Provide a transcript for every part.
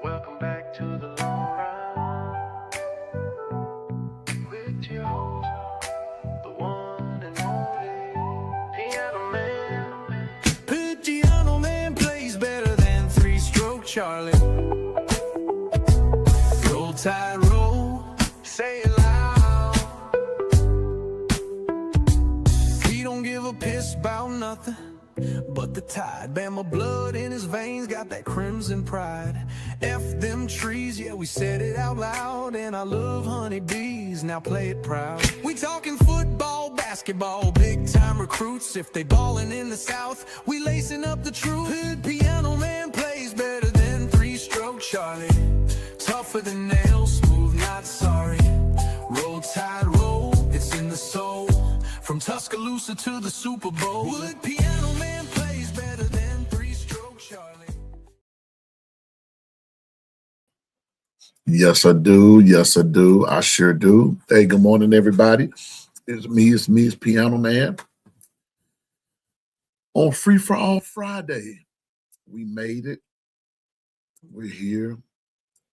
Welcome back to the long run with your host, the one and only Piano Man. Piano Man plays better than three-stroke Charlie. Roll tide, roll, say it loud. He don't give a piss about nothing but the tide. Bama blood in his veins, got that crimson pride. F them trees, yeah, we said it out loud. And I love honeybees, now play it proud. We talking football, basketball, big time recruits. If they ballin' in the South, we lacing up the truth. Hood Piano Man plays better than three-stroke Charlie. Tougher than nails, smooth, not sorry. Roll tide, roll, it's in the soul. From Tuscaloosa to the Super Bowl, Wood Piano Man plays better than three-stroke Charlie. Yes, I do. Yes, I do. I sure do. Hey, good morning, everybody. It's me, it's Piano Man. On Free for All Friday, we made it. We're here.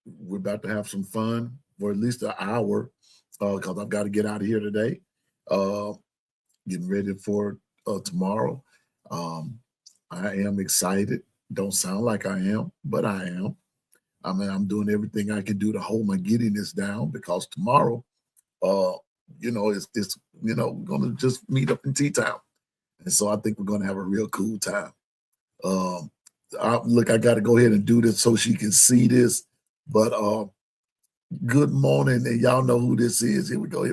We're about to have some fun for at least an hour because I've got to get out of here today. Getting ready for tomorrow. I am excited. Don't sound like I am, but I am. I mean, I'm doing everything I can do to hold my giddiness down because tomorrow, it's we're going to just meet up in T-Town. And so I think we're going to have a real cool time. I got to go ahead and do this so she can see this. But good morning, and y'all know who this is. Here we go.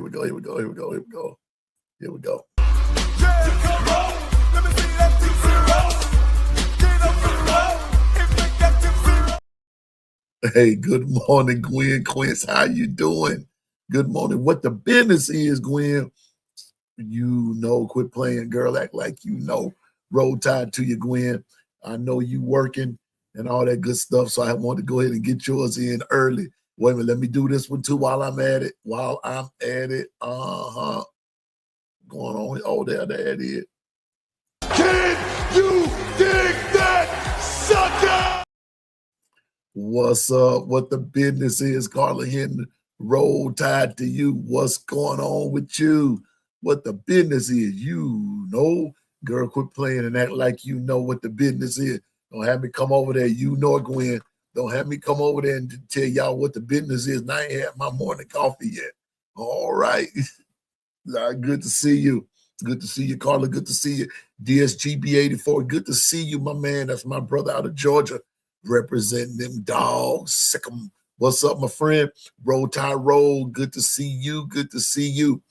Hey, good morning, Gwen Quince. How you doing? Good morning. What the business is, Gwen? You know, quit playing, girl. Act like you know. Roll Tide to you, Gwen. I know you working and all that good stuff, so I want to go ahead and get yours in early. Wait a minute, let me do this one too while I'm at it. Going on. Oh, there it is. Can you dig that, sucker? What's up? What the business is, Carla Hinton? Roll Tide to you. What's going on with you? What the business is? You know, girl, quit playing and act like you know what the business is. Don't have me come over there. You know it, Gwen. Don't have me come over there and tell y'all what the business is. And I ain't had my morning coffee yet. All right. Good to see you. Good to see you, Carla. Good to see you. DSGB84. Good to see you, my man. That's my brother out of Georgia. Representing them dogs. Sick 'em. What's up, my friend? Roll Tide Roll. Good to see you. Good to see you.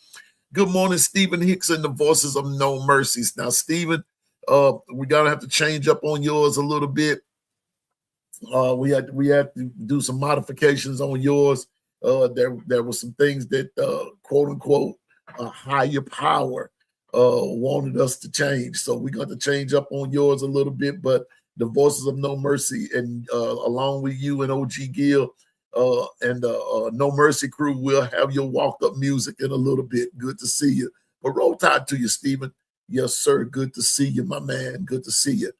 Good morning, Stephen Hicks and the Voices of No Mercies. Now, Stephen, we gotta have to change up on yours a little bit. We had to do some modifications on yours. There were some things that quote unquote a higher power wanted us to change. So we got to change up on yours a little bit, but the Voices of No Mercy and along with you and OG Gill and No Mercy crew will have your walk-up music in a little bit. Good to see you. But Roll Tide to you, Stephen. Yes, sir. Good to see you, my man. Good to see you.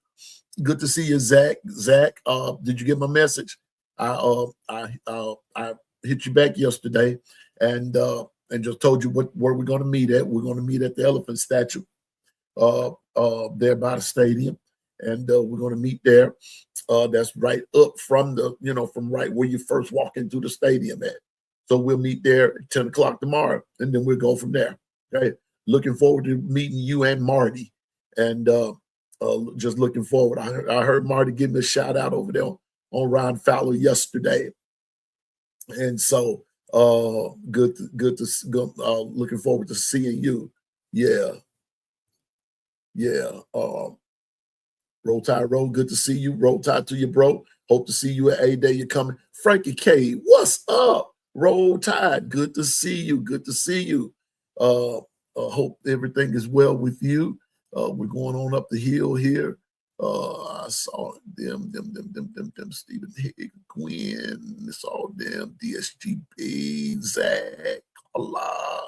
Good to see you, Zach. Zach, did you get my message? I hit you back yesterday and just told you where we're going to meet at. We're going to meet at the elephant statue there by the stadium. And we're going to meet there. That's right up from from right where you first walk into the stadium at. So we'll meet there at 10 o'clock tomorrow, and then we'll go from there. Okay. Looking forward to meeting you and Marty. And just looking forward. I heard Marty give me a shout out over there on Ron Fowler yesterday. And so good to go. Looking forward to seeing you. Yeah. Roll Tide Roll, good to see you. Roll Tide to you, bro. Hope to see you at A-Day. You're coming. Frankie K, what's up? Roll Tide, good to see you. Good to see you. Hope everything is well with you. We're going on up the hill here. I saw them Stephen Hicks, Gwen. It's all them DSGP, Zach, Allah.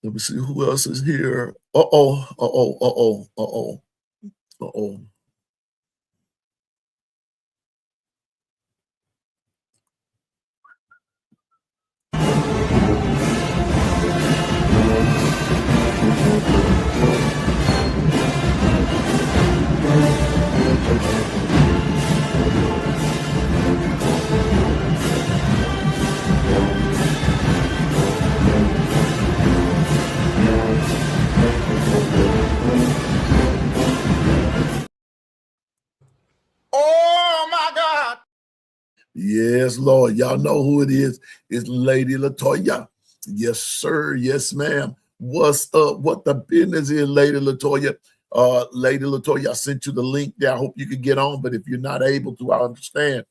Let me see who else is here. Uh-oh. Yes, Lord. Y'all know who it is. It's Lady Latoya. Yes, sir. Yes, ma'am. What's up? What the business is, Lady Latoya? Lady Latoya, I sent you the link there. I hope you can get on, but if you're not able to, I understand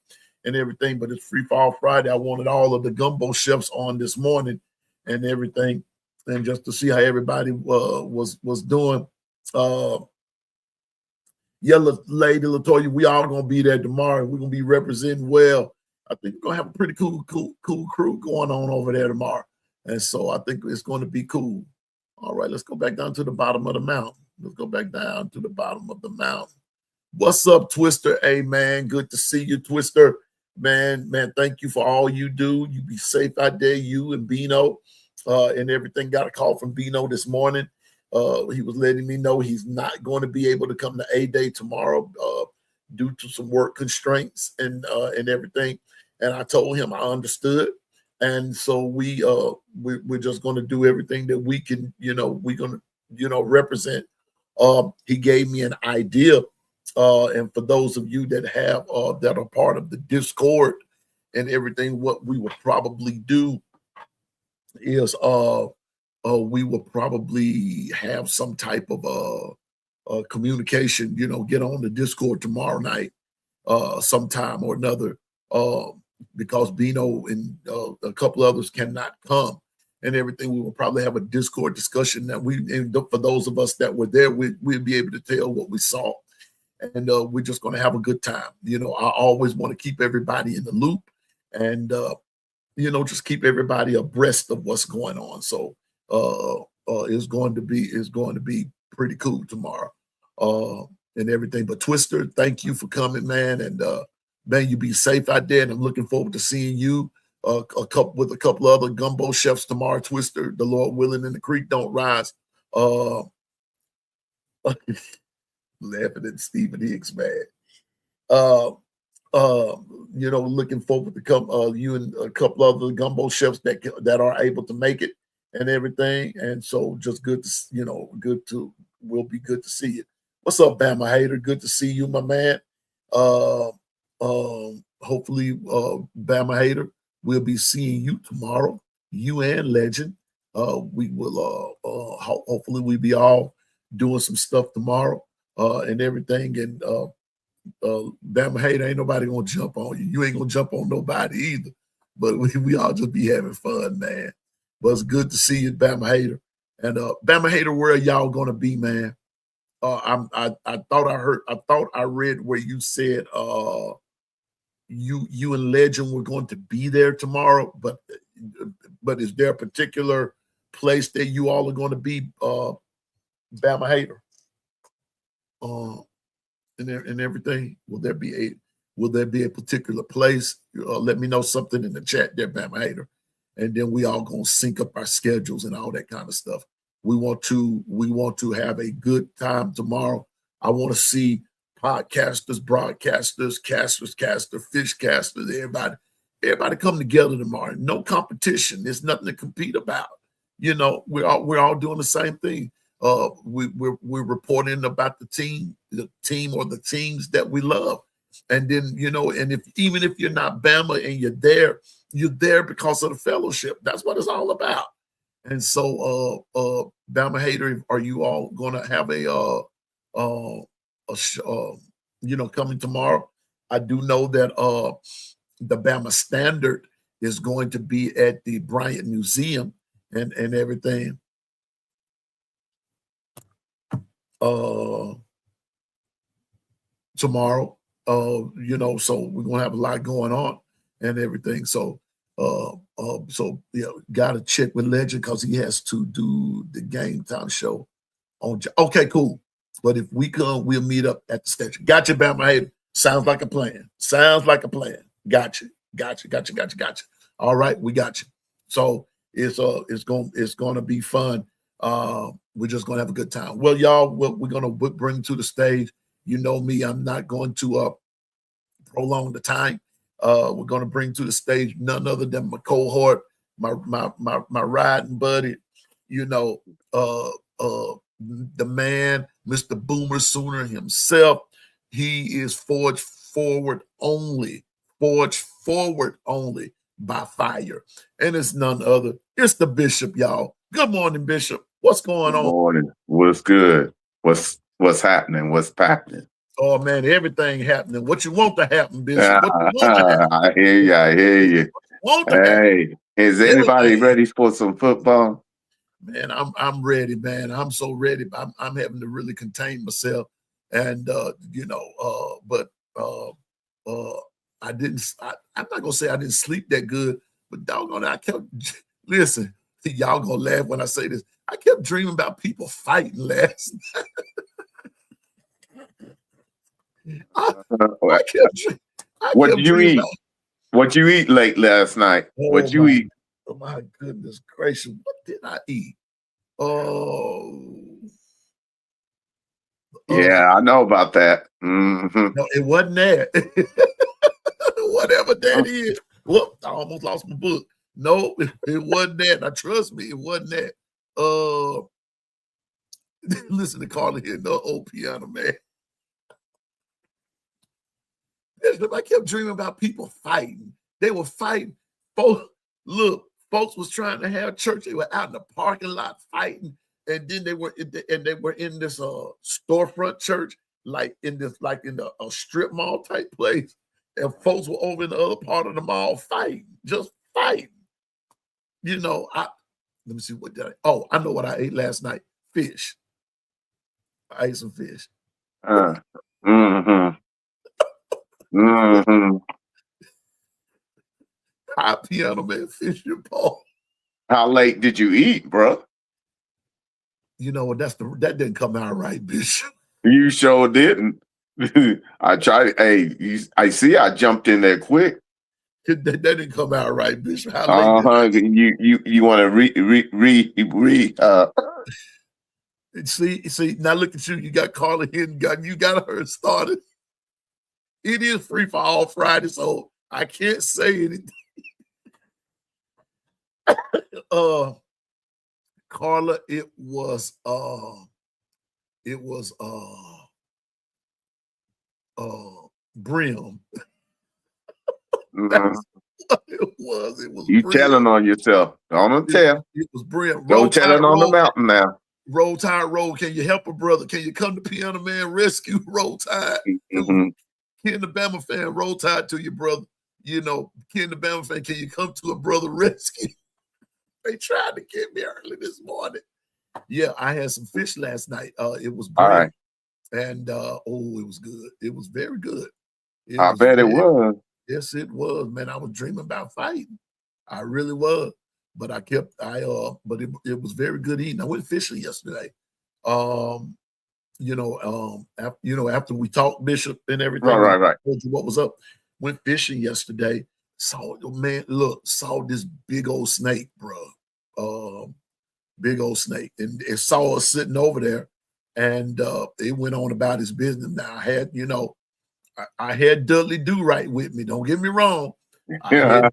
and everything. But it's Free Fall Friday. I wanted all of the gumbo chefs on this morning and everything, and just to see how everybody was doing. Yeah, Lady Latoya, we all gonna be there tomorrow. We're gonna be representing well. I think we're gonna have a pretty cool crew going on over there tomorrow. And so I think it's going to be cool. All right, let's go back down to the bottom of the mountain. Let's go back down to the bottom of the mountain. What's up, Twister? Hey, man, good to see you, Twister. Man, thank you for all you do. You be safe out there, you and Bino, and everything. Got a call from Bino this morning. He was letting me know he's not going to be able to come to A-Day tomorrow due to some work constraints and everything. And I told him I understood. And so we're just going to do everything that we can, we're going to, represent. He gave me an idea. And for those of you that have that are part of the Discord and everything, what we will probably do is we will probably have some type of communication, get on the Discord tomorrow night sometime or another, because Bino and a couple others cannot come and everything. We will probably have a Discord discussion that for those of us that were there, we'll be able to tell what we saw. And we're just going to have a good time. I always want to keep everybody in the loop and, just keep everybody abreast of what's going on. So it's going to be pretty cool tomorrow and everything. But Twister, thank you for coming, man. And man, you be safe out there. And I'm looking forward to seeing you with a couple other gumbo chefs tomorrow, Twister, the Lord willing, and the creek don't rise. Laughing at Stephen Hicks, man. Looking forward to come you and a couple other gumbo chefs that are able to make it and everything. And so just good to will be good to see you. What's up, Bama Hater? Good to see you, my man. Hopefully, Bama Hater, we'll be seeing you tomorrow. You and Legend. We will hopefully we'll be all doing some stuff tomorrow. And everything, and Bama Hater, ain't nobody gonna jump on you. You ain't gonna jump on nobody either. But we all just be having fun, man. But it's good to see you, Bama Hater. And Bama Hater, where are y'all gonna be, man? I thought I read where you said you and Legend were going to be there tomorrow, but is there a particular place that you all are going to be, Bama Hater? And everything. Will there be a particular place? Let me know something in the chat there, Bama Hater. And then we all gonna sync up our schedules and all that kind of stuff. We want to have a good time tomorrow. I want to see podcasters, broadcasters, casters, fish casters, everybody come together tomorrow. No competition. There's nothing to compete about. We're all doing the same thing. We're reporting about the team or the teams that we love. And then, and even if you're not Bama and you're there because of the fellowship. That's what it's all about. And so, Bama Hater, are you all going to have coming tomorrow? I do know that the Bama Standard is going to be at the Bryant Museum and everything. Tomorrow, so we're gonna have a lot going on and everything. So gotta check with Legend because he has to do the Game Time show on. Okay, cool. But if we come, we'll meet up at the station. Gotcha, Bama Hater. Sounds like a plan. Gotcha. All right, we got you. So it's gonna be fun. We're just gonna have a good time. Well, y'all, what we're gonna bring to the stage. You know me, I'm not going to prolong the time. We're gonna bring to the stage none other than my cohort, my riding buddy. The man, Mr. Boomer Sooner himself. He is forged forward only forged forward only by fire. And it's none other. It's the Bishop, y'all. Good morning, Bishop. What's going Good on? morning. What's good? What's happening? What's happening? Oh man, everything happening. What you want to happen, Bishop? What you want to happen? I hear you. I hear you. Want to happen? Hey, is anybody ready for some football? Man, I'm ready, man. I'm so ready. I'm having to really contain myself, and but I'm not gonna say I didn't sleep that good, but doggone it, I kept listen. Y'all gonna laugh when I say this. I kept dreaming about people fighting last night. I kept What did you dreaming eat? about. What you eat late last night? What you eat? Oh my goodness gracious! What did I eat? Oh, yeah, I know about that. Mm-hmm. No, it wasn't that. Whatever that is. Whoop! I almost lost my book. No, it wasn't that. Now trust me, it wasn't that. Listen to Carla here, no old piano man. I kept dreaming about people fighting. They were fighting. Folks was trying to have church. They were out in the parking lot fighting, and then they were in this storefront church, like in a strip mall type place, and folks were over in the other part of the mall fighting, just fighting. You know, let me see what did I know what I ate last night. Fish. I ate some fish. High piano man, fish your paw. How late did you eat, bro? You know what? That didn't come out right, Bishop. You sure didn't. I tried. Hey, I see. I jumped in there quick. That didn't come out right, Bishop. How late did you want to see now look at you. You got Carla here and you got her started. It is free for all Friday, so I can't say anything. Carla, it was brim. Mm-hmm. It was you brim. telling on yourself. Don't tell. It was brim. Go telling on the mountain now. Roll Tide Roll. Can you help a brother? Can you come to Piano Man Rescue? Roll Tide. Mm-hmm. Ken the Bama fan, Roll Tide to your brother. You know, Ken the Bama fan, can you come to a brother rescue? They tried to get me early this morning. Yeah, I had some fish last night. It was brim. All right. And it was good. It was very good. I bet it was. Yes, it was, man. I was dreaming about fighting. I really was. But but it was very good eating. I went fishing yesterday. After we talked, Bishop, and everything. Right. Told you what was up. Went fishing yesterday. Saw this big old snake, bro. Big old snake. And it saw us sitting over there. And it went on about his business. Now I had Dudley Do Right with me. Don't get me wrong. I had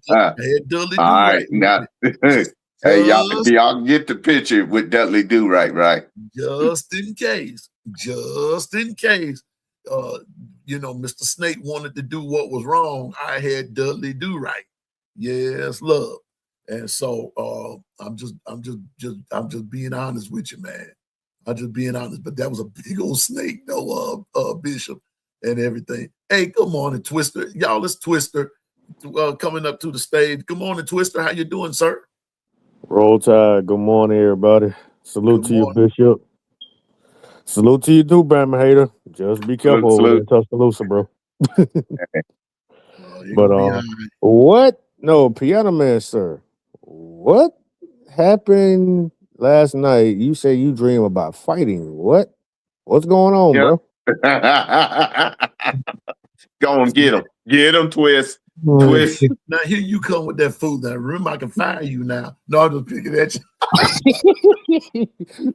Dudley Do Right. Now, hey, y'all get the picture with Dudley Do Right. Just in case. Mr. Snake wanted to do what was wrong. I had Dudley Do Right. Yes, love. And so I'm just being honest with you, man. I'm just being honest. But that was a big old snake, though, Bishop, and everything. Hey, good morning, Twister. Y'all, it's Twister coming up to the stage. Good morning, Twister. How you doing, sir? Roll Tide. Good morning, everybody. Salute to you, Bishop. Salute to you too, Bama hater. Just be careful over there in Tuscaloosa, bro. But what? No, Piano Man, sir. What happened last night? You say you dream about fighting. What? What's going on, bro? Go on, get him. Get him, Twist. Twist. Now here you come with that food. Now remember, I can fire you now. No, I'm just picking at you.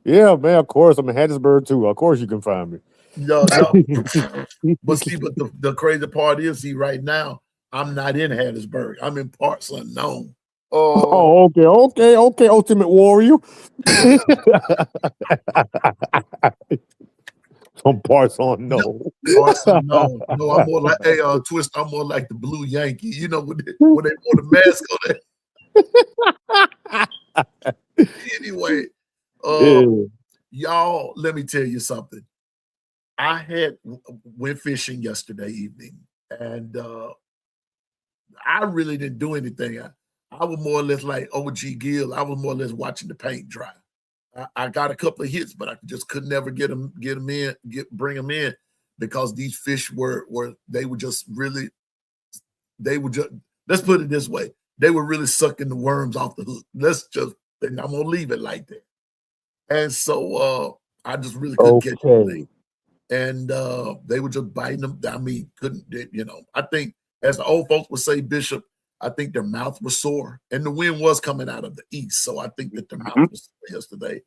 Yeah, man. Of course, I'm in Hattiesburg too. Of course, you can find me. No. But the crazy part is, right now I'm not in Hattiesburg. I'm in parts unknown. Okay. Ultimate Warrior. Some parts unknown. Parts unknown. No, I'm more like Twist. I'm more like the Blue Yankee. You know when they wore the mask on it. Anyway, y'all, let me tell you something. I went fishing yesterday evening, and I really didn't do anything. I was more or less like OG Gill. I was more or less watching the paint dry. I got a couple of hits, but I just could never bring them in because these fish they were just, let's put it this way. They were really sucking the worms off the hook. And I'm going to leave it like that. And so I just really couldn't catch anything. And they were just biting them. I mean, I think as the old folks would say, Bishop, I think their mouth was sore, and the wind was coming out of the east. So I think that their mouth was sore yesterday.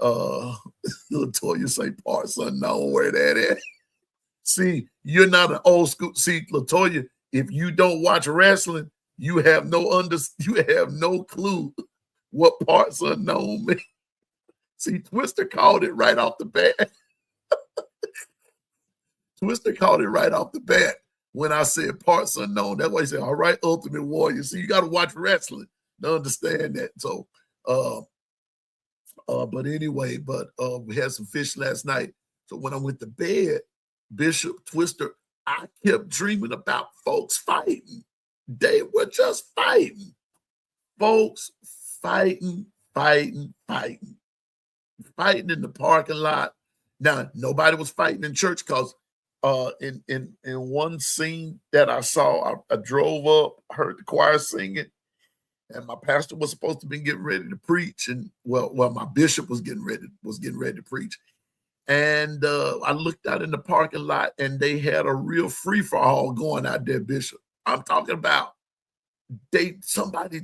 Latoya say parts unknown where that at. See, you're not an old school. See, Latoya, if you don't watch wrestling, you have no clue what parts unknown mean. See, Twister called it right off the bat. Twister called it right off the bat. When I said parts unknown, that's why he said, all right, Ultimate Warrior. So you got to watch wrestling to understand that. So, but anyway, we had some fish last night. So when I went to bed, Bishop, Twister, I kept dreaming about folks fighting. They were just fighting. Folks fighting in the parking lot. Now, nobody was fighting in church because in one scene that I saw, I drove up, heard the choir singing, and my pastor was supposed to be getting ready to preach, and well, my bishop was getting ready to preach, and I looked out in the parking lot, and they had a real free for all going out there, Bishop. I'm talking about somebody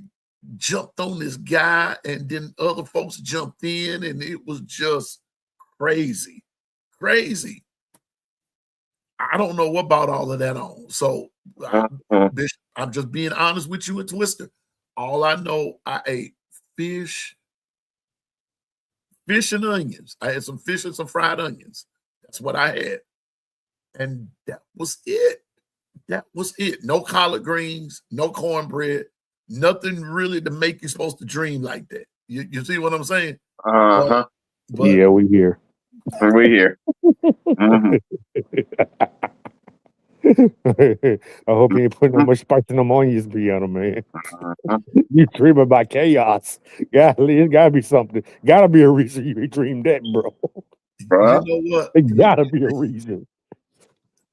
jumped on this guy, and then other folks jumped in, and it was just crazy. I don't know what brought all of that on. So, Bishop, I'm just being honest with you and Twister. All I know, I ate fish and onions. I had some fish and some fried onions. That's what I had. And that was it. No collard greens, no cornbread, nothing really to make you supposed to dream like that. You see what I'm saying? Uh-huh. Yeah, we here. We here. Mm-hmm. I hope you ain't putting no much spice in them onions, Piano Man. You dream about chaos. Golly, it gotta be something. Gotta be a reason you dream that, bro. You know what? It gotta be a reason.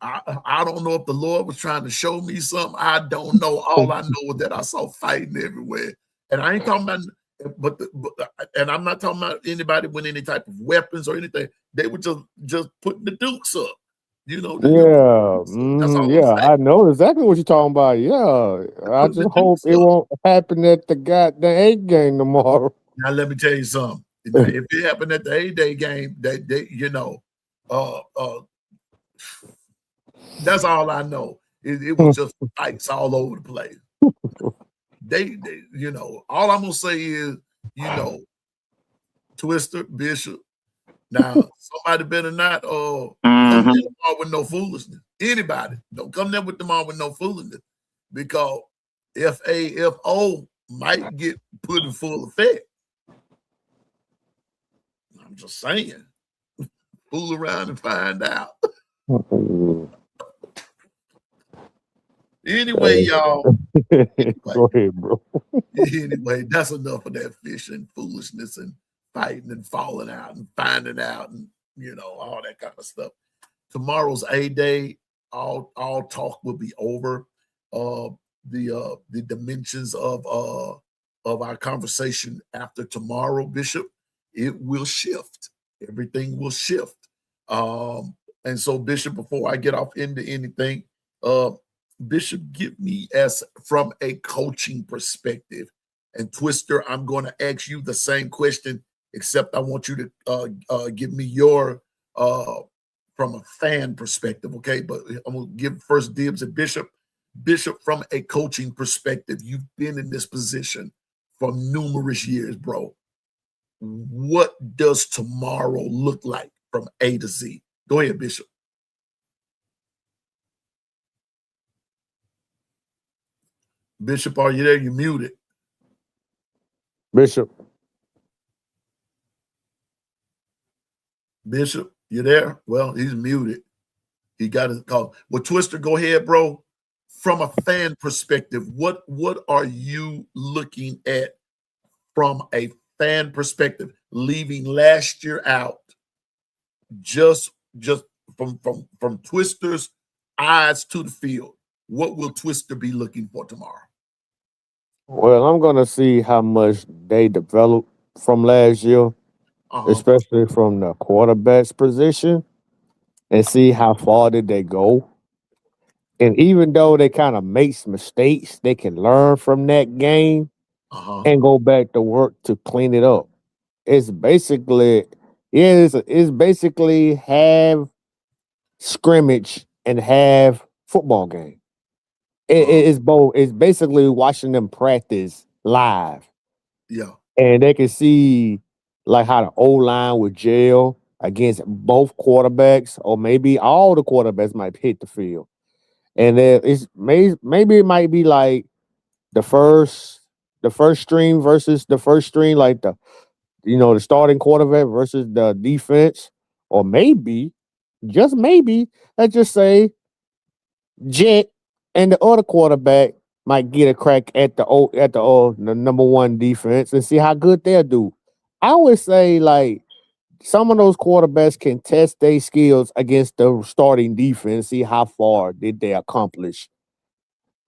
I don't know if the Lord was trying to show me something. I don't know. All I know is that I saw fighting everywhere. And I ain't talking about, and I'm not talking about anybody with any type of weapons or anything. They were just putting the dukes up. That's all I know exactly what you're talking about. Yeah, I just hope it won't happen at the goddamn 8 game tomorrow. Now let me tell you something. Now, if it happened at the 8-day game, that's all I know. It was just fights all over the place. They all I'm gonna say is, Twister, Bishop. Now, somebody better not come there tomorrow with no foolishness. Anybody, don't come there with tomorrow with no foolishness, because FAFO might get put in full effect. I'm just saying. Fool around and find out. Anyway, y'all. Go ahead, bro. Anyway, that's enough of that fishing foolishness and fighting and falling out and finding out and all that kind of stuff. Tomorrow's A-Day. All talk will be over. The dimensions of our conversation after tomorrow, Bishop, it will shift. Everything will shift. And so, Bishop, before I get off into anything, Bishop, give me from a coaching perspective. And Twister, I'm going to ask you the same question, except I want you to give me your from a fan perspective, okay? But I'm going to give first dibs at Bishop. Bishop, from a coaching perspective, you've been in this position for numerous years, bro. What does tomorrow look like from A to Z? Go ahead, Bishop. Bishop, are you there? You muted. Bishop. Bishop, you there? Well, he's muted. He got his call. Well, Twister, go ahead, bro. From a fan perspective, what are you looking at from a fan perspective, leaving last year out, just from Twister's eyes to the field? What will Twister be looking for tomorrow? Well, I'm gonna see how much they developed from last year, especially from the quarterback's position, and see how far did they go. And even though they kind of make mistakes, they can learn from that game and go back to work to clean it up. It's basically, it's basically half scrimmage and half football game. It's both. It's basically watching them practice live. Yeah. And they can see like how the O line would gel against both quarterbacks, or maybe all the quarterbacks might hit the field. And then maybe it might be like the first string versus the first string, like the starting quarterback versus the defense, or maybe just maybe let's just say Jet and the other quarterback might get a crack at the number one defense and see how good they'll do. I would say like some of those quarterbacks can test their skills against the starting defense, see how far did they accomplish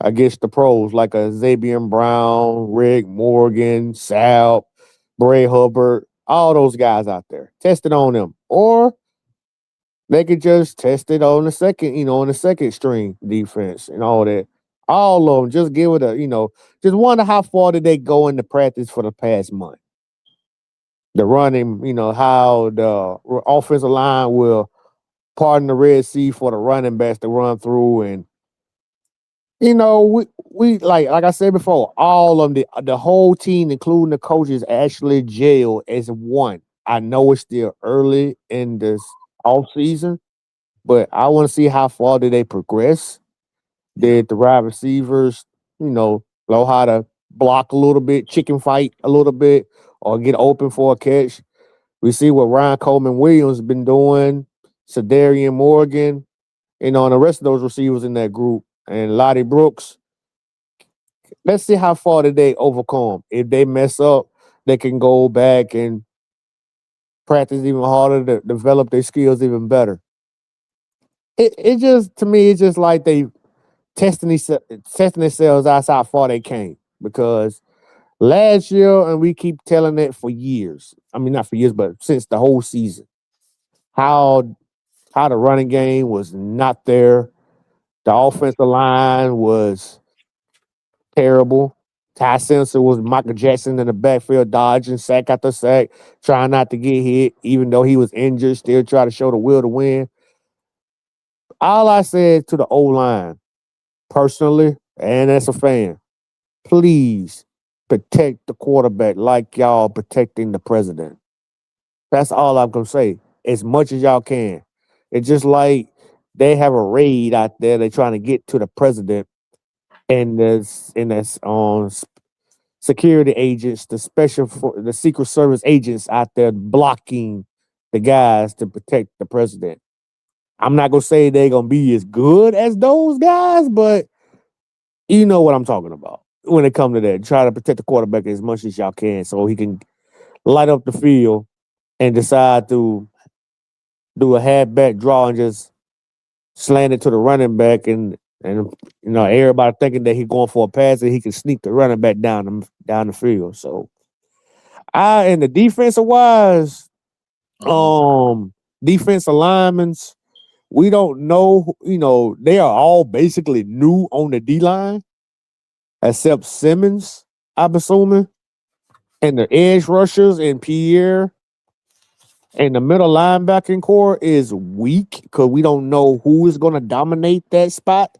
against the pros like a Xavier Brown, Rick Morgan, Sal, Bray Hubbard, all those guys out there. Test it on them. Or they could just test it on the second string defense and all that. All of them, just give it just wonder how far did they go into practice for the past month. The running, how the offensive line will pardon the Red Sea for the running backs to run through. And, we like I said before, all of them, the whole team, including the coaches, actually gel as one. I know it's still early in this off season, but I want to see how far did they progress. Did the wide receivers, know how to block a little bit, chicken fight a little bit, or get open for a catch? We see what Ryan Coleman Williams been doing, Sadarian Morgan, and the rest of those receivers in that group, and Lottie Brooks. Let's see how far did they overcome. If they mess up, they can go back and practice even harder to develop their skills even better. It just, to me, it's just like they testing themselves out how far they came. Because last year, and we keep telling it for years. I mean, not for years, but since the whole season, how the running game was not there. The offensive line was terrible. Ty Simpson was Michael Jackson in the backfield, dodging sack after sack, trying not to get hit, even though he was injured, still try to show the will to win. All I said to the O-line, personally, and as a fan, please protect the quarterback like y'all protecting the president. That's all I'm going to say, as much as y'all can. It's just like they have a raid out there. They're trying to get to the president, and there's security agents, the Secret Service agents out there blocking the guys to protect the president. I'm not gonna say they're gonna be as good as those guys, but you know what I'm talking about when it comes to that. Try to protect the quarterback as much as y'all can so he can light up the field and decide to do a halfback draw and just slant it to the running back and everybody thinking that he's going for a pass and he can sneak the running back down the field. So and the defensive wise, defensive linemen, we don't know, they are all basically new on the D line, except Simmons, I'm assuming, and the edge rushers and Pierre. And the middle linebacking core is weak because we don't know who is going to dominate that spot.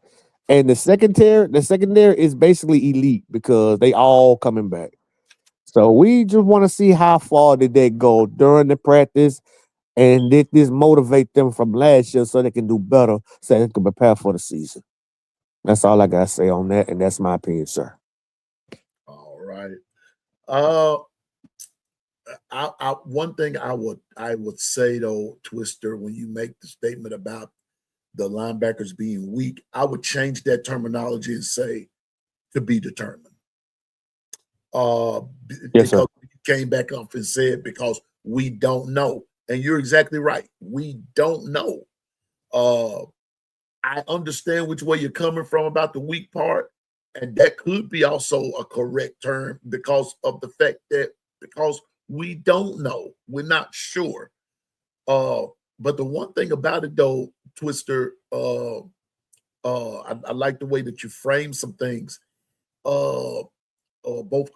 And the secondary is basically elite because they all coming back. So we just want to see how far did they go during the practice. and this motivate them from last year so they can do better, so they can prepare for the season. That's all I gotta say on that, and that's my opinion, sir. All right. Uh, one thing I would say though, Twister, when you make the statement about the linebackers being weak, I would change that terminology and say to be determined. Yes, sir. Because you came back up and said because we don't know, and you're exactly right. We don't know. I understand which way you're coming from about the weak part, and that could be also a correct term because of the fact that because we don't know, we're not sure. But the one thing about it though, Twister, I like the way that you frame some things, both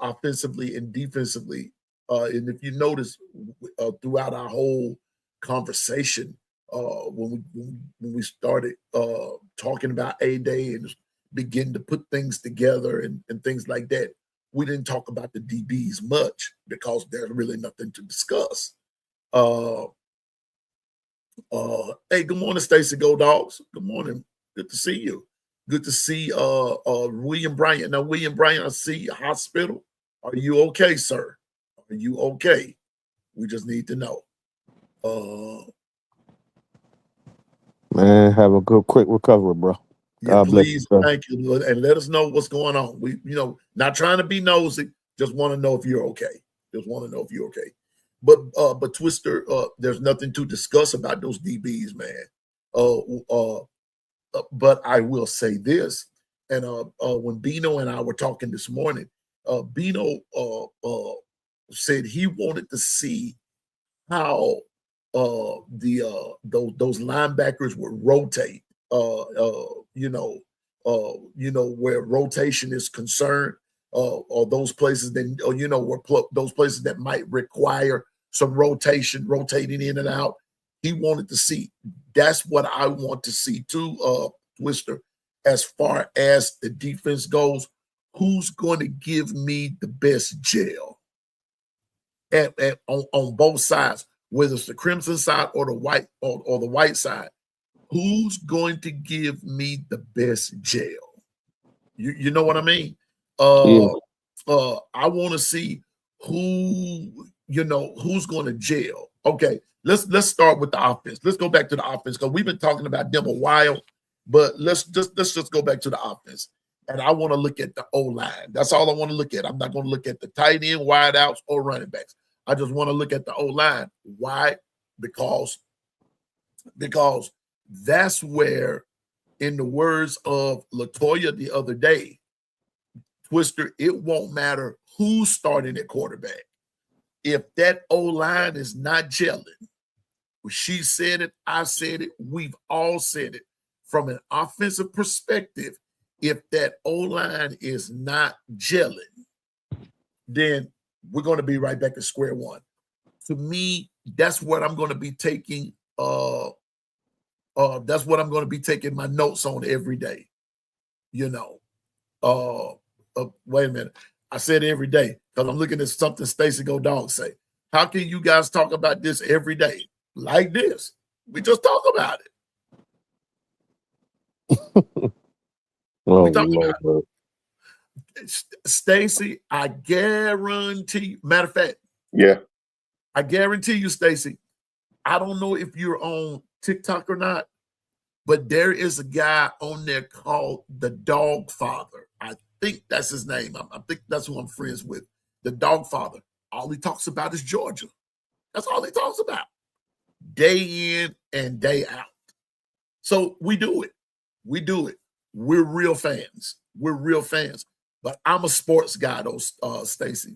offensively and defensively. And if you notice throughout our whole conversation, when we started talking about A-Day and begin to put things together and things like that, we didn't talk about the DBs much because there's really nothing to discuss. Hey, good morning, Stacey Go Dogs. Good morning. Good to see you. Good to see William Bryant. Now, William Bryant, I see you hospital. Are you okay, sir? Are you okay? We just need to know. Man, have a good, quick recovery, bro. Yeah, God bless please, you, sir. thank you, and let us know what's going on. We, not trying to be nosy, just want to know if you're okay. Just want to know if you're okay. But Twister, there's nothing to discuss about those DBs, man. But I will say this, and when Bino and I were talking this morning, Bino said he wanted to see how those linebackers would rotate. Where rotation is concerned, or those places that those places that might require some rotating in and out. He wanted to see. That's what I want to see too, Twister. As far as the defense goes, who's going to give me the best gel on both sides, whether it's the crimson side or the white or the white side? Who's going to give me the best gel? You know what I mean? Yeah. I want to see who's going to gel. Okay, let's start with the offense. Let's go back to the offense because we've been talking about them a while, but let's just go back to the offense. And I want to look at the O-line. That's all I want to look at. I'm not going to look at the tight end, wideouts, or running backs. I just want to look at the O-line. Why? Because that's where, in the words of LaToya the other day, Twister, it won't matter who's starting at quarterback. If that O-line is not gelling, she said it, I said it, we've all said it. From an offensive perspective, if that O-line is not gelling, then we're going to be right back at square one. To me, that's what I'm going to be taking. That's what I'm going to be taking my notes on every day. Wait a minute. I said every day because I'm looking at something Stacey Go Dog say. How can you guys talk about this every day like this? We just talk about it. We talk about it. Stacey, I guarantee. Matter of fact, yeah, I guarantee you, Stacey. I don't know if you're on TikTok or not, but there is a guy on there called the Dog Father. I think that's his name. I think that's who I'm friends with. The Dog Father. All he talks about is Georgia. That's all he talks about. Day in and day out. So we do it. We do it. We're real fans. We're real fans. But I'm a sports guy, though, Stacey.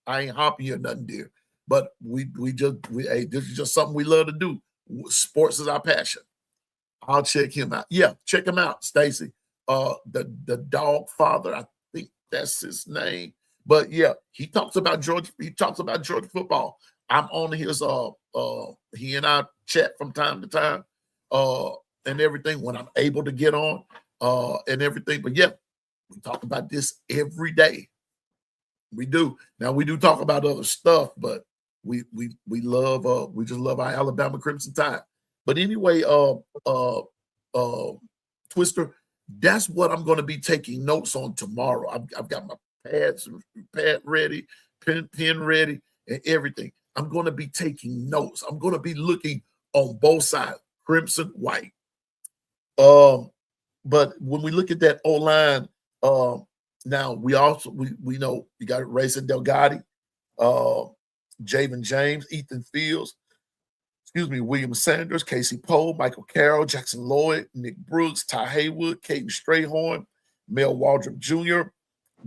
I ain't hoppy or nothing, dear. But hey, this is just something we love to do. Sports is our passion. I'll check him out. Yeah, check him out, Stacey. The Dog Father, I think that's his name. But yeah, he talks about Georgia. He talks about Georgia football. I'm on his he and I chat from time to time, and everything when I'm able to get on, and everything. But yeah, we talk about this every day. We do. Now we do talk about other stuff, but we love we just love our Alabama Crimson Tide. But anyway, Twister, that's what I'm going to be taking notes on tomorrow. I've got my pad ready, pen ready, and everything. I'm going to be taking notes. I'm going to be looking on both sides, crimson, white. But when we look at that O-line, now we know you got Racing Delgado, Javen James, Ethan Fields, William Sanders, Casey Poe, Michael Carroll, Jackson Lloyd, Nick Brooks, Ty Haywood, Caden Strayhorn, Mel Waldrop Jr.,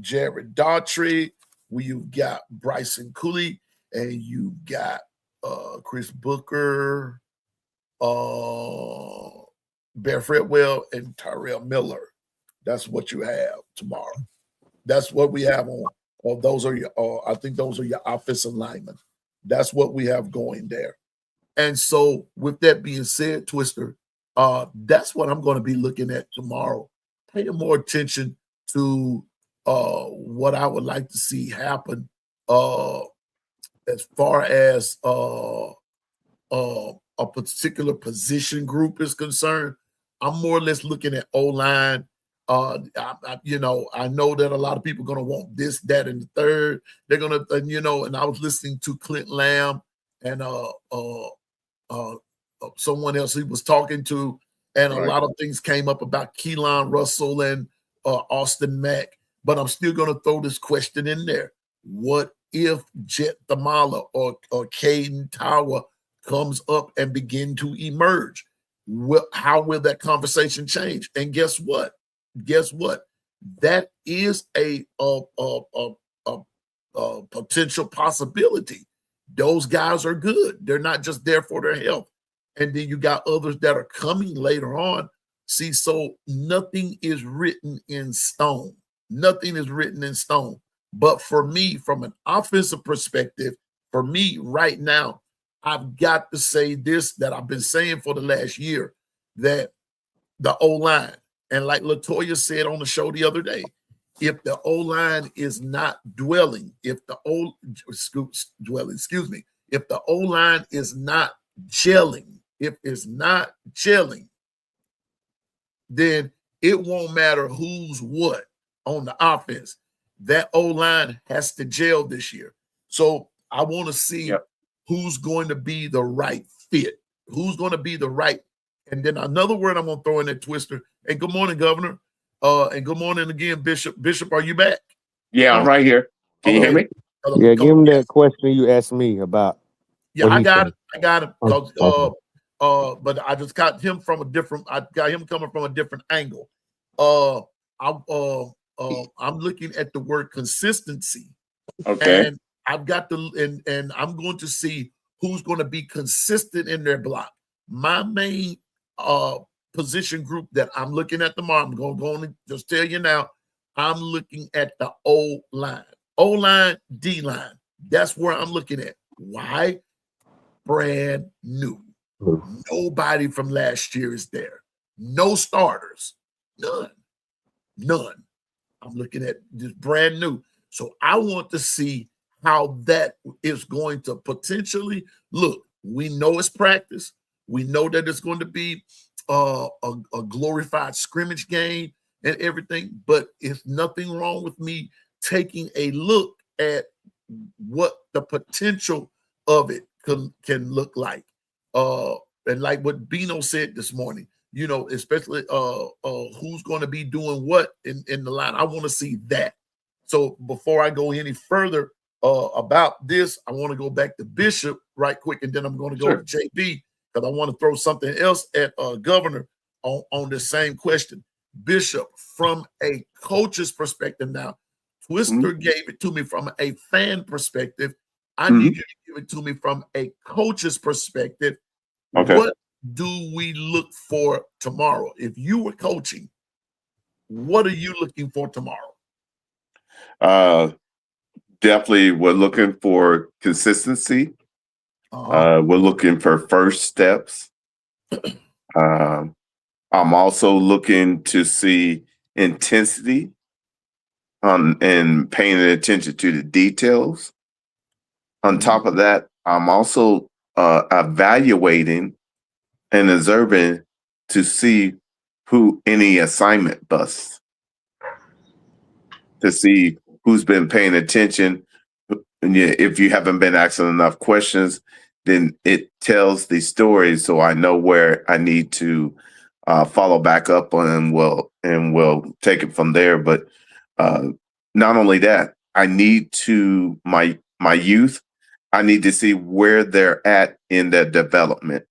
Jared Daughtry. You've got Bryson Cooley, and you've got Chris Booker, Bear Fredwell, and Tyrell Miller. That's what you have tomorrow. That's what we have on. Those are your. I think those are your offensive linemen. That's what we have going there. And so, with that being said, Twister, that's what I'm going to be looking at tomorrow. Paying more attention to what I would like to see happen as far as a particular position group is concerned. I'm more or less looking at O-line. I know that a lot of people are going to want this, that, and the third. They're going to, and I was listening to Clint Lamb and someone else he was talking to, and a lot of things came up about Keelan Russell and Austin Mack. But I'm still going to throw this question in there. What if Jet Thamala or Caden Tower comes up and begin to emerge? How will that conversation change? And guess what? That is a potential possibility. Those guys are good. They're not just there for their health. And then you got others that are coming later on. See, so nothing is written in stone. Nothing is written in stone. But for me, from an offensive perspective, for me right now, I've got to say this that I've been saying for the last year, that the O-line, and like LaToya said on the show the other day, if the O-line is not dwelling, if the O-line is not gelling, then it won't matter who's what on the offense. That O-line has to gel this year. So I want to see who's going to be the right fit, who's going to be the right. And then another word I'm going to throw in that, Twister. And good morning, Governor. And good morning again, Bishop. Bishop, are you back? Yeah, I'm right here. Can you hear me? Yeah, give him that question you asked me about. Yeah, I got it. Because but I just got him from a different. I got him coming from a different angle. I'm looking at the word consistency. Okay. And I've got to, and I'm going to see who's going to be consistent in their block. My main position group that I'm looking at tomorrow, I'm going to just tell you now, I'm looking at the O-line. O-line, D-line. That's where I'm looking at. Why? Brand new. Nobody from last year is there. No starters. None. I'm looking at this brand new. So I want to see how that is going to potentially look. We know it's practice. We know that it's going to be a glorified scrimmage game and everything, but it's nothing wrong with me taking a look at what the potential of it can look like. And like what Bino said this morning, especially who's going to be doing what in the line. I want to see that. So before I go any further about this, I want to go back to Bishop right quick, and then I'm going to go to JB, because I want to throw something else at Governor on the same question. Bishop, from a coach's perspective now, Twister gave it to me from a fan perspective. I need you to give it to me from a coach's perspective. Okay. What do we look for tomorrow? If you were coaching, what are you looking for tomorrow? Definitely we're looking for consistency. We're looking for first steps. I'm also looking to see intensity and paying attention to the details. On top of that, I'm also evaluating and observing to see who any assignment busts, to see who's been paying attention. And if you haven't been asking enough questions, then it tells the story, so I know where I need to follow back up on, and we'll take it from there. But uh, not only that, I need to my youth. I need to see where they're at in their development,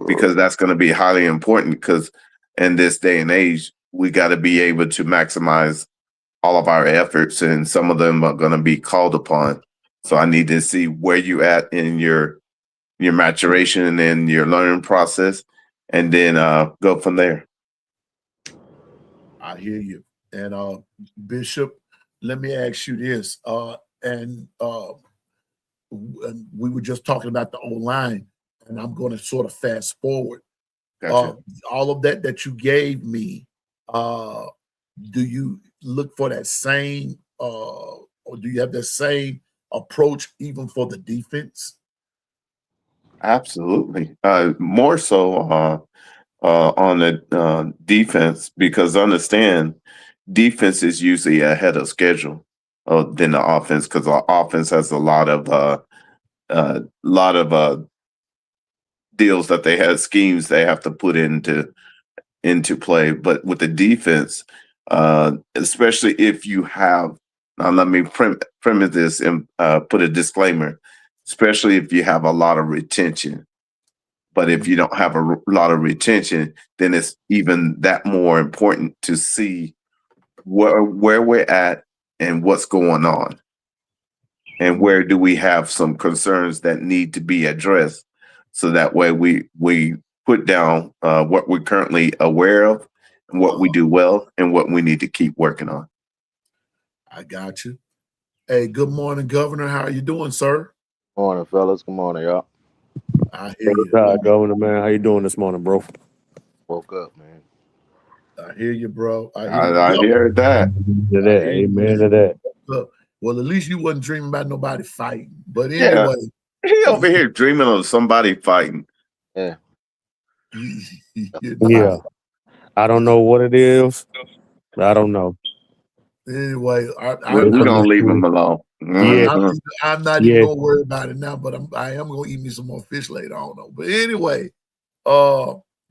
because that's going to be highly important. Because in this day and age, we got to be able to maximize all of our efforts, and some of them are going to be called upon. So I need to see where you at in your maturation and your learning process, and then go from there. I hear you. And Bishop, let me ask you this. And we were just talking about the O-line, and I'm going to sort of fast forward. Gotcha. All of that you gave me, do you look for that same, or do you have the same approach even for the defense? Absolutely. More so on the defense, because understand defense is usually ahead of schedule than the offense, because our offense has a lot of deals that they have, schemes they have to put into play. But with the defense, especially if you have, now let me premise this and put a disclaimer, especially if you have a lot of retention. But if you don't have a lot of retention, then it's even that more important to see where we're at and what's going on, and where do we have some concerns that need to be addressed, so that way we put down what we're currently aware of, and what we do well, and what we need to keep working on. I got you. Hey, good morning, Governor. How are you doing, sir? Morning, fellas. Good morning, y'all. I hear you. Governor, man, how you doing this morning, bro? Woke up, man. I hear you, bro. I hear that. Amen to that. Well, at least you wasn't dreaming about nobody fighting. But Yeah. anyway, He over here dreaming of somebody fighting. Yeah. Yeah. I don't know what it is. I don't know. Anyway, We're gonna leave him alone. Yeah. I'm not even gonna worry about it now, but I am gonna eat me some more fish later. I don't know. But anyway,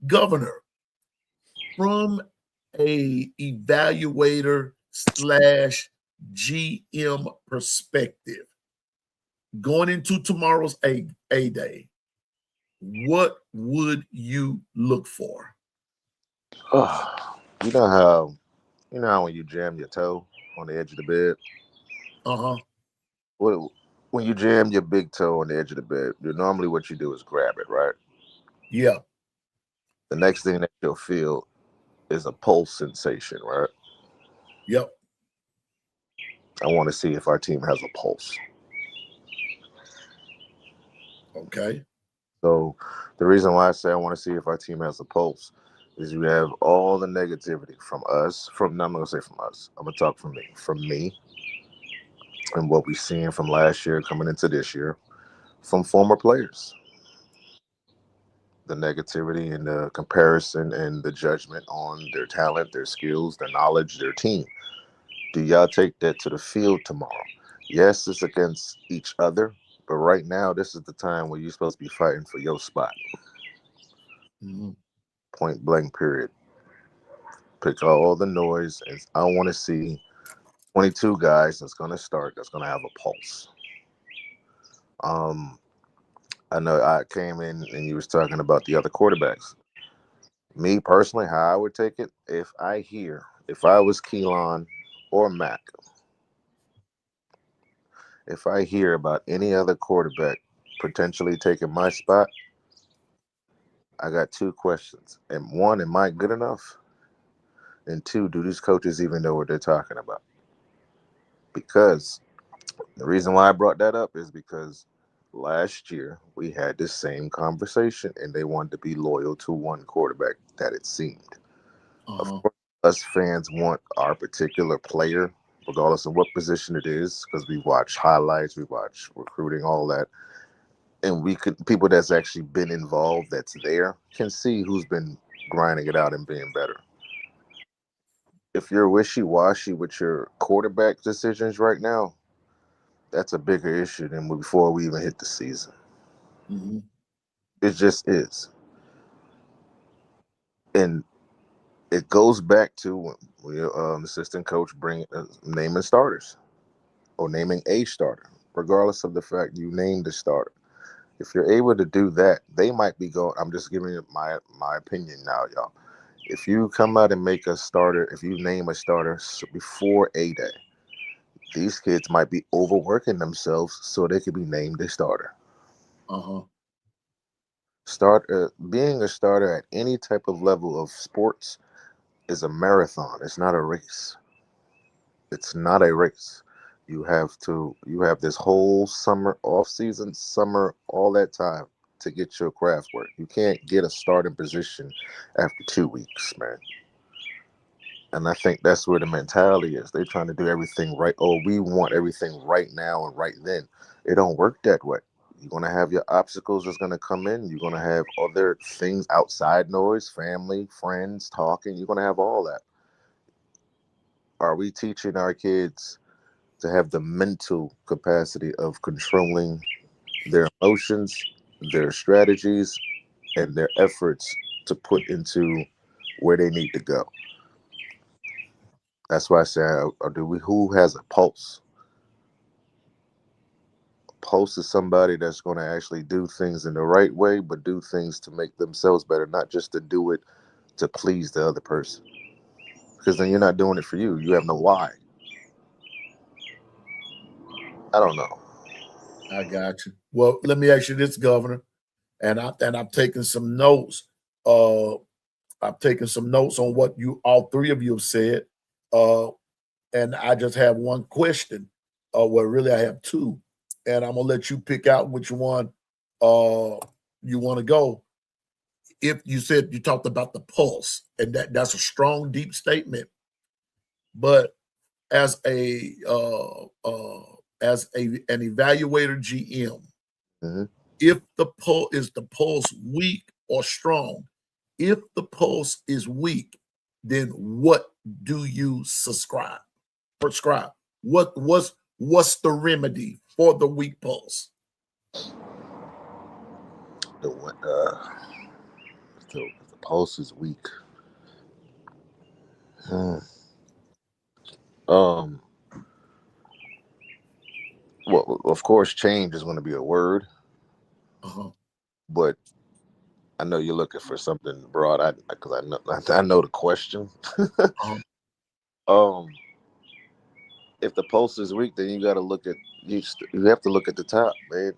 Governor, from a evaluator / GM perspective, going into tomorrow's A Day, what would you look for? You know how when you jam your toe on the edge of the bed? When you jam your big toe on the edge of the bed, normally what you do is grab it, right? Yeah. The next thing that you'll feel is a pulse sensation, right? Yep. I want to see if our team has a pulse. Okay. So the reason why I say I want to see if our team has a pulse is we have all the negativity from us. I'm not gonna say from us. I'm gonna talk from me, and what we've seen from last year coming into this year, from former players. The negativity and the comparison and the judgment on their talent, their skills, their knowledge, their team. Do y'all take that to the field tomorrow? Yes, it's against each other, but right now, this is the time where you're supposed to be fighting for your spot. Point blank, period. Pick out all the noise, and I want to see 22 guys that's going to start, that's going to have a pulse. I know I came in and you was talking about the other quarterbacks. Me personally, how I would take it, if I was Keelan or Mac, if I hear about any other quarterback potentially taking my spot, I got two questions. And one, am I good enough? And two, do these coaches even know what they're talking about? Because the reason why I brought that up is because last year we had this same conversation and they wanted to be loyal to one quarterback, that it seemed. Of course, us fans want our particular player, regardless of what position it is, because we watch highlights, we watch recruiting, all that. and we could people that's actually been involved, that's there, can see who's been grinding it out and being better. If you're wishy-washy with your quarterback decisions right now, that's a bigger issue than before we even hit the season. Mm-hmm. It just is. And it goes back to when your assistant coach bring naming starters or naming a starter, regardless of the fact you named the starter. If you're able to do that, they might be going. I'm just giving you my opinion now, y'all. If you come out and make a starter, if you name a starter before A Day, these kids might be overworking themselves so they could be named a starter. Being a starter at any type of level of sports is a marathon. It's not a race. It's not a race. You have this whole summer, off season, summer, all that time to get your craft work. You can't get a starting position after 2 weeks, man. And I think that's where the mentality is. They're trying to do everything right. Oh, we want everything right now and right then. It don't work that way. You're going to have your obstacles that's going to come in. You're going to have other things, outside noise, family, friends, talking. You're going to have all that. Are we teaching our kids to have the mental capacity of controlling their emotions, their strategies, and their efforts to put into where they need to go? That's why I say, who has a pulse? Pulse is somebody that's going to actually do things in the right way, but do things to make themselves better, not just to do it to please the other person. Because then you're not doing it for you. You have no why. I don't know. I got you. Well, let me ask you this, Governor, and I've taken some notes. I've taken some notes on what all three of you have said, and I just have one question. Well, really, I have two, and I'm gonna let you pick out which one you want to go. If you said you talked about the pulse, and that's a strong, deep statement, but as an evaluator GM, Mm-hmm. if the pulse weak or strong? If the pulse is weak, then what do you prescribe? What's the remedy for the weak pulse? The pulse is weak. Um. Well, of course, change is going to be a word, but I know you're looking for something broad. Because I know the question. If the pulse is weak, then you got to look at you have to look at the top, man.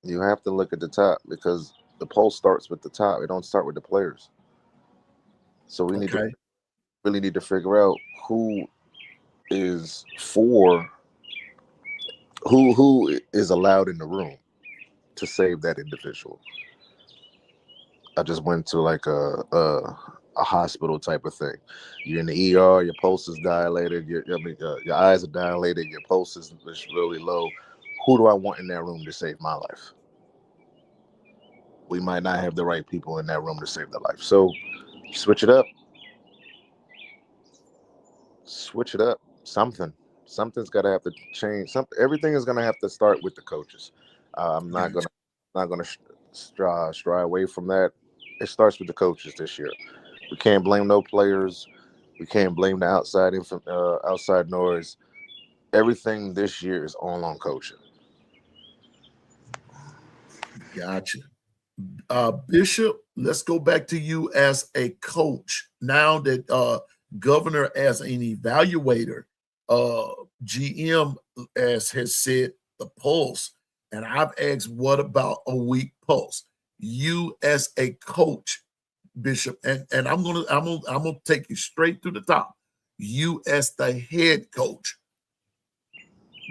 You have to look at the top because the pulse starts with the top. It don't start with the players. So we really need to figure out who is who is allowed in the room to save that individual. I just went to like a hospital type of thing. You're in the ER, your pulse is dilated, your eyes are dilated, your pulse is really low. Who do I want in that room to save my life? We might not have the right people in that room to save their life. So switch it up. Switch it up. Something's got to have to change. Everything is going to have to start with the coaches. I'm not gonna stray away from that. It starts with the coaches this year. We can't blame no players. We can't blame the outside noise. Everything this year is all on coaching. Gotcha. Bishop, let's go back to you as a coach. Now that Governor as an evaluator, GM has said the pulse, and I've asked, what about a weak pulse? You as a coach, Bishop, and I'm gonna take you straight to the top. You as the head coach,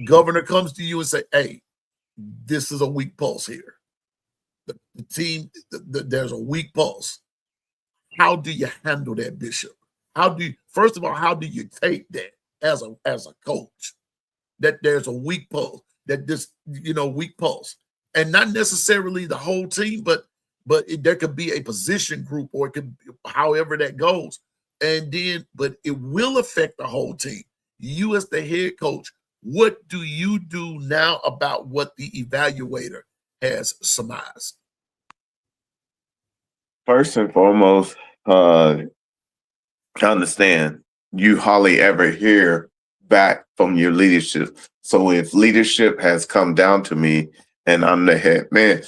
Governor comes to you and say, "Hey, this is a weak pulse here. The team, there's a weak pulse." How do you handle that, Bishop? First of all, how do you take that as a coach, that there's a weak pulse? that just weak pulse, and not necessarily the whole team, but there could be a position group, or it could, however that goes, but it will affect the whole team. You as the head coach, what do you do now about what the evaluator has surmised? First and foremost, understand you hardly ever hear back from your leadership. So if leadership has come down to me and I'm the head man,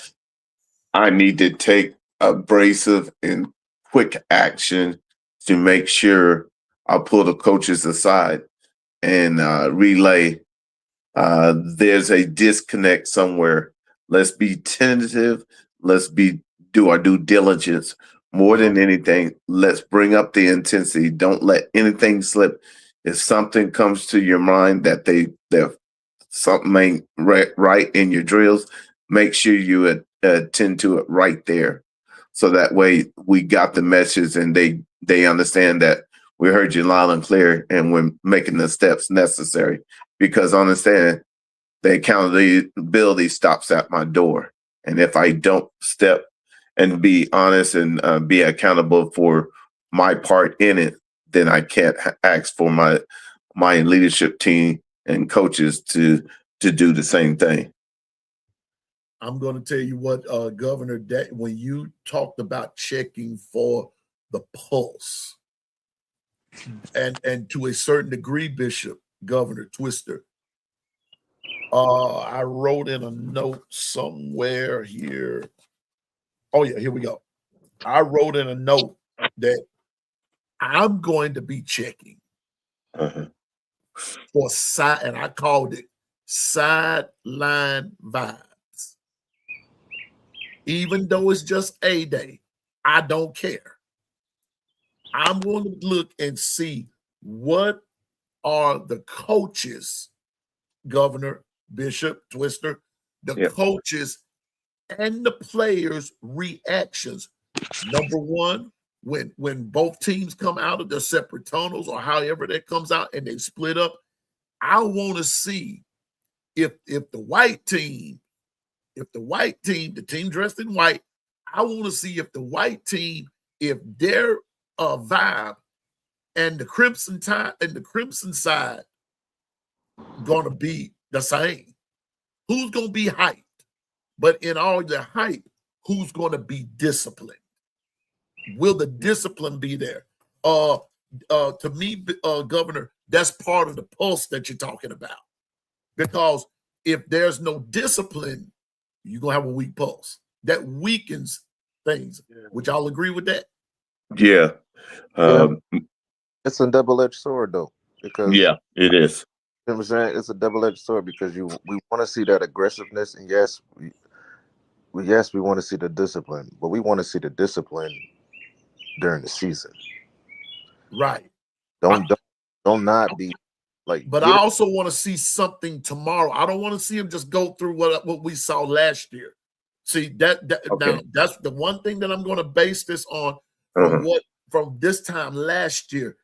I need to take abrasive and quick action to make sure I pull the coaches aside and relay there's a disconnect somewhere. Let's be tentative. Let's do our due diligence. More than anything, let's bring up the intensity. Don't let anything slip. If something comes to your mind that that something ain't right in your drills, make sure you attend to it right there. So that way we got the message and they understand that we heard you loud and clear and we're making the steps necessary. Because understand, the accountability stops at my door. And if I don't step and be honest and be accountable for my part in it, then I can't ask for my leadership team and coaches to do the same thing. I'm going to tell you what, Governor, that when you talked about checking for the pulse, and to a certain degree, Bishop, Governor Twister, I wrote in a note somewhere here. Oh, yeah, here we go. I wrote in a note that I'm going to be checking for side, and I called it sideline vibes. Even though it's just a day, I don't care. I'm going to look and see what are the coaches, Governor, Bishop, Twister, the coaches and the players' reactions. Number one, when both teams come out of their separate tunnels or however that comes out and they split up, I want to see if the white team, the team dressed in white, I want to see if the white team, if their vibe and the crimson tide and the crimson side gonna be the same. Who's gonna be hyped? But in all the hype, who's gonna be disciplined? Will the discipline be there? To me, Governor, that's part of the pulse that you're talking about. Because if there's no discipline, you're gonna have a weak pulse. That weakens things. Would y'all agree with that? Yeah. It's a double-edged sword, though, because it is. You know what I'm saying? It's a double-edged sword because we want to see that aggressiveness, and yes, we want to see the discipline, but we want to see the discipline during the season. Right. Don't not be like. But I also want to see something tomorrow. I don't want to see him just go through what we saw last year. See that okay. Now that's the one thing that I'm going to base this on from this time last year.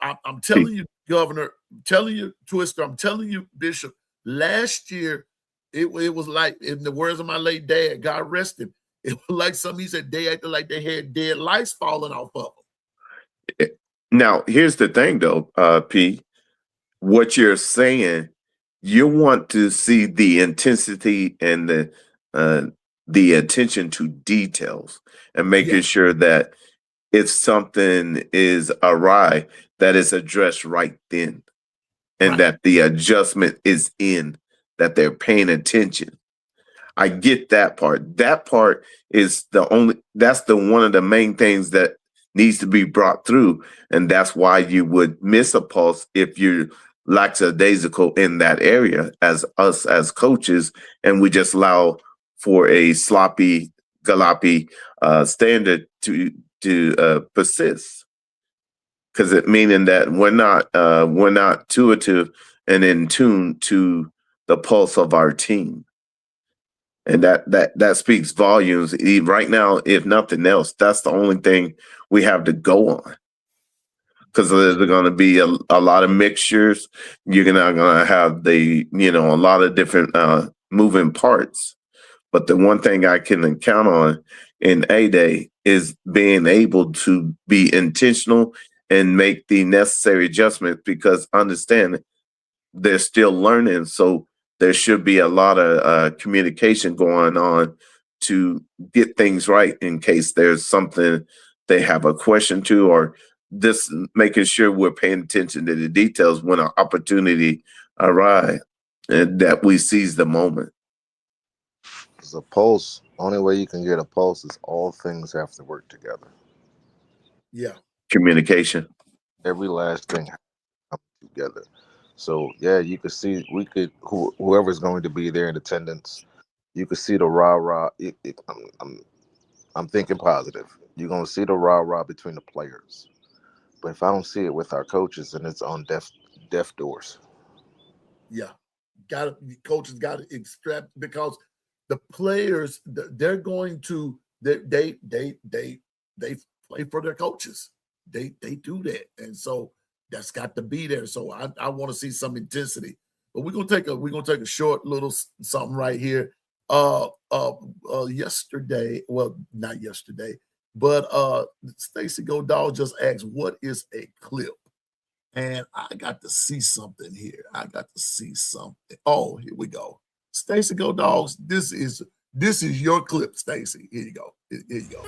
I'm telling you, Governor, I'm telling you, Twister, I'm telling you, Bishop, last year, it was like, in the words of my late dad, God rest him, it was like something he said, they acted like they had dead lights falling off of them. Now, here's the thing, though, P. What you're saying, you want to see the intensity and the attention to details and making sure that if something is awry, that is addressed right then, and that the adjustment is in, that they're paying attention. I get that part. That part is that's one of the main things that needs to be brought through. And that's why you would miss a pulse if you're lackadaisical in that area as us as coaches, and we just allow for a sloppy, galoppy standard to persist. Because it meaning that we're not intuitive and in tune to the pulse of our team, and that speaks volumes. Right now, if nothing else, that's the only thing we have to go on. because there's going to be a lot of mixtures. You're not going to have a lot of different moving parts. But the one thing I can count on in A-Day is being able to be intentional and make the necessary adjustments, because understand they're still learning. So there should be a lot of communication going on to get things right in case there's something they have a question to, or this making sure we're paying attention to the details when an opportunity arrives and that we seize the moment. It's a pulse. Only way you can get a pulse is all things have to work together. Yeah. Communication. Every last thing comes together. So yeah, you could see whoever's going to be there in attendance, you could see the rah-rah. I'm thinking positive. You're going to see the rah-rah between the players. But if I don't see it with our coaches, then it's on deaf doors. Yeah. Coaches got to extract, because the players, they're going to they play for their coaches. They do that. And so that's got to be there. So I want to see some intensity. But we're gonna take a short little something right here. Yesterday, well, not yesterday, but Stacy Godal just asked, what is a clip? And I got to see something here. Oh, here we go. Stacy Godal, this is your clip, Stacy. Here you go. Here you go.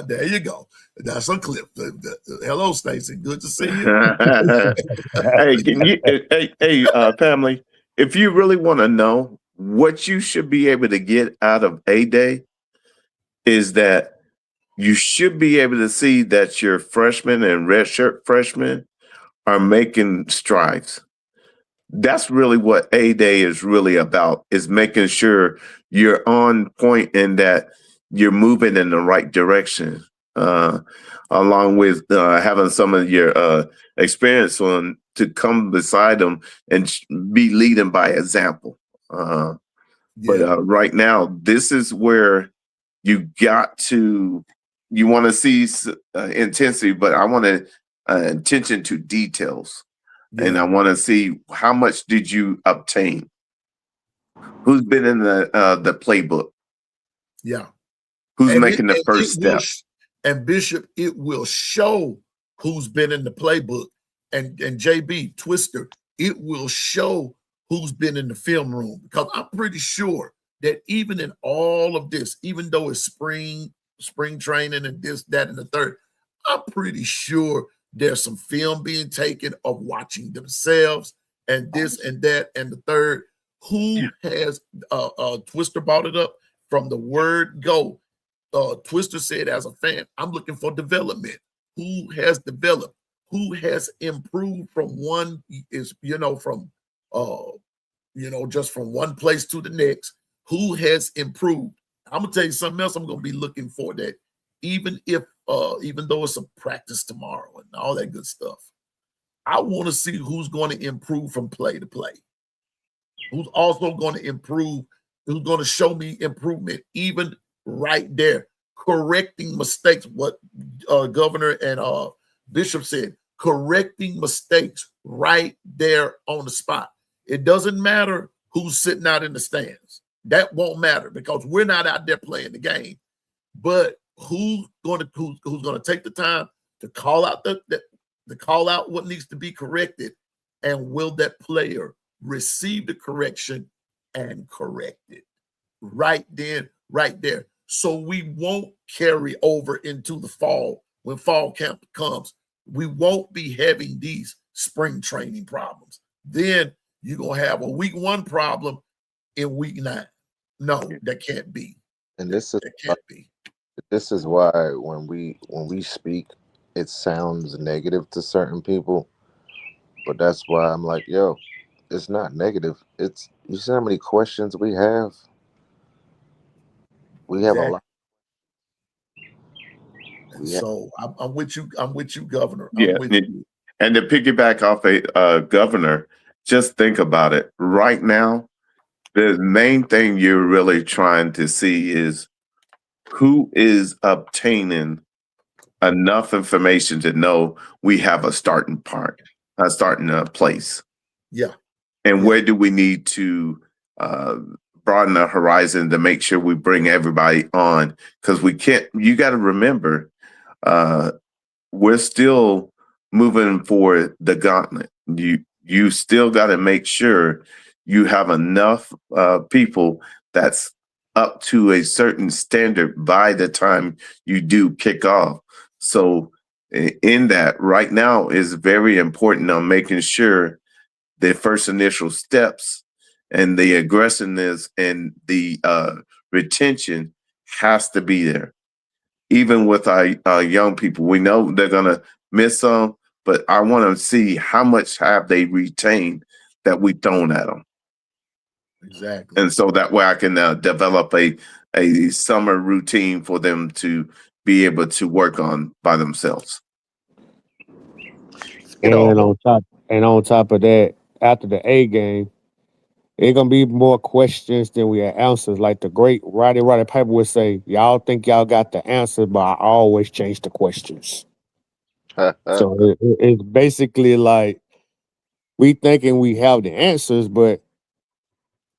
There you go. That's a clip. Hello, Stacy. Good to see you. Hey, family, if you really want to know what you should be able to get out of A-Day, is that you should be able to see that your freshmen and redshirt freshmen are making strides. That's really what A-Day is really about, is making sure you're on point and that you're moving in the right direction, along with having some of your experience on to come beside them and be leading by example. But right now, this is where you want to see intensity, but I want to attention to details. Yeah. And I want to see, how much did you obtain? Who's been in the playbook? Yeah. Who's making the first step? And Bishop, it will show who's been in the playbook. And JB Twister, it will show who's been in the film room. Because I'm pretty sure that even in all of this, even though it's spring training and this, that, and the third, I'm pretty sure there's some film being taken of watching themselves and this and that and the third. Who has Twister brought it up from the word go? Twister said, as a fan, I'm looking for development. Who has developed? Who has improved from one is, just from one place to the next? Who has improved? I'm gonna tell you something else. I'm gonna be looking for that, even though it's a practice tomorrow and all that good stuff. I want to see who's going to improve from play to play. Who's also going to improve? Who's going to show me improvement, even right there, correcting mistakes? What Governor and Bishop said, correcting mistakes right there on the spot. It doesn't matter who's sitting out in the stands. That won't matter, because we're not out there playing the game. But who's going to take the time to call out call out what needs to be corrected, and will that player receive the correction and correct it right then, right there, so we won't carry over into the fall. When fall camp comes, we won't be having these spring training problems. Then you're gonna have a week 1 problem in week 9. No, that can't be. And this is why when we speak, it sounds negative to certain people. But that's why I'm like, yo, it's not negative. It's, you see how many questions we have? We have a lot. So I'm with you. I'm with you, Governor. Yeah. And to piggyback off a Governor, just think about it. Right now, the main thing you're really trying to see is who is obtaining enough information to know we have a starting place, Yeah. and Yeah. where do we need to broaden the horizon to make sure we bring everybody on? Because we can't. You got to remember, we're still moving for the gauntlet. You still got to make sure you have enough people that's up to a certain standard by the time you do kick off. So in that, right now is very important on making sure the first initial steps and the aggressiveness and the retention has to be there. Even with our young people, we know they're gonna miss some, but I want to see how much have they retained that we thrown at them, Exactly. and so that way I can develop a summer routine for them to be able to work on by themselves. You know, And on top of that, after the A game, it's gonna be more questions than we have answers. Like the great Roddy Piper would say, "Y'all think y'all got the answer, but I always change the questions." So it's basically like we thinking we have the answers, but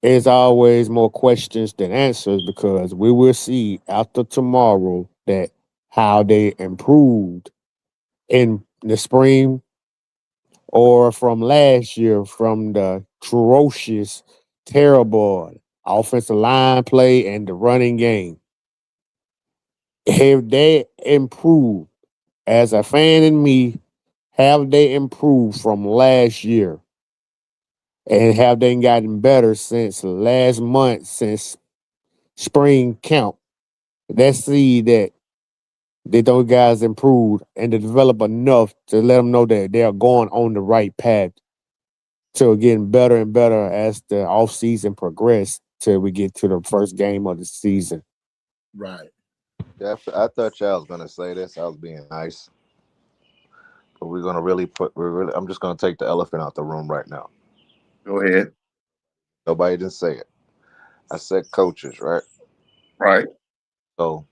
it's always more questions than answers because we will see after tomorrow that how they improved in the spring or from last year from the ferocious, terrible offensive line play and the running game. Have they improved? As a fan in me, have they improved from last year? And have they gotten better since last month, since spring camp? Let's see that those guys improved and to develop enough to let them know that they are going on the right path to getting better and better as the offseason progress till we get to the first game of the season. Right. yeah, I thought y'all was gonna say this. I was being nice, but we're gonna really put. We're really. I'm just gonna take the elephant out the room right now. Go ahead. Nobody didn't say it. I said coaches, right? Right. So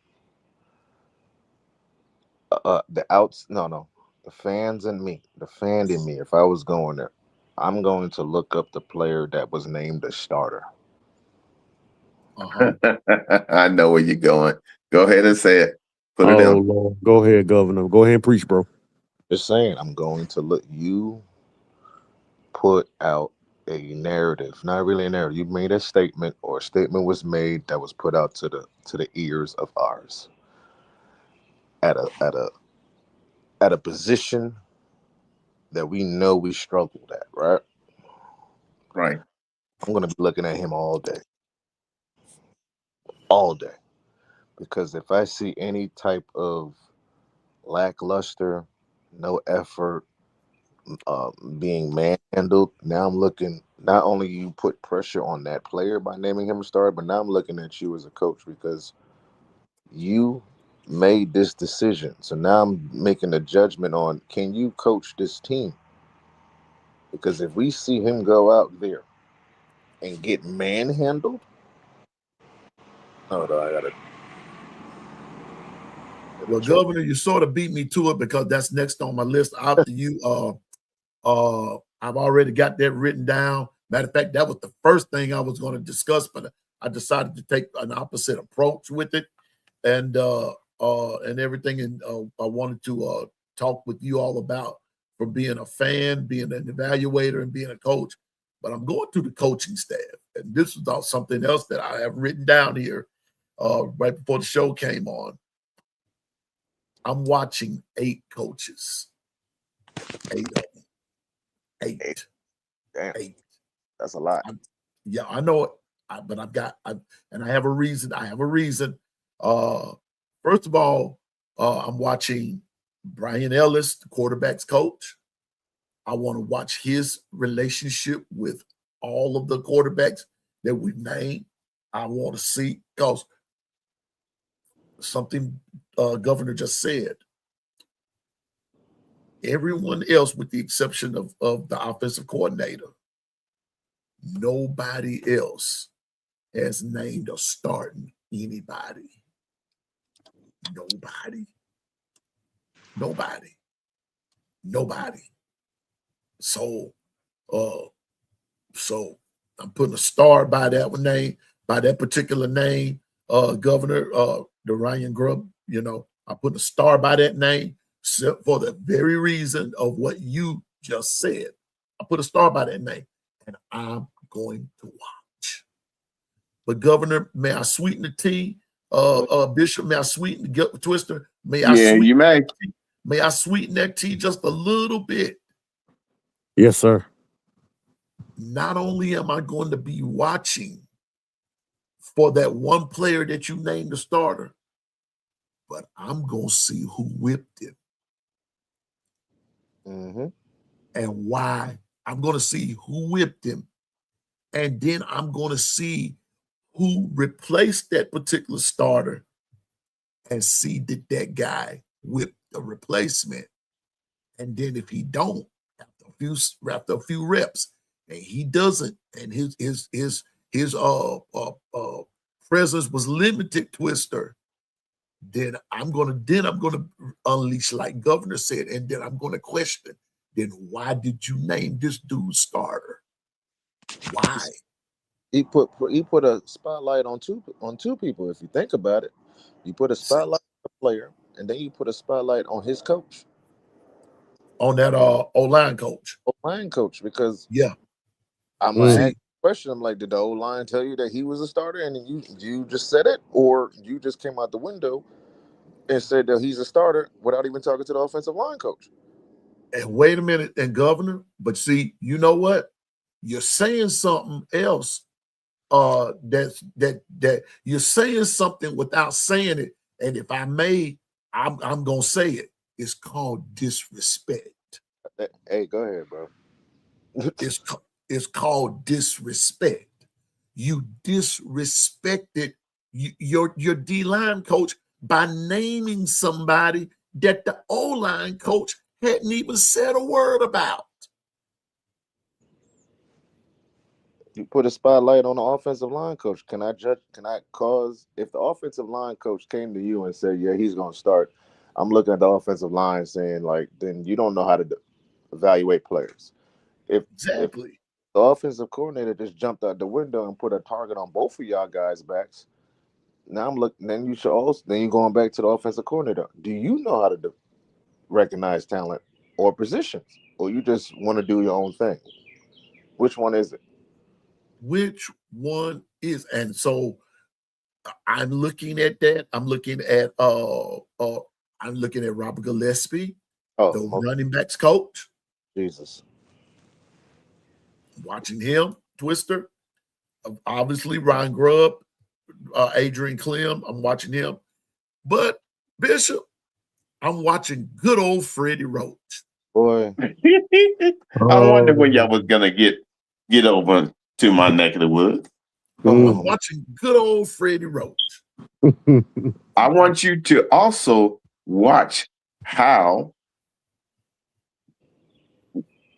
the outs, no, the fans and me, the fan in me. If I was going there, I'm going to look up the player that was named a starter. Uh-huh. I know where you're going. Go ahead and say it. Put it Oh in. Lord. Go ahead, Governor. Go ahead and preach, bro. Just saying, I'm going to look. You put out a narrative, not really a narrative. You made a statement, or a statement was made that was put out to the ears of ours at a position that we know we struggled at. Right? Right. I'm going to be looking at him all day, because if I see any type of lackluster, no effort, being manhandled. Now I'm looking. Not only you put pressure on that player by naming him a starter, but now I'm looking at you as a coach because you made this decision. So now I'm making a judgment on, can you coach this team? Because if we see him go out there and get manhandled, oh no, I gotta Well, choke. Governor, you sort of beat me to it because that's next on my list after you I've already got that written down. Matter of fact, that was the first thing I was going to discuss, but I decided to take an opposite approach with it and everything. And I wanted to talk with you all about from being a fan, being an evaluator, and being a coach. But I'm going to the coaching staff, and this is all something else that I have written down here right before the show came on. I'm watching 8 coaches, 8 of them, 8. Damn, 8. that's a lot. Yeah, I know it, but and I have a reason. I have a reason. Uh, First of all, I'm watching Brian Ellis, the quarterback's coach. I want to watch his relationship with all of the quarterbacks that we've named. I want to see because something Governor just said. Everyone else, with the exception of the offensive coordinator, nobody else has named or starting anybody. Nobody. So so I'm putting a star by that name, by that particular name, Governor Dorian Grubb. I put a star by that name for the very reason of what you just said. I put a star by that name, and I'm going to watch. But Governor, may I sweeten the tea? Bishop, may I sweeten the Twister? May I you may. May I sweeten that tea just a little bit? Yes, sir. Not only am I going to be watching for that one player that you named the starter, but I'm going to see who whipped him and why. I'm going to see who whipped him. And then I'm going to see who replaced that particular starter and see did that guy whip the replacement. And then if he don't, after a few reps, and he doesn't, and his presence was limited, Twister, then I'm gonna unleash, like Governor said, and then I'm gonna question, then why did you name this dude starter? Why? He put a spotlight on two people. If you think about it, you put a spotlight on the player, and then you put a spotlight on his coach, on that O-line coach. O-line coach, because yeah, I'm gonna ask the question. I'm like, did the O-line tell you that he was a starter, and then you just said it, or you just came out the window and said that he's a starter without even talking to the offensive line coach? And wait a minute, and Governor, but see, you know what? You're saying something else. That you're saying something without saying it, and if I may, I'm gonna say it. It's called disrespect. Hey, go ahead, bro. It's called disrespect. You disrespected your D-line coach by naming somebody that the O-line coach hadn't even said a word about. You put a spotlight on the offensive line coach. Can I cause, if the offensive line coach came to you and said, yeah, he's going to start, I'm looking at the offensive line saying, like, then you don't know how to evaluate players. If the offensive coordinator just jumped out the window and put a target on both of y'all guys' backs, now I'm looking, then you're going back to the offensive coordinator. Do you know how to recognize talent or positions, or you just want to do your own thing? Which one is it? Which one is? And so I'm looking at that. I'm looking at Robert Gillespie, the running backs coach. Jesus. Watching him, Twister. Obviously, Ryan Grubb, Adrian Clem. I'm watching him. But Bishop, I'm watching good old Freddie Roach. Boy. I wonder when y'all was gonna get over to my neck of the woods. I'm watching good old Freddie Roach. I want you to also watch how,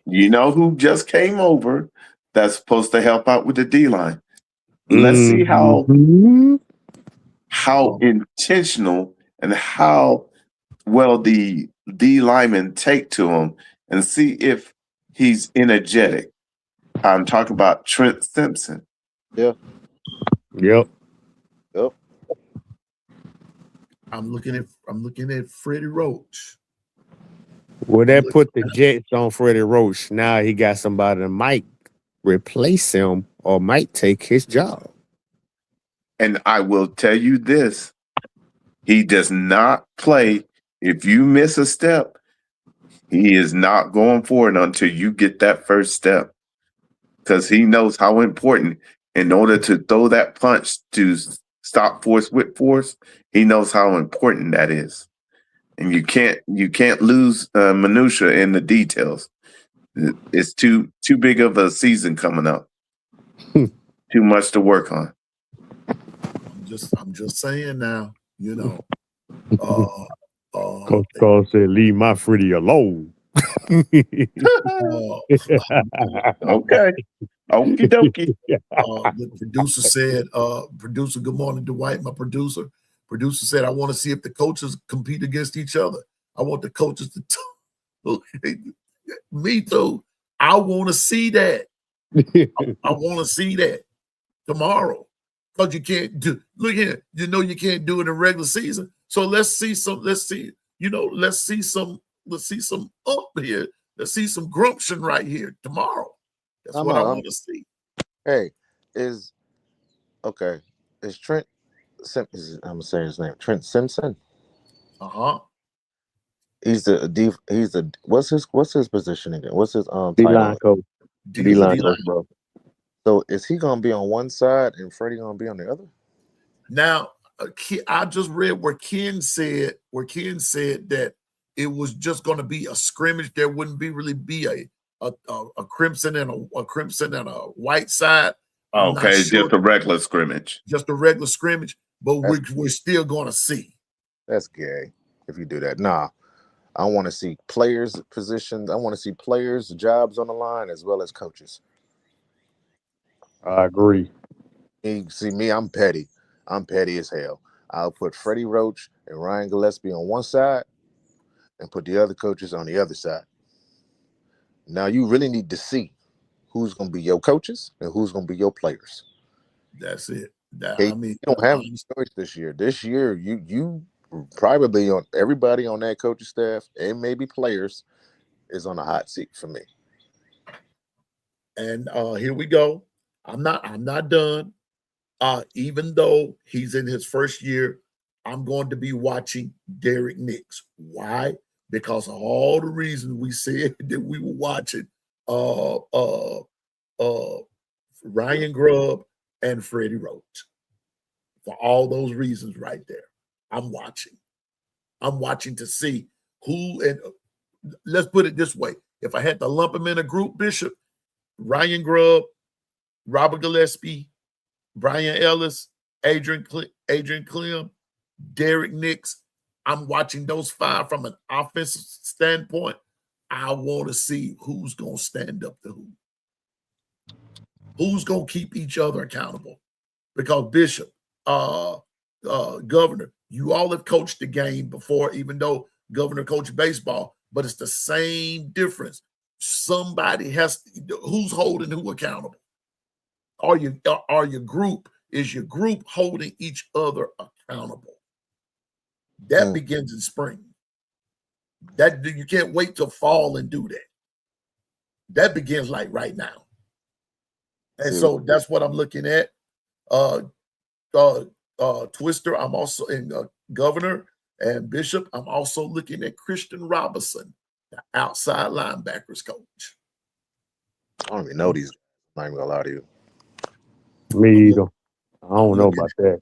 you know who just came over that's supposed to help out with the D-line. Let's see how intentional and how well the D linemen take to him, and see if he's energetic. I'm talking about Trent Simpson. Yeah. Yep. I'm looking at Freddie Roach. Well, that put the Jets on Freddie Roach. Now he got somebody that might replace him or might take his job. And I will tell you this, he does not play. If you miss a step, he is not going forward until you get that first step, because he knows how important, in order to throw that punch to stop force with force, he knows how important that is. And you can't lose minutia in the details. It's too big of a season coming up. Too much to work on. I'm just saying now, you know. Coach Carl said, "Leave my Freddie alone." Okay. Okie dokie. The producer said, producer, good morning, Dwight, my producer. Producer said, I want to see if the coaches compete against each other. I want the coaches to me too. I want to see that. I want to see that tomorrow. Because you can't do, look here, you can't do it in regular season. So let's see some up here. Let's see some grumption right here tomorrow. That's what I want to see. Hey, is Trent I'm gonna say his name, Trent Simpson. He's the what's his position again? What's his D-line title? coach. D-line coach, bro. So is he gonna be on one side and Freddie gonna be on the other? Now, I just read where Ken said that it was just going to be a scrimmage. There wouldn't really be a crimson and a white side. Okay, sure. Just a regular scrimmage. Just a regular scrimmage, but we're still going to see. That's gay if you do that. Nah, I want to see players' positions. I want to see players' jobs on the line as well as coaches. I agree. See me, I'm petty. I'm petty as hell. I'll put Freddie Roach and Ryan Gillespie on one side and put the other coaches on the other side. Now you really need to see who's going to be your coaches and who's going to be your players. That's it. You don't have any choice this year. This year, you probably on everybody on that coaching staff and maybe players is on a hot seat for me. And here we go. I'm not done. Even though he's in his first year, I'm going to be watching Derek Nix. Why? Because of all the reasons we said that we were watching Ryan Grubb and Freddie Roach. For all those reasons right there. I'm watching. I'm watching to see who, and let's put it this way. If I had to lump them in a group, Bishop, Ryan Grubb, Robert Gillespie, Brian Ellis, Adrian Clem, Derek Nix. I'm watching those five from an offensive standpoint. I want to see who's going to stand up to who. Who's going to keep each other accountable. Because Bishop, Governor, you all have coached the game before, even though Governor coached baseball, but it's the same difference. Somebody who's holding who accountable? Is your group holding each other accountable? That begins in spring. That you can't wait till fall and do that. That begins like right now. And so that's what I'm looking at. Twister, I'm also in Governor and Bishop. I'm also looking at Christian Robinson, the outside linebackers coach. I don't even know these guys. I'm not even gonna lie to you. Me either. I don't know about that.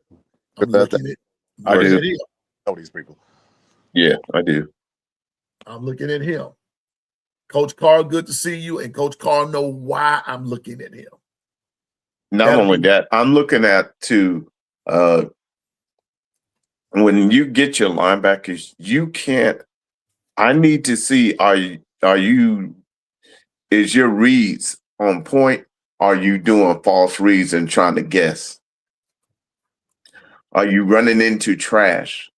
I'm looking at him. Know these people. Yeah, I do. I'm looking at him. Coach Carl, good to see you. And Coach Carl know why I'm looking at him. Not only that, I'm looking at when you get your linebackers, I need to see is your reads on point? Are you doing false reads and trying to guess? Are you running into trash?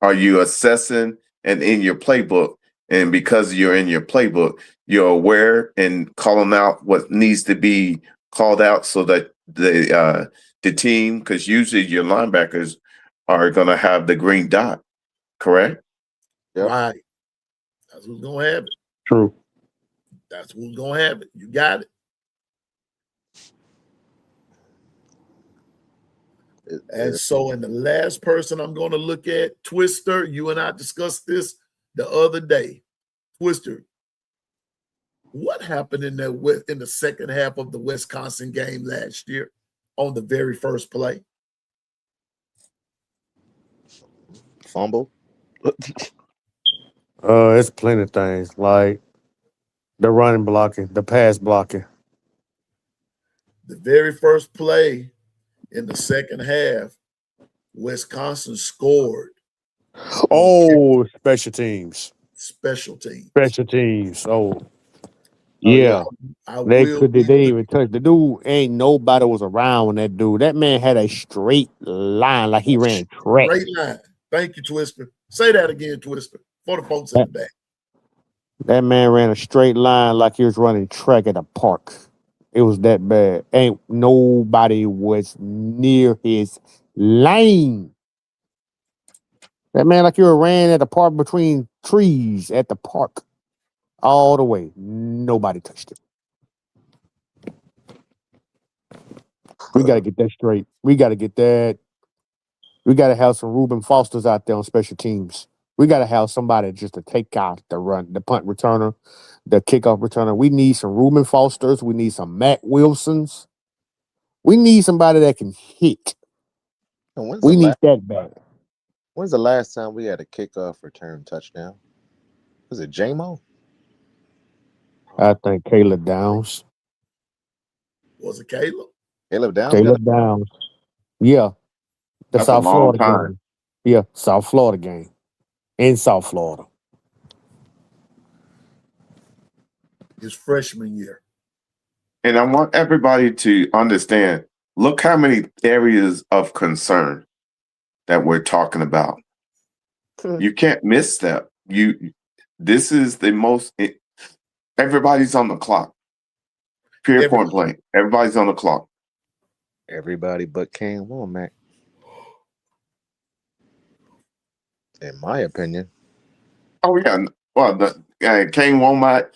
Are you assessing and in your playbook? And because you're in your playbook, you're aware and calling out what needs to be called out so that the team, because usually your linebackers are going to have the green dot, correct? Yep. Right. That's who's going to have it. True. That's who's going to have it. You got it. And so, and the last person I'm going to look at, Twister, you and I discussed this the other day. Twister, what happened in the second half of the Wisconsin game last year on the very first play? Fumble? It's plenty of things like the running blocking, the pass blocking. The very first play in the second half, Wisconsin scored. Oh, special teams. Special teams. Special teams. Oh. Yeah. I They will could. They be didn't with even touch the dude. Ain't nobody was around when that dude. That man had a straight line like he ran track. great line. Thank you, Twister. Say that again, Twister, for the folks in the back. That man ran a straight line like he was running track at a park. It was that bad. Ain't nobody was near his lane. That man like you were ran at a park between trees at the park. All the way. Nobody touched it. We gotta get that straight. We gotta get that. We gotta have some Reuben Fosters out there on special teams. We gotta have somebody just to take out the run, the punt returner, the kickoff returner. We need some Reuben Fosters. We need some Matt Wilsons. We need somebody that can hit. And We need that bad. when's the last time we had a kickoff return touchdown? Was it J-Mo? I think Caleb Downs. Was it Caleb? Caleb Downs? Caleb Downs. Yeah. The That's a South long Florida time. game. Yeah, South Florida game. In South Florida. His freshman year. And I want everybody to understand, look how many areas of concern that we're talking about. You can't miss that. This is the most, everybody's on the clock. Period, point blank. Everybody's on the clock. Everybody but Kane Womack. In my opinion. Oh, yeah. Well, Kane Womack,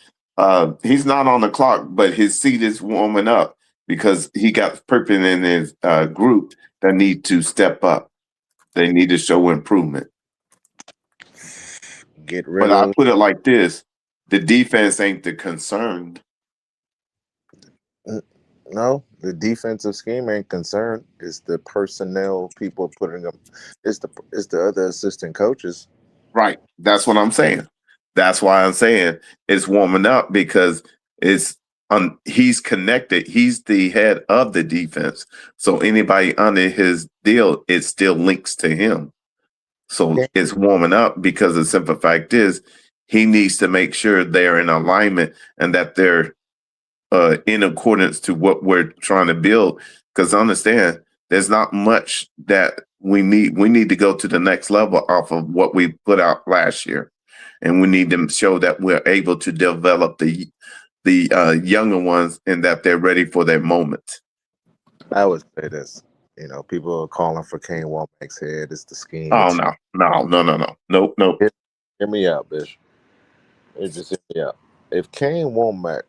he's not on the clock, but his seat is warming up because he got Perpin in his group that need to step up. They need to show improvement. Get rid But of. I put it like this: the defense ain't the concern. No, the defensive scheme ain't concerned. It's the personnel people putting them. It's the other assistant coaches. Right. That's what I'm saying. That's why I'm saying it's warming up because it's he's connected. He's the head of the defense. So anybody under his deal, it still links to him. So it's warming up because the simple fact is he needs to make sure they're in alignment and that they're in accordance to what we're trying to build. Because understand, there's not much that we need. We need to go to the next level off of what we put out last year. And we need to show that we're able to develop the younger ones and that they're ready for their moment. I would say this. People are calling for Kane Womack's head. It's the scheme. Oh, no. Nope. Hear me out, bitch. Just hear me out. If Kane Womack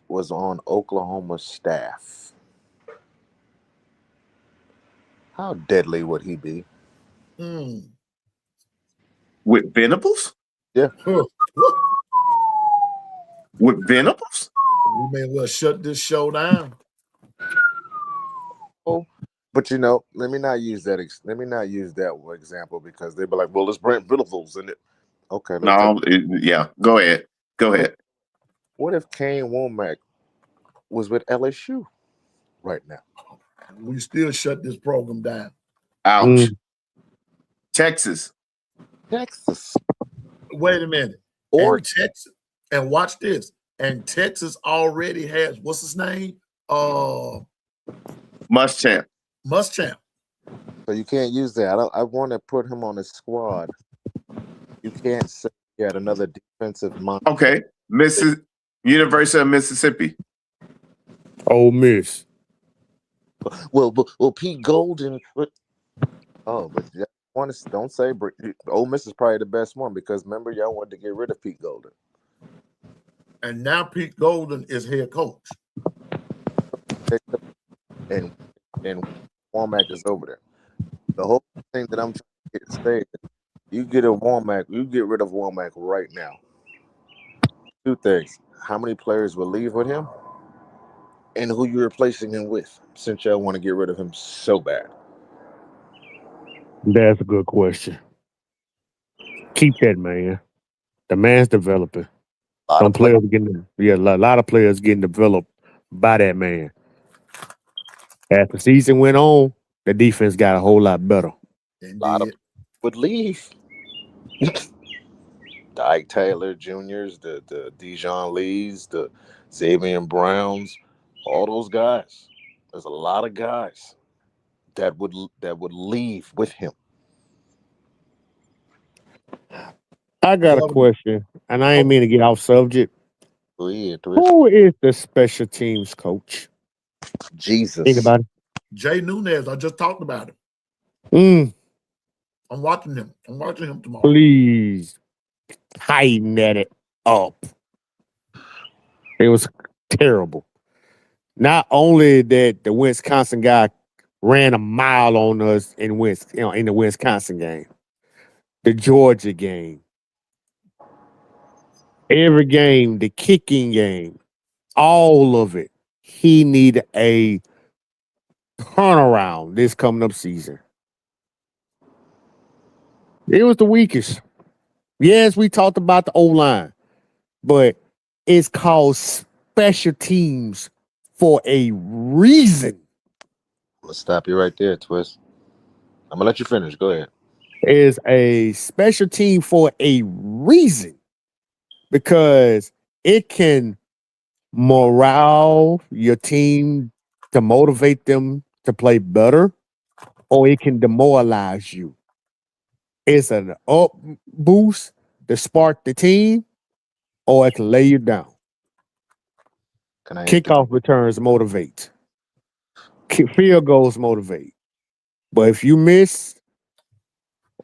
was on Oklahoma's staff, how deadly would he be? With Venables? Yeah. With Venables? We may well shut this show down. Oh, but let me not use that. Let me not use that example because they'd be like, "Well, it's Brent Venables in it." Okay. Yeah. Go ahead. What if Kane Womack was with LSU right now? We still shut this program down. Ouch. Texas. Wait a minute. Or Texas. And watch this. And Texas already has, what's his name? Muschamp. So you can't use that. I want to put him on his squad. You can't say he had another defensive mind. Okay. University of Mississippi. Ole Miss. Well, Pete Golden. Don't say Ole Miss is probably the best one because remember y'all wanted to get rid of Pete Golden. And now Pete Golden is head coach. And Womack is over there. The whole thing that I'm trying to say is you get rid of Womack right now. Two things. How many players will leave with him? And who you're replacing him with, since y'all want to get rid of him so bad. That's a good question. Keep that man. The man's developing. A lot of players getting developed by that man. As the season went on, the defense got a whole lot better. A lot of would leave. the Ike Taylor Juniors, the Dijon Lees, the Xavier Browns, all those guys. There's a lot of guys that would leave with him. I got a Governor. question, and I Oh, ain't mean to get off subject. Go ahead, twist. Who is the special teams coach? Jesus. Anybody? Jay Nunez. I just talked about him. Mm, I'm watching him. I'm watching him tomorrow. please tighten that up. It was terrible. Not only that the Wisconsin guy ran a mile on us in the Wisconsin game, the Georgia game, every game, the kicking game, all of it. He needed a turnaround this coming up season. It was the weakest. Yes, we talked about the O line, but it's called special teams for a reason. I'm gonna stop you right there, twist. I'm gonna let you finish. Go ahead. Is a special team for a reason because it can morale your team to motivate them to play better, or it can demoralize you. It's an up boost to spark the team, or it can lay you down. Can I interject? Kickoff returns motivate. Field goals motivate. But if you miss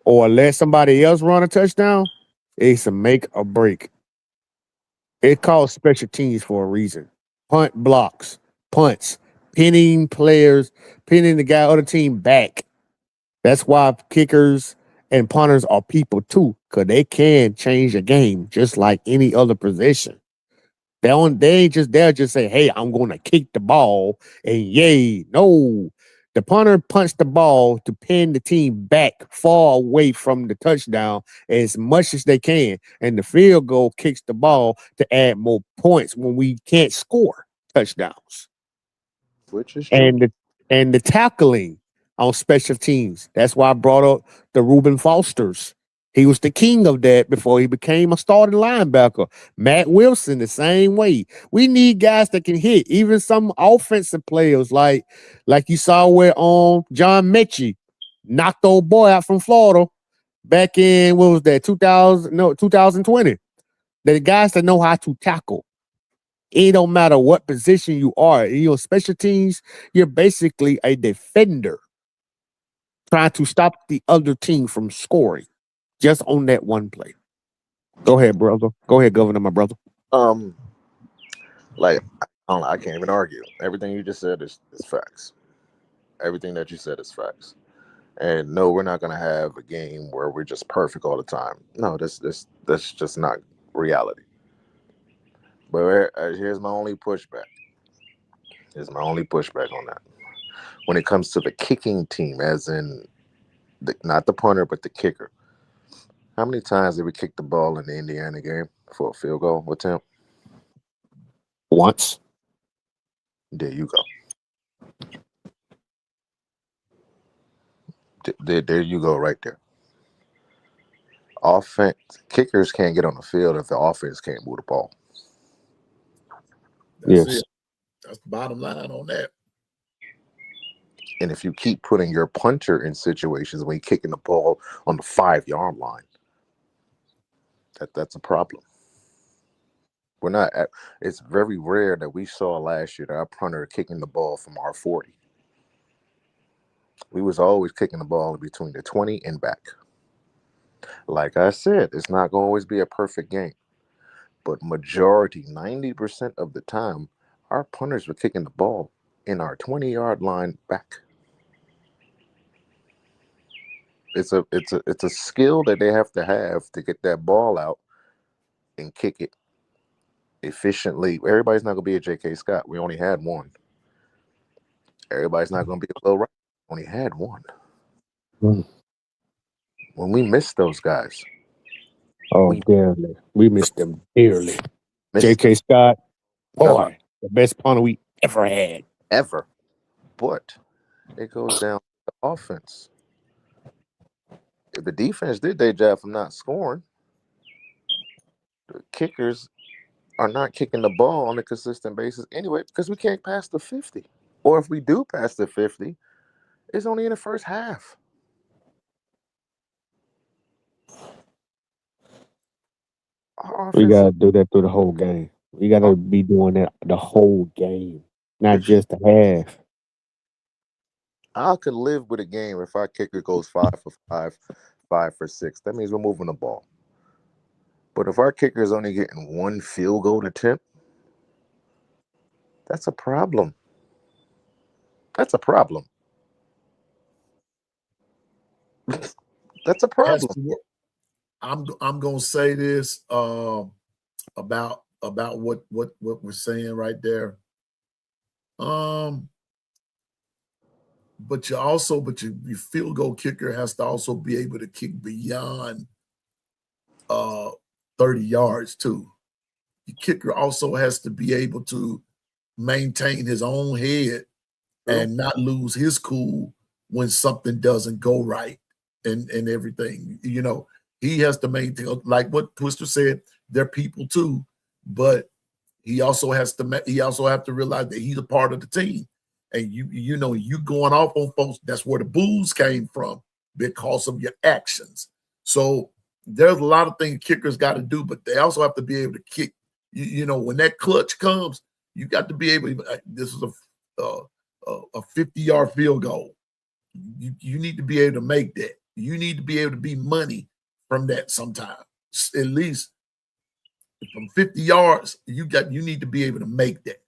or let somebody else run a touchdown, it's a make or break. It calls special teams for a reason. Punt blocks, punts, pinning players, pinning the guy other team back. That's why kickers and punters are people too, because they can change a game just like any other position. They ain't just they'll just say, "Hey, I'm going to kick the ball," and yay, no. The punter punched the ball to pin the team back far away from the touchdown as much as they can, and the field goal kicks the ball to add more points when we can't score touchdowns. Which is true. And the tackling on special teams. That's why I brought up the Reuben Fosters. He was the king of that before he became a starting linebacker. Matt Wilson, the same way. We need guys that can hit. Even some offensive players, like you saw where John Mechie knocked the old boy out from Florida back in what was that 2020. The guys that know how to tackle. It don't matter what position you are. Special teams, you're basically a defender trying to stop the other team from scoring just on that one play. Go ahead, brother. Go ahead, Governor, my brother. Um, like I don't know, I can't even argue. Everything you just said is facts. Everything that you said is facts. And no, we're not gonna have a game where we're just perfect all the time. No, that's just not reality. But here's my only pushback. Here's my only pushback on that. When it comes to the kicking team, as in not the punter but the kicker, how many times did we kick the ball in the Indiana game for a field goal? What's him? Once. There you go. There you go, right there. Offense kickers can't get on the field if the offense can't move the ball. That's Yes. it. That's the bottom line on that. And if you keep putting your punter in situations when you're kicking the ball on the 5-yard line, that's a problem. We're not. It's very rare that we saw last year that our punter kicking the ball from our 40. We was always kicking the ball in between the 20 and back. Like I said, it's not going to always be a perfect game, but majority, 90% of the time, our punters were kicking the ball in our 20-yard line back. It's a skill that they have to get that ball out and kick it efficiently. Everybody's not going to be a J.K. Scott. We only had one. Everybody's not going to be a Will Wright. Only had one. Mm. When we miss those guys, Oh, we dearly. We missed them dearly. miss J.K. Scott, them boy, the best punter we ever had. ever. But it goes down to the offense. If the defense did their job from not scoring, kickers are not kicking the ball on a consistent basis anyway because we can't pass the 50. Or if we do pass the 50, it's only in the first half. Our We offense, gotta do that through the whole game. We gotta be doing that the whole game, not just the half. I could live with a game if our kicker goes 5 for 5, 5 for 6. That means we're moving the ball. But if our kicker is only getting one field goal attempt, that's a problem. That's a problem. That's a problem. I'm gonna say this about what we're saying right there. But your field goal kicker has to also be able to kick beyond 30 yards too. The kicker also has to be able to maintain his own head and not lose his cool when something doesn't go right and everything. You know, he has to maintain, like what Twister said, they're people too, but he also have to realize that he's a part of the team. And you know, you going off on folks, that's where the boos came from because of your actions. So there's a lot of things kickers got to do, but they also have to be able to kick. You know, when that clutch comes, you got to be able to, this is a 50-yard field goal. You need to be able to make that. You need to be able to be money from that sometime. At least from 50 yards, you need to be able to make that.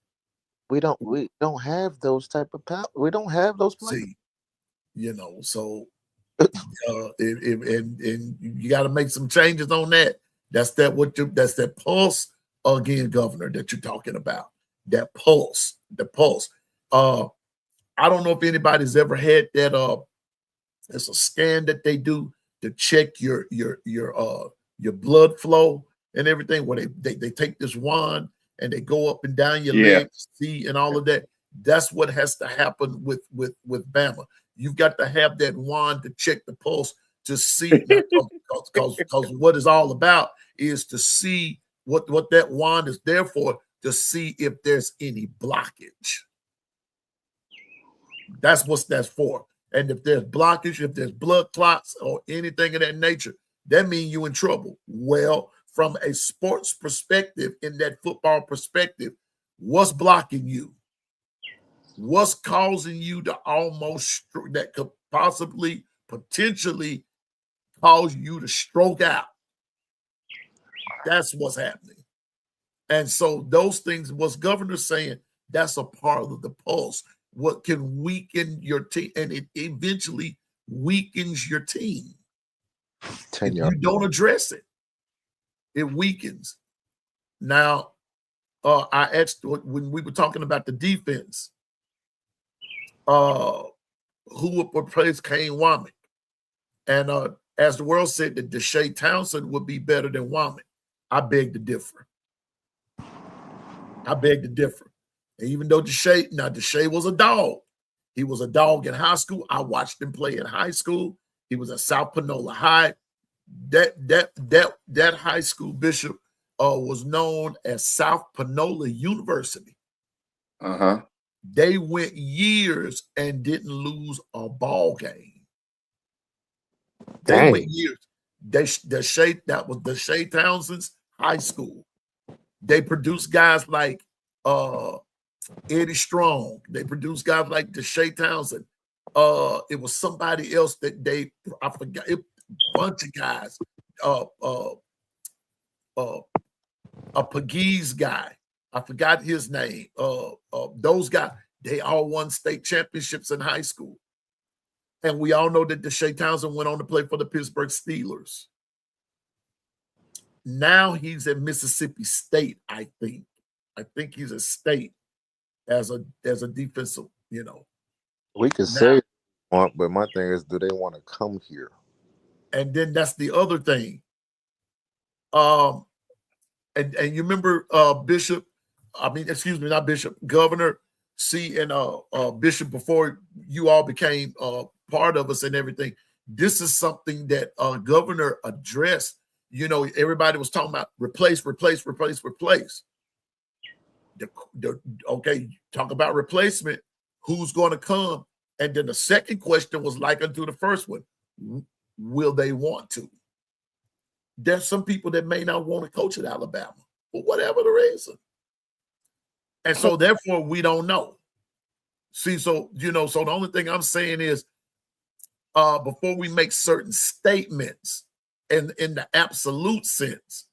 We don't have those type of power. We don't have those players. See, you know, so and you got to make some changes on that. That's that pulse again, Governor, that you're talking about. That pulse, the pulse. I don't know if anybody's ever had that. It's a scan that they do to check your blood flow and everything. Where they take this wand and they go up and down your legs, see, and all of that. That's what has to happen with Bama. You've got to have that wand to check the pulse to see, because what it's all about is to see what that wand is there for, to see if there's any blockage. That's what that's for. And if there's blockage, if there's blood clots or anything of that nature, that means you're in trouble. Well, from a sports perspective, in that football perspective, what's blocking you? What's causing you to that could possibly, potentially cause you to stroke out? That's what's happening. And so those things, what's Governor's saying, that's a part of the pulse. What can weaken your team, and it eventually weakens your team. If you don't address it, it weakens. Now, I asked when we were talking about the defense, who would replace Kane Womack? And as the world said that Deshae Townsend would be better than Womack. I beg to differ. And even though Deshae was a dog. He was a dog in high school. I watched him play in high school. He was at South Panola High. That high school, Bishop, was known as South Panola University. They went years and didn't lose a ball game. They went years. That was Deshae Townsend's high school. They produced guys like Eddie Strong. They produced guys like Deshae Townsend. It was somebody else that I forgot. A bunch of guys. A Pegues guy. I forgot his name. Those guys, they all won state championships in high school. And we all know that Deshae Townsend went on to play for the Pittsburgh Steelers. Now he's at Mississippi State, I think. I think he's a state as a defensive, you know. We can say, but my thing is, do they want to come here? And then that's the other thing. And you remember Bishop, not Bishop, Governor C and Bishop, before you all became part of us and everything. This is something that Governor addressed everybody was talking about replace. Okay, talk about replacement. Who's going to come? And then the second question was like unto the first one. Will they want to? There's some people that may not want to coach at Alabama for whatever the reason. And so therefore we don't know. See, so the only thing I'm saying is before we make certain statements in the absolute sense,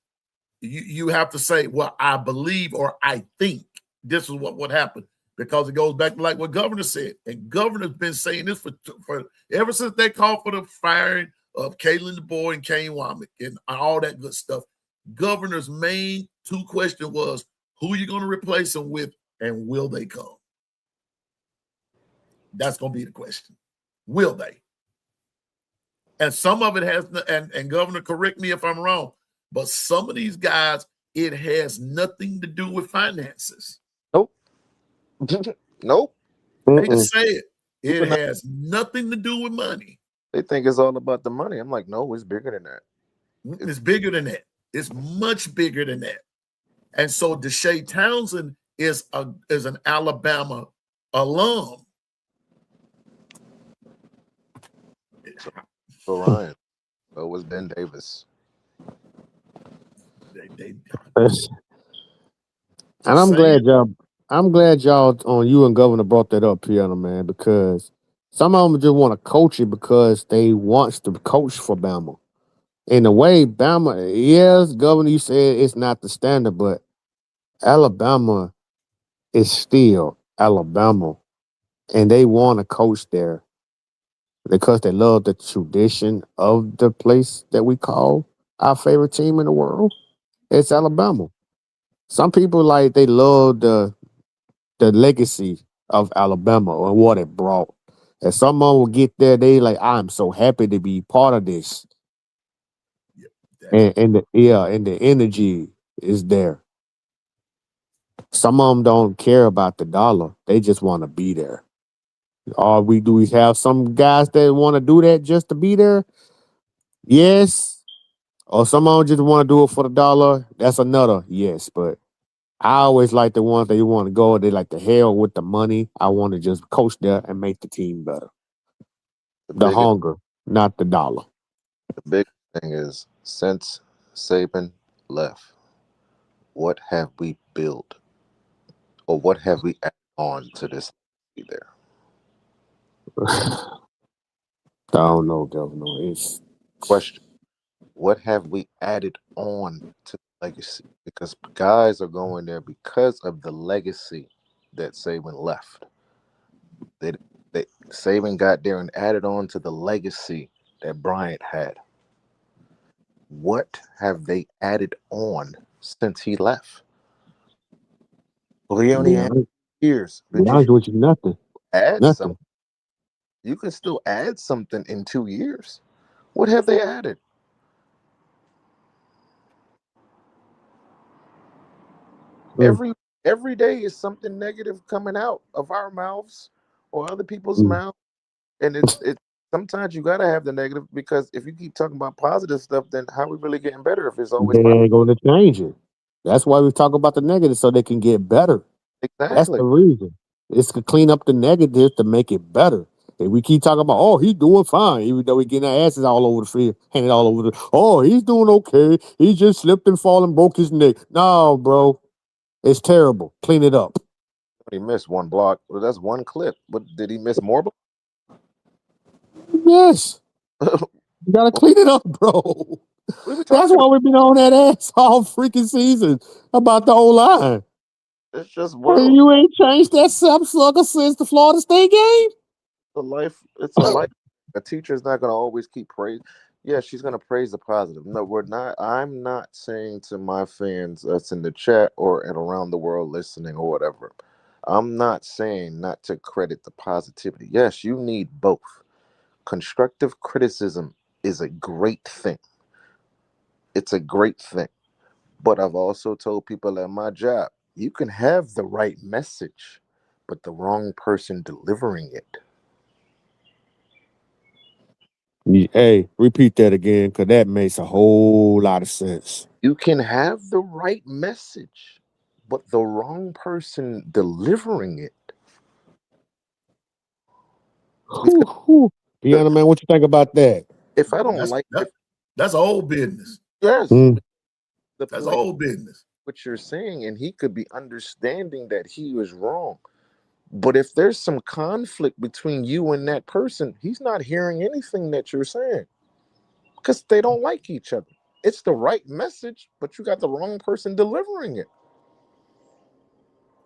you have to say, well, I believe or I think this is what would happen, because it goes back to like what Governor said. And Governor's been saying this for ever since they called for the firing of Caitlin DeBoer and Kane Womack and all that good stuff. Governor's main two question was, who are you going to replace them with and will they come? That's going to be the question. Will they? And some of it has, and Governor, correct me if I'm wrong, but some of these guys, it has nothing to do with finances. Nope. Nope. They just say it. It has nothing to do with money. They think it's all about the money. I'm like, no, it's bigger than that. It's bigger than that. It's much bigger than that. And so Deshae Townsend is an Alabama alum. So Ryan, so was Ben Davis. And I'm glad y'all on you and Governor brought that up, Piano Man, because some of them just want to coach it because they wants to coach for Bama. In a way, Bama, yes, Governor, you said it's not the standard, but Alabama is still Alabama, and they want to coach there because they love the tradition of the place that we call our favorite team in the world. It's Alabama. Some people they love the legacy of Alabama and what it brought. And someone will get there, they like, I'm so happy to be part of this. And the energy is there. Some of them don't care about the dollar. They just want to be there. Do we have some guys that want to do that just to be there? Yes. Or some of them just want to do it for the dollar. That's another yes. But I always like the ones that you want to go. They like the hell with the money. I want to just coach there and make the team better. The hunger, not the dollar. The big thing is, since Saban left, what have we built, or what have we added on to this there? I don't know, Governor. It's question. What have we added on to the legacy? Because guys are going there because of the legacy that Saban left. Saban got there and added on to the legacy that Bryant had. What have they added on since he left? Well, he only had years. But you nothing. Add something. You can still add something in 2 years. What have they added? Every day is something negative coming out of our mouths or other people's mouths, and it's sometimes you gotta have the negative, because if you keep talking about positive stuff, then how are we really getting better if it's always they ain't going to change it? That's why we talk about the negative, so they can get better. Exactly. That's the reason. It's to clean up the negative to make it better. If we keep talking about, oh, he's doing fine, even though we're getting our asses all over the field, handed all over oh, he's doing okay. He just slipped and fell and broke his neck. No, bro. It's terrible. Clean it up. He missed one block. Well, that's one clip. But did he miss more blocks? Yes. You gotta clean it up, bro. That's why we've been on that ass all freaking season about the O-line. It's just world. You ain't changed that sucker since the Florida State game? It's a life. A teacher's not gonna always keep praising. Yeah, she's gonna praise the positive. No, we're not. I'm not saying to my fans that's in the chat or and around the world listening or whatever. I'm not saying not to credit the positivity. Yes, you need both. Constructive criticism is a great thing. It's a great thing. But I've also told people at my job, you can have the right message, but the wrong person delivering it. Hey, repeat that again, because that makes a whole lot of sense. You can have the right message, but the wrong person delivering it. Whew, whew. Piano man, what you think about that? If I Oh, don't like it, that's old business. yes, Mm. the That's play old business. what you're saying, and he could be understanding that he was wrong. But if there's some conflict between you and that person, he's not hearing anything that you're saying because they don't like each other. It's the right message, but you got the wrong person delivering it.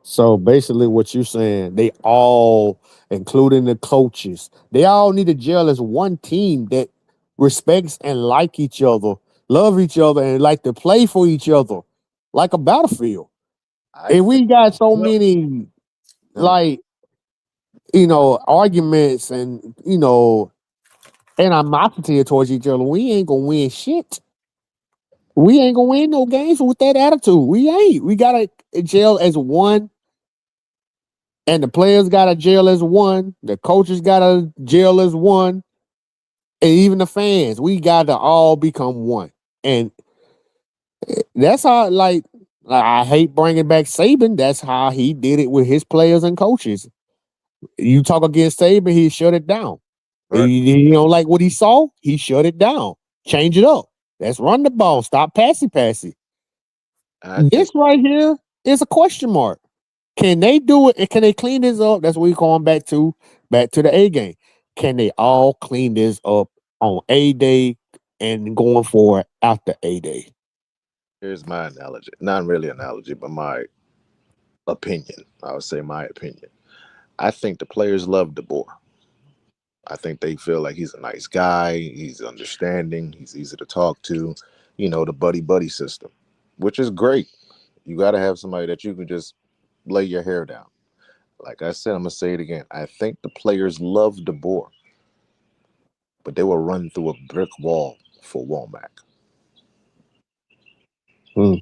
So basically, what you're saying, they all, including the coaches, they all need to gel as one team that respects and like each other, love each other, and like to play for each other, like a battlefield. I And think we got so Well, many, no, like, arguments and animosity towards each other. We ain't gonna win shit. We ain't gonna win no games with that attitude. We ain't. We gotta gel as one, and the players gotta gel as one. The coaches gotta gel as one, and even the fans. We gotta all become one. And that's how, I hate bringing back Saban. That's how he did it with his players and coaches. You talk against Saban, he shut it down. right? He don't like what he saw, he shut it down. Change it up. Let's run the ball. Stop passy. I think This right here is a question mark. Can they do it? And can they clean this up? That's what we're going back to the A game. Can they all clean this up on A day and going forward after A day? here's my analogy. Not really analogy, but my opinion. I would say my opinion. I think the players love DeBoer. I think they feel like he's a nice guy. He's understanding. He's easy to talk to. The buddy system, which is great. You got to have somebody that you can just lay your hair down. Like I said, I'm gonna say it again. I think the players love DeBoer, but they will run through a brick wall for Womack. Hmm.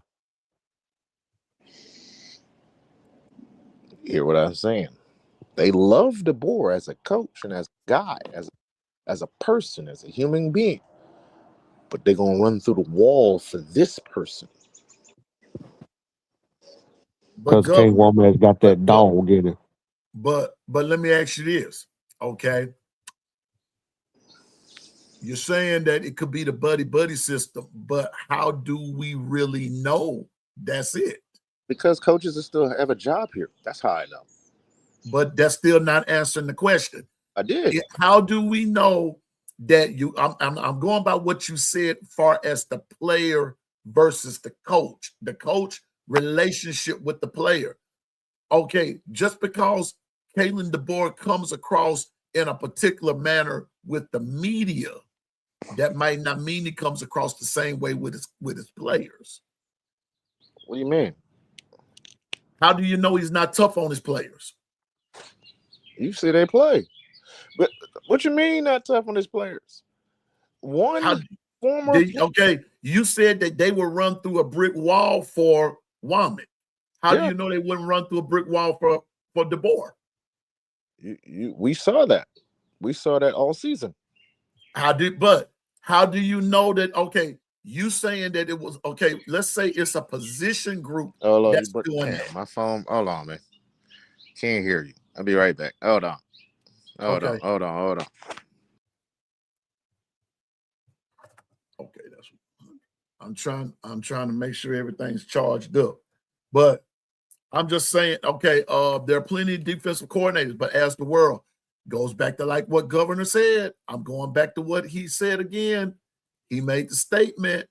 You hear what I'm saying? They love DeBoer as a coach and as a guy, as a person, as a human being, but they're gonna run through the wall for this person. But Because King governor, Woman has got but that but dog in it. but let me ask you this, okay? You're saying that it could be the buddy system, but how do we really know that's it? Because coaches are still have a job here. That's how I know. But that's still not answering the question. I did. How do we know that you? I'm going by what you said, far as the player versus the coach. The coach relationship with the player. Okay, just because Kalen DeBoer comes across in a particular manner with the media, that might not mean he comes across the same way with his players. What do you mean? How do you know he's not tough on his players? You see they play. But what you mean not tough on his players? How One former did okay? You said that they would run through a brick wall for Womack. How do yeah, you know they wouldn't run through a brick wall for DeBoer? we saw that. We saw that all season. How do you know that? Okay, you saying that it was okay. Let's say it's a position group Oh Lord, that's doing damn, that. my phone. Hold on, man. Can't hear you. I'll be right back. Hold on. Okay, Hold on. okay, that's. I'm trying to make sure everything's charged up, but I'm just saying. Okay, there are plenty of defensive coordinators, but as the world goes back to like what Governor said, I'm going back to what he said again. He made the statement.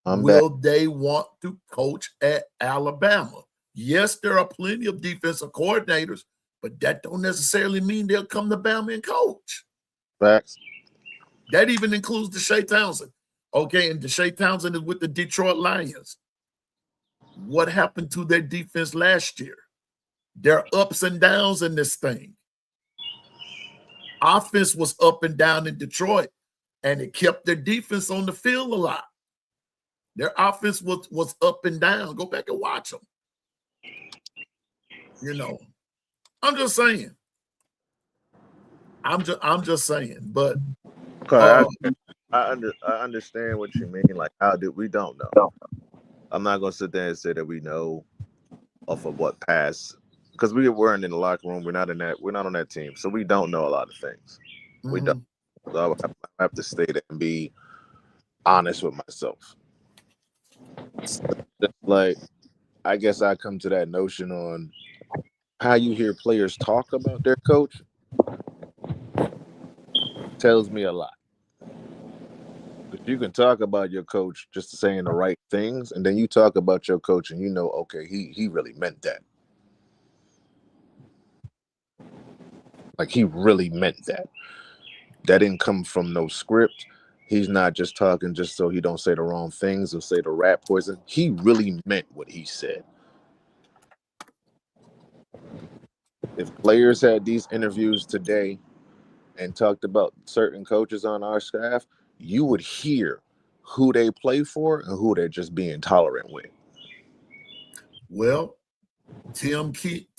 I'm back. Will they want to coach at Alabama? Yes, there are plenty of defensive coordinators, but that don't necessarily mean they'll come to Bama and coach. Facts. That even includes Deshae Townsend. Okay, and Deshae Townsend is with the Detroit Lions. What happened to their defense last year? There are ups and downs in this thing. Offense was up and down in Detroit, and it kept their defense on the field a lot. Their offense was up and down. Go back and watch them. I'm just saying. I'm just saying, but Okay, I understand what you mean. Like, we don't know. I'm not gonna sit there and say that we know off of what passed because we weren't in the locker room. We're not on that team, so we don't know a lot of things. We don't. So I have to stay there and be honest with myself. Just like, I guess I come to that notion on how you hear players talk about their coach tells me a lot. Because you can talk about your coach just saying the right things, and then you talk about your coach and you know, okay, he really meant that. Like, he really meant that. That didn't come from no script. He's not just talking just so he don't say the wrong things or say the rat poison. He really meant what he said. If players had these interviews today and talked about certain coaches on our staff, you would hear who they play for and who they're just being tolerant with. Well, Tim Keenan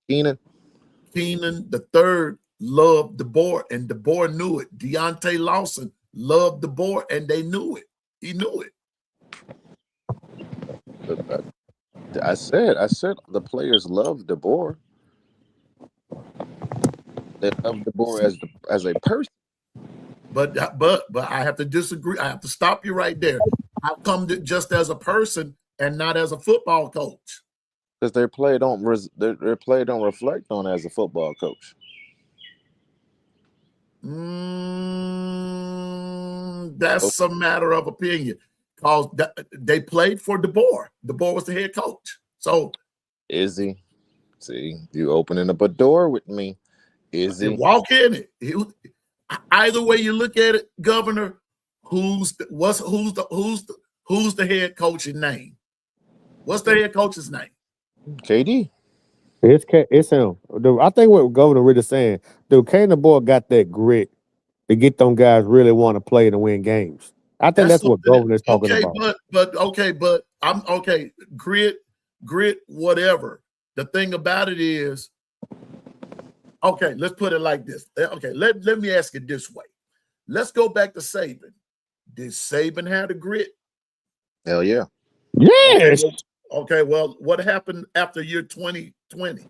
the third loved DeBoer, and DeBoer knew it. Deontay Lawson loved DeBoer, and they knew it. He knew it. I said the players love DeBoer. They love DeBoer as a person. But I have to disagree. I have to stop you right there. How come just as a person and not as a football coach? Because their play don't reflect on as a football coach. That's a matter of opinion. Because they played for DeBoer. DeBoer was the head coach. So is he? See, you opening up a door with me. Is he? Walk in it. Either way you look at it, Governor, who's the head coach's name? What's the head coach's name? KD. It's him. I think what Governor really saying, the boy got that grit to get them guys really want to play and win games. I think that's what Governor's talking about. But I'm okay. Grit, whatever. The thing about it is, okay, let's put it like this. Okay, let me ask it this way. Let's go back to Saban. Did Saban have the grit? Hell yeah. Yes. Okay, well, what happened after year 2020?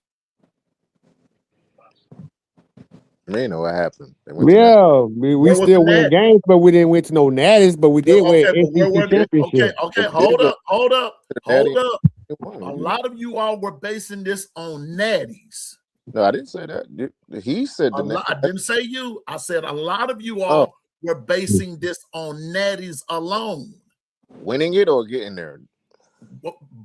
You know what happened. Yeah, we still win games, but we didn't win to no natties, but we did win SEC championship. Okay, hold up. A lot of you all were basing this on natties. No, I didn't say that. He said I didn't say you. I said a lot of you all were basing this on natties alone. Winning it or getting there?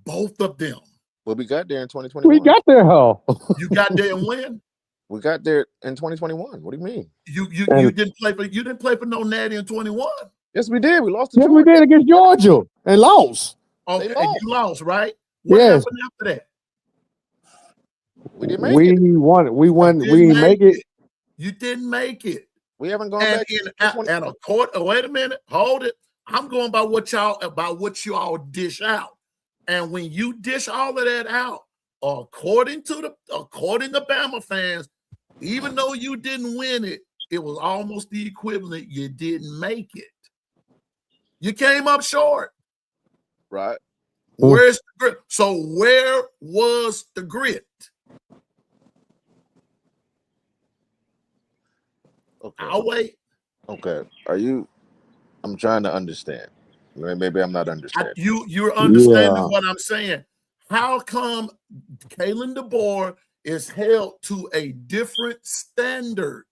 Both of them. Well, we got there in 2021. We got there, huh? You got there and when? We got there in 2021. What do you mean? You didn't play for no natty in 21. Yes, we did. We lost to Georgia. We did against Georgia and lost. Okay, and you lost, right? What happened after that? We didn't make it. We won. We didn't make it. You didn't make it. We haven't gone back. And a court. Wait a minute. Hold it. I'm going by what you all dish out. And when you dish all of that out, according to Bama fans, even though you didn't win it, it was almost the equivalent. You didn't make it. You came up short. Right. Where's the grit? So where was the grit? Okay. I'll wait. Okay. I'm trying to understand. Maybe I'm not understanding. You're understanding what I'm saying. How come Kalen DeBoer is held to a different standard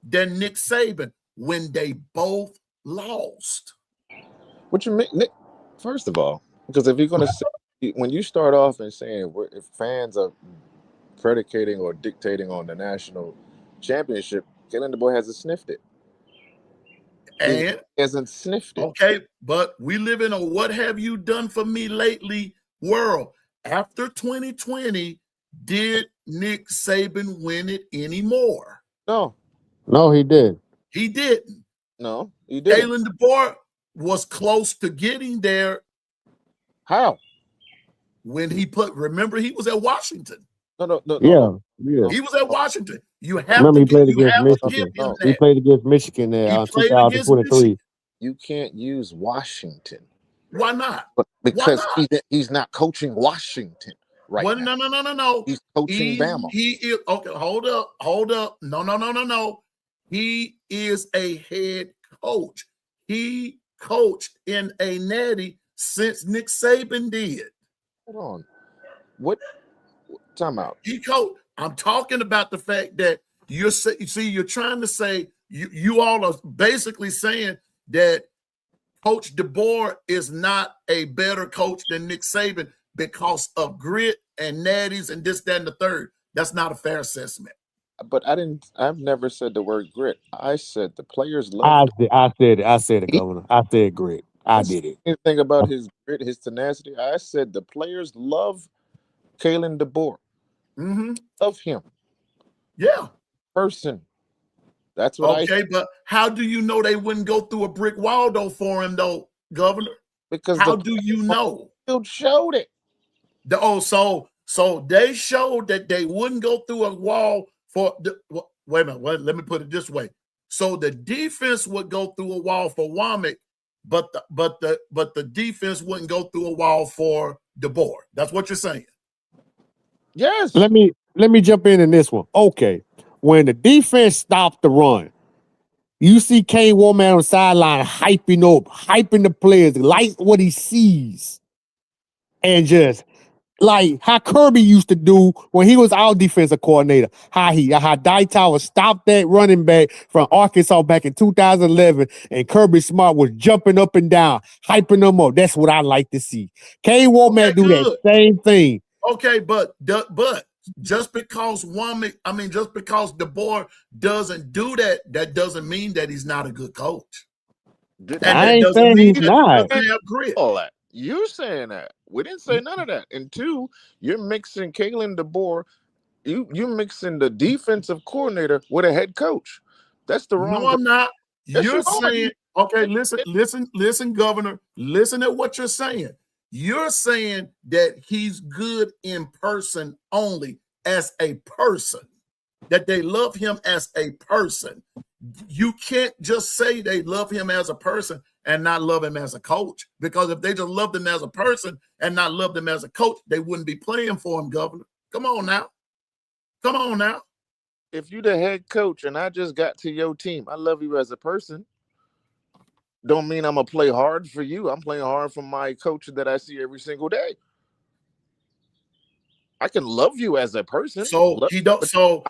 than Nick Saban when they both lost? What you mean, Nick? First of all, because if you're going to say, when you start off and saying if fans are predicating or dictating on the national championship, Kalen DeBoer hasn't sniffed it. And he hasn't sniffed it. Okay, but we live in a what have you done for me lately world. After 2020, did Nick Saban win it anymore? No, he did. He didn't. No, he didn't. Kalen DeBoer was close to getting there. How? When remember he was at Washington. No. Yeah. Yeah. He was at Washington. You have Remember, to he played you against have to give Michigan. him He that. played against Michigan there He in played against 2023. Michigan. You can't use Washington Why not? but Why because not? he's not coaching Washington right Well, now. no. He's coaching Bama. He is okay. Hold up. No. He is a head coach. He coached in a natty since Nick Saban did. Hold on. What? Time out. He coached. I'm talking about the fact that you're trying to say you all are basically saying that Coach DeBoer is not a better coach than Nick Saban because of grit and natties and this, that, and the third. That's not a fair assessment. But I've never said the word grit. I said the players love him. I said it, Governor. I said grit. I did it. Anything about his grit, his tenacity. I said the players love Kalen DeBoer. Mm-hmm. Love him. Yeah. Person. That's what I Okay, but how do you know they wouldn't go through a brick wall though for him though, Governor? because How do you know? field showed it. So they showed that they wouldn't go through a wall for wait a minute. Let me put it this way. So the defense would go through a wall for Womack, but the defense wouldn't go through a wall for DeBoer. That's what you're saying. Yes. Let me jump in this one. Okay, when the defense stopped the run, you see Kane Womack on the sideline hyping the players, like what he sees, and just like how Kirby used to do when he was our defensive coordinator. How Dytower stopped that running back from Arkansas back in 2011, and Kirby Smart was jumping up and down, hyping them up. That's what I like to see. Kane Womack do that same thing. Okay, but just because just because DeBoer doesn't do that, that doesn't mean that he's not a good coach. And I ain't saying he's not. All that. You're saying that. We didn't say none of that. And two, you're mixing Kalen DeBoer. You're mixing the defensive coordinator with a head coach. That's the wrong. No, I'm not. Yes, You're you are. saying, okay, listen, Governor. Listen at what you're saying. You're saying that he's good in person only as a person, that they love him as a person. You can't just say they love him as a person and not love him as a coach, because if they just loved him as a person and not loved him as a coach, they wouldn't be playing for him, Governor. Come on now. If you the head coach and I just got to your team, I love you as a person. Don't mean I'm gonna play hard for you. I'm playing hard for my coach that I see every single day. I can love you as a person. So he don't.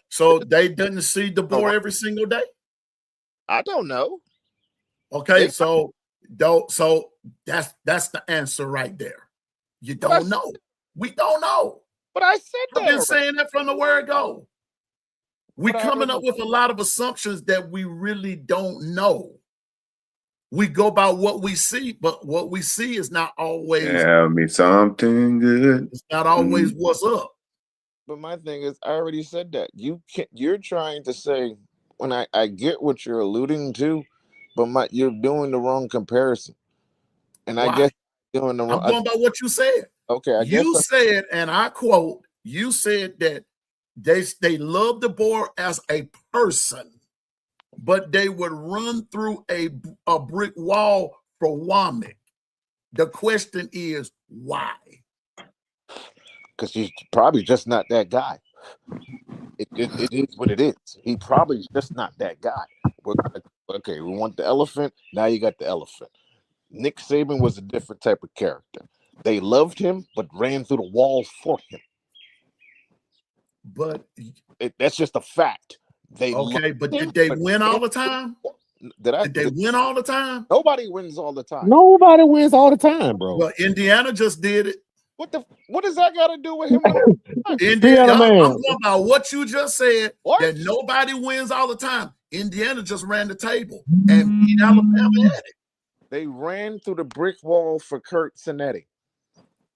So they didn't see DeBoer every single day. I don't know. Okay, so that's the answer right there. You don't know. We don't know. But I said that. I've been saying that from the word go. We coming up with a lot of assumptions that we really don't know. We go by what we see, but what we see is not always. Tell me something good. It's not always what's up. But my thing is, I already said that. You're trying to say, when I get what you're alluding to, but you're doing the wrong comparison. And Why? I guess doing the wrong. I'm going by what you said. Okay, you said, and I quote, you said that they love DeBoer as a person, but they would run through a brick wall for Womack. The question is why? Because he's probably just not that guy. It is what it is. He probably just not that guy. Okay, we want the elephant. Now you got the elephant. Nick Saban was a different type of character. They loved him, but ran through the wall for him. But that's just a fact. But did they win all the time? Did they win all the time? Nobody wins all the time. Nobody wins all the time, bro. Well, Indiana just did it. What does that got to do with him? Indiana, I'm going by what you just said. That nobody wins all the time. Indiana just ran the table and beat Alabama at it. They ran through the brick wall for Kurt Cinetti.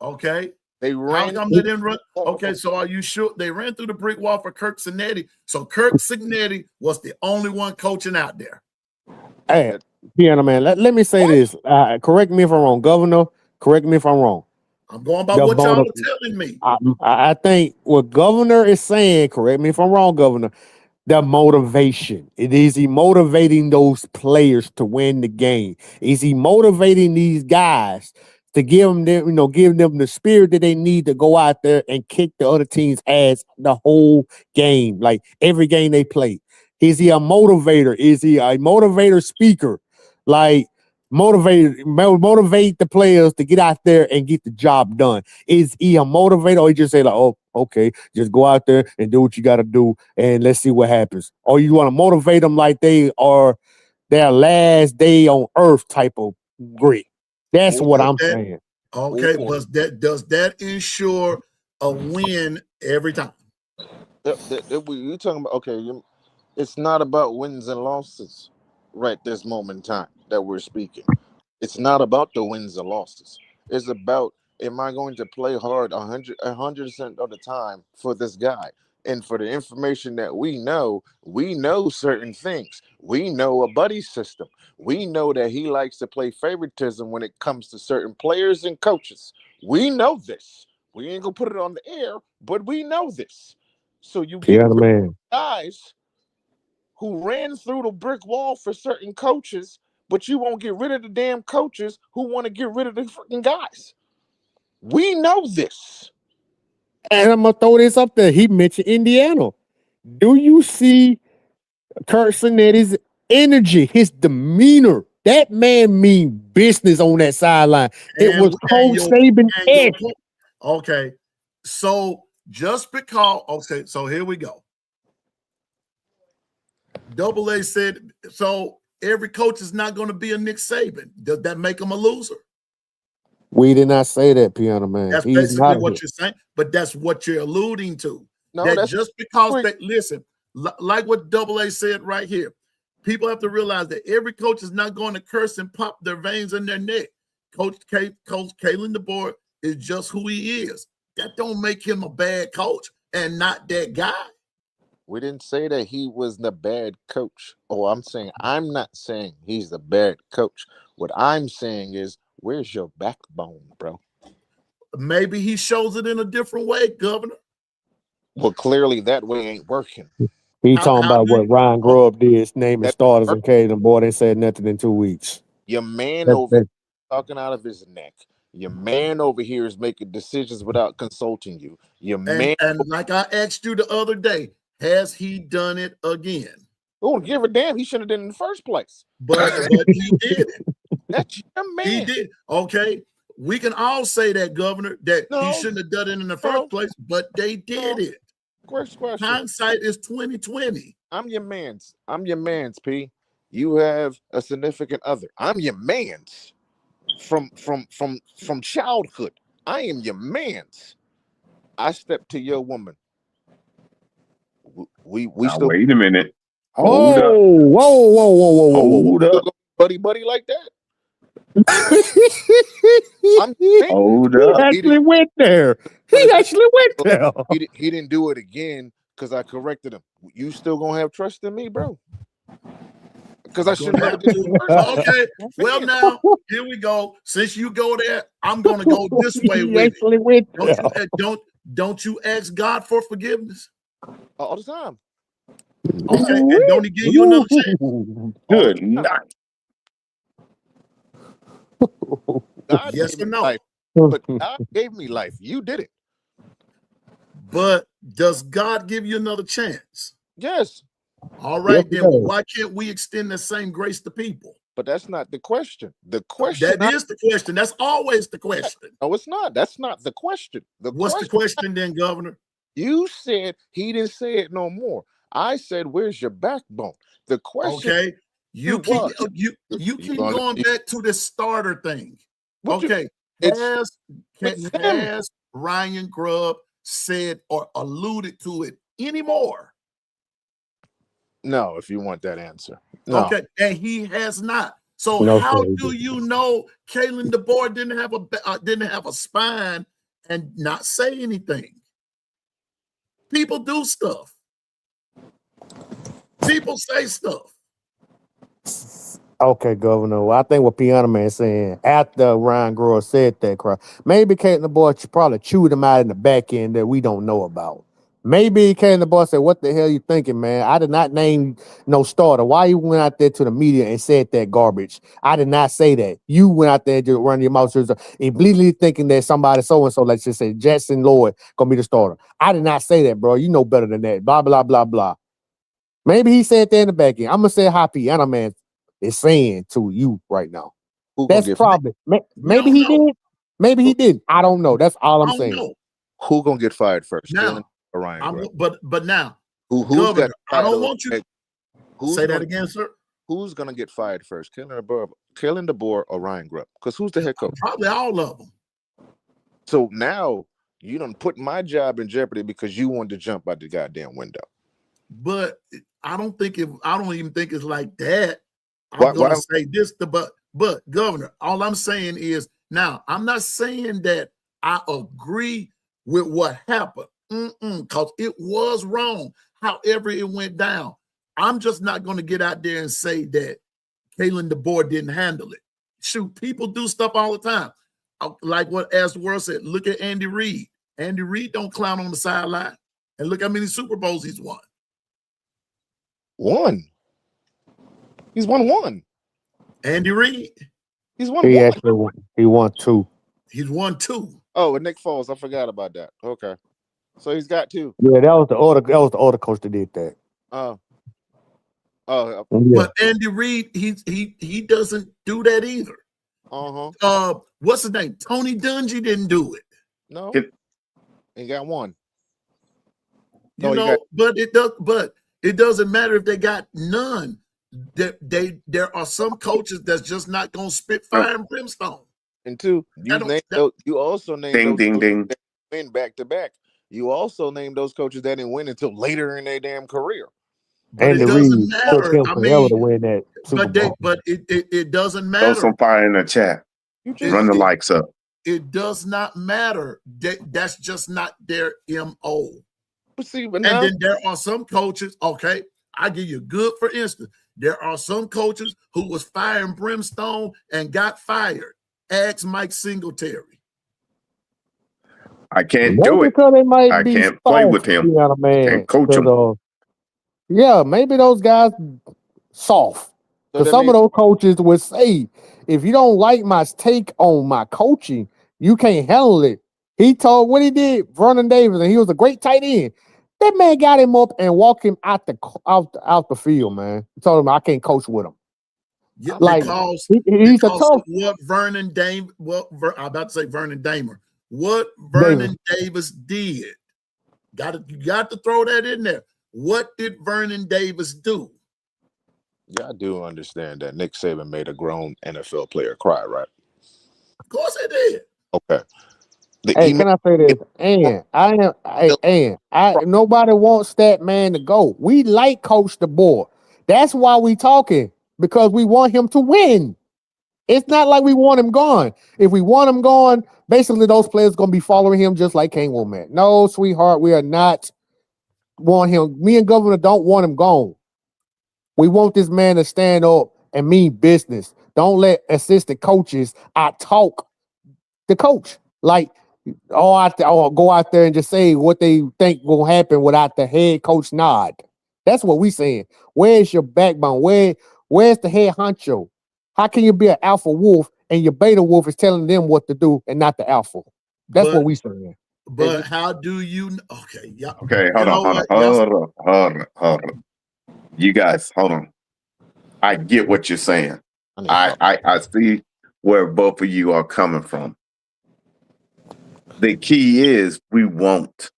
Okay. They ran. How come they didn't run? Okay, so are you sure they ran through the brick wall for Kirk Cinetti? So Kirk Cinetti was the only one coaching out there. Hey, Piano Man, let me say this. Correct me if I'm wrong, Governor. Correct me if I'm wrong. I'm going by The what y'all motive. are telling me. I think what Governor is saying, correct me if I'm wrong, Governor, the motivation. Is he motivating those players to win the game? Is he motivating these guys to give them the spirit that they need to go out there and kick the other team's ass the whole game, like every game they play? Is he a motivator? Is he a motivator speaker? Like motivate the players to get out there and get the job done. Is he a motivator, or he just say like, oh, okay, just go out there and do what you got to do, and let's see what happens? Or you want to motivate them like they are their last day on earth type of grit? That's what I'm saying. Okay, but does that ensure a win every time? You talking about it's not about wins and losses right this moment in time that we're speaking. It's not about the wins and losses. It's about, am I going to play hard 100% of the time for this guy? And for the information that we know certain things. We know a buddy system. We know that he likes to play favoritism when it comes to certain players and coaches. We know this. We ain't gonna put it on the air, but we know this. So you get guys who ran through the brick wall for certain coaches, but you won't get rid of the damn coaches who want to get rid of the freaking guys. We know this. And I'm gonna throw this up there. He mentioned Indiana. Do you see Kurt Cinetti's energy, his demeanor? That man mean business on that sideline. It was Coach Saban. Okay, so just because, okay, so here we go. Double A said, so every coach is not going to be a Nick Saban. Does that make him a loser? We did not say that, Piano Man. That's basically what you're saying, but that's what you're alluding to. No, that just because they listen, like what Double A said right here, people have to realize that every coach is not going to curse and pop their veins in their neck. Coach Kalen DeBoer is just who he is. That don't make him a bad coach and not that guy. We didn't say that he was the bad coach. I'm not saying he's the bad coach. What I'm saying is, where's your backbone, bro? Maybe he shows it in a different way, Governor. Well, clearly that way ain't working. He talking about what Ryan Grubb did, naming starters and Caden. Boy, they said nothing in 2 weeks. Your man over here talking out of his neck. Your man over here is making decisions without consulting you. And like I asked you the other day, has he done it again? Oh, give a damn. He shouldn't have done it in the first place. But he did it. That's your man. He did. Okay. We can all say that, Governor, that he shouldn't have done it in the first place, but they did it. Question. Hindsight is 2020. I'm your man's, P. You have a significant other. I'm your man's from childhood. I am your man's. I step to your woman. We still wait a minute. Hold up. Whoa. Hold up. Buddy like that. Hold up. He actually went there. He didn't do it again because I corrected him. You still gonna have trust in me, bro? Because I shouldn't have did it first. Okay. Well, now here we go. Since you go there, I'm gonna go this way with it. Don't you ask God for forgiveness all the time? Okay, and don't he give you another chance? Good night. Yes or no? Life, but God gave me life. You did it. But does God give you another chance? Yes. All right, then why can't we extend the same grace to people? But that's not the question. The question is the question. That's always the question. No, it's not. That's not the question. What's the question then, Governor? You said he didn't say it no more. I said, where's your backbone? The question. Okay. You keep going back to the starter thing. Okay. Has Ryan Grubb said or alluded to it anymore? No, if you want that answer. No. Okay, and he has not. So how do you know Kalen DeBoer didn't have a spine and not say anything? People do stuff. People say stuff. Okay, Governor. Well, I think what Piano Man saying after Ryan Grower said that crap, maybe Kate and the boy probably chewed him out in the back end that we don't know about. Maybe Kate and the boy said, "What the hell you thinking, man? I did not name no starter. Why you went out there to the media and said that garbage? I did not say that. You went out there and just running your mouth and immediately thinking that somebody so and so, let's just say Jackson Lloyd, gonna be the starter. I did not say that, bro. You know better than that. Blah blah blah blah. Maybe he said that in the back end. I'm gonna say how Piano Man is saying to you right now. Who gonna That's get probably We maybe don't he know. did. Maybe he didn't. I don't know. That's all I I'm don't saying. know. who gonna get fired first? Kalen Now, or Ryan Grubb? but now, Who's got Governor, I don't title? want you to Who's say that gonna again, sir. Who's gonna get fired first? Kalen DeBoer or Ryan Grubb? Because who's the head coach? Probably all of them. So now you done put my job in jeopardy because you wanted to jump out the goddamn window. But I don't even think it's like that. Why- I'm gonna why- say this, but Governor, all I'm saying is now I'm not saying that I agree with what happened, because it was wrong. However, it went down. I'm just not gonna get out there and say that Kalen DeBoer didn't handle it. Shoot, people do stuff all the time. Like what As the World said, look at Andy Reid. Andy Reid don't clown on the sideline. And look how many Super Bowls he's won. One. He's won one. Andy Reid, He's won He one. actually won. He won 2. he's won 2. Oh, and Nick Foles. I forgot about that. Okay. So he's got 2. Yeah, that was the other coach that did that. Oh, Yeah. But Andy Reid, he doesn't do that either. What's his name? Tony Dungy didn't do it. No. It- He got 1. You know, but it doesn't matter if they got none. There are some coaches that's just not gonna spit fire and brimstone. And 2, you also named Ding, those ding, coaches ding. that win back to back. You also named those coaches that didn't win until later in their damn career. But Andy it doesn't Reid took matter. him I forever to mean, win that Super Bowl. but it doesn't Throw matter. some fire in the chat. You just Run the likes up. It does not matter. That's just not their MO. see, but And now then there are some coaches, okay, I give you good for instance. There are some coaches who was fire and brimstone and got fired. Ask Mike Singletary. I can't Maybe do it. because they might I be can't play with soft, him. Piano Man. Can't coach him. Yeah, maybe those guys soft. So Because that some of means- those coaches would say, if you don't like my take on my coaching, you can't handle it. He told what he did, Vernon Davis, and he was a great tight end. That man got him up and walked him out the field, man. He told him I can't coach with him. Yeah, Like, because he's a of tough what Vernon Dame, I'm about to say Vernon Damer. What Vernon Davis did. You got to throw that in there. What did Vernon Davis do? Yeah, I do understand that Nick Saban made a grown NFL player cry, right? Of course he did. Okay. Hey, can I say this? Nobody wants that man to go. We like Coach DeBoer. That's why we talking, because we want him to win. It's not like we want him gone. If we want him gone, basically those players gonna be following him just like Kane Womack. No, sweetheart, we are not want him. Me and Governor don't want him gone. We want this man to stand up and mean business. Don't let assistant coaches out-talk the coach. Like, go out there and just say what they think will happen without the head coach nod. That's what we saying. Where's your backbone? Where's the head honcho? How can you be an alpha wolf and your beta wolf is telling them what to do and not the alpha? That's what we saying. But how do you? Okay, yeah. Okay, hold on. You guys, hold on. I get what you're saying. I see where both of you are coming from. The key is we won't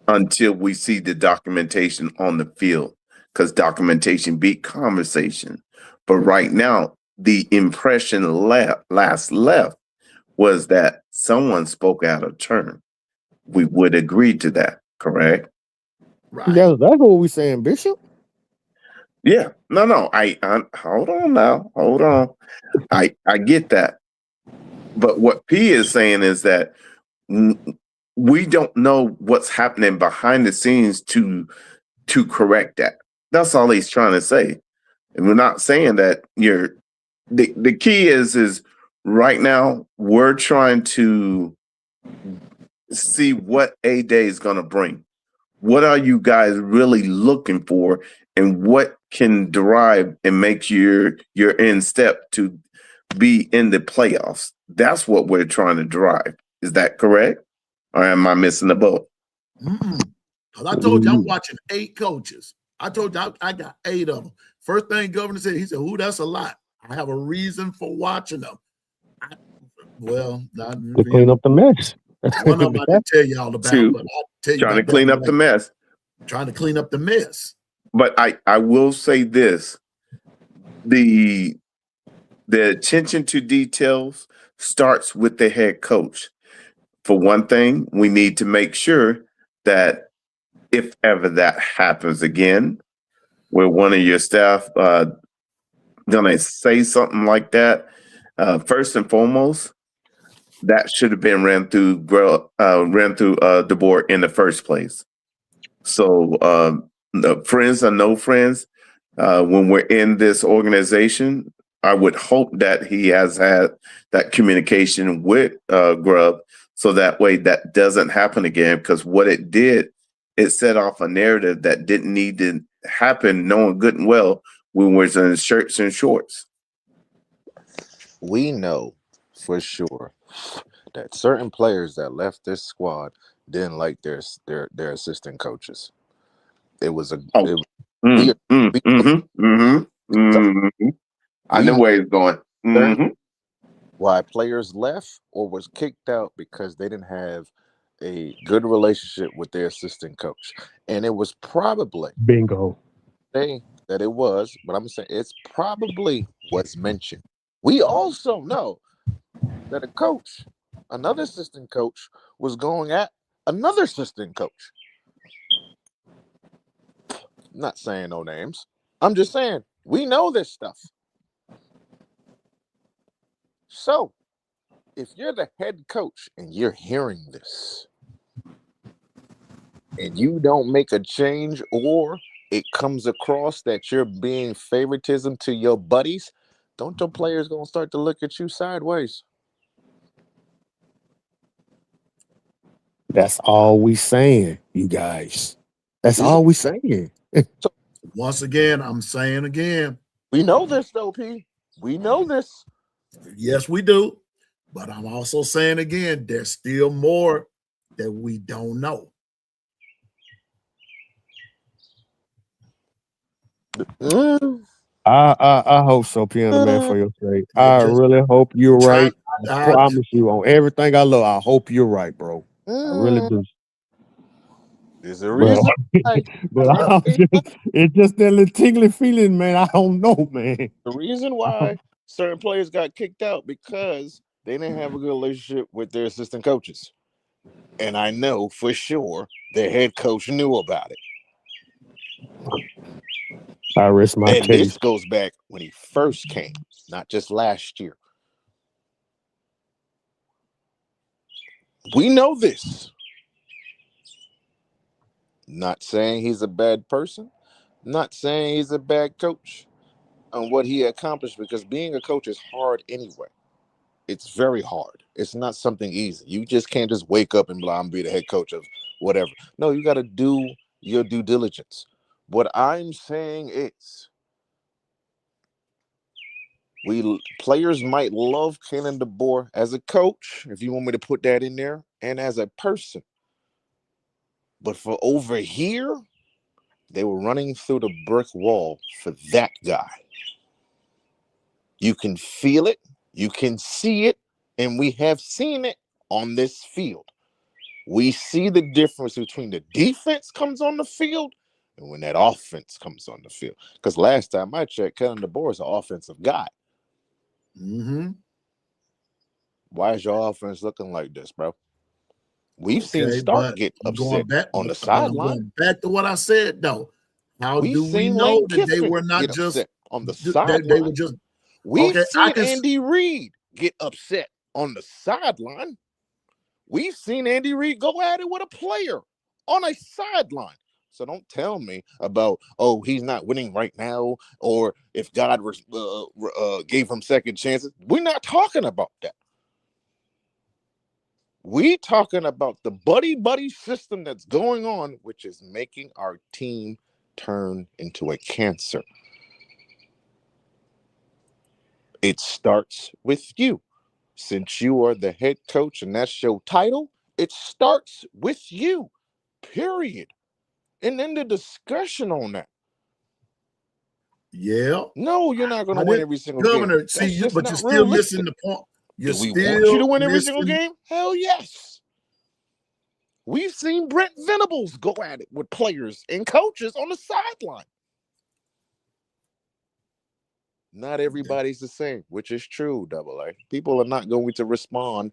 until we see the documentation on the field, because documentation beat conversation. But right now, the impression left was that someone spoke out of turn. We would agree to that, correct? Right. That's what we saying, Bishop. Yeah. No. I hold on now. Hold on. I get that. But what P is saying is that we don't know what's happening behind the scenes to correct that. That's all he's trying to say. And we're not saying that the key is right now we're trying to see what a day is going to bring. What are you guys really looking for, and what can derive and make your in step to be in the playoffs? That's what we're trying to drive. Is that correct? Or am I missing the boat? Because I told you I'm watching 8 coaches. I told you I got 8 of them. First thing governor said, he said, "Ooh, that's a lot. I have a reason for watching them." To clean up the mess. One of them I didn't tell y'all about, Two, but I'll tell you trying to about clean that up the later. mess. Trying to clean up the mess. But I will say this: the attention to details starts with the head coach. For one thing, we need to make sure that if ever that happens again, where one of your staff gonna say something like that, first and foremost, that should have been ran through the board in the first place. So friends or no friends, when we're in this organization, I would hope that he has had that communication with Grubb, so that way that doesn't happen again. Because what it did, it set off a narrative that didn't need to happen, knowing good and well we were in shirts and shorts. We know for sure that certain players that left this squad didn't like their assistant coaches. It was a we I know where he's going. Why players left or was kicked out because they didn't have a good relationship with their assistant coach. And it was probably bingo. Say that it was, but I'm saying it's probably what's mentioned. We also know that a coach, another assistant coach, was going at another assistant coach. I'm not saying no names. I'm just saying we know this stuff. So if you're the head coach and you're hearing this and you don't make a change, or it comes across that you're being favoritism to your buddies, don't your players gonna start to look at you sideways? That's all we saying, you guys. That's all we saying. Once again, I'm saying again. We know this though, P. We know this. Yes, we do. But I'm also saying again, there's still more that we don't know. I hope so, Piano Man, for your sake. I really hope you're right. I promise you on everything I love. I hope you're right, bro. I really do. There's a reason. But it's just that little tingly feeling, man. I don't know, man. The reason why certain players got kicked out because they didn't have a good relationship with their assistant coaches. And I know for sure their head coach knew about it. I rest my case. This goes back when he first came, not just last year. We know this. Not saying he's a bad person. Not saying he's a bad coach on what he accomplished, because being a coach is hard anyway. It's very hard. It's not something easy. You just can't just wake up and be like, I'm be the head coach of whatever. No, you got to do your due diligence. What I'm saying is, players might love Kalen DeBoer as a coach, if you want me to put that in there, and as a person. But for over here, they were running through the brick wall for that guy. You can feel it, you can see it, and we have seen it on this field. We see the difference between the defense comes on the field and when that offense comes on the field. Because last time I checked, Kellen DeBoer is an offensive guy. Why is your offense looking like this, bro? We've seen Stark get upset on the sideline. Going back to what I said, though. How We've do we know that they were not just on the sideline? They were just. We've seen Andy Reid get upset on the sideline. We've seen Andy Reid go at it with a player on a sideline. So don't tell me about, oh, he's not winning right now, or if God gave him second chances. We're not talking about that. We talking about the buddy system that's going on, which is making our team turn into a cancer. It starts with you. Since you are the head coach and that's your title, it starts with you, period. And then the discussion on that. Yeah. No, you're not going to win every single game. Governor, see, but you're still missing the point. Do we want you to win every single game? Hell yes. We've seen Brent Venables go at it with players and coaches on the sideline. Not everybody's the same, which is true, Double A. People are not going to respond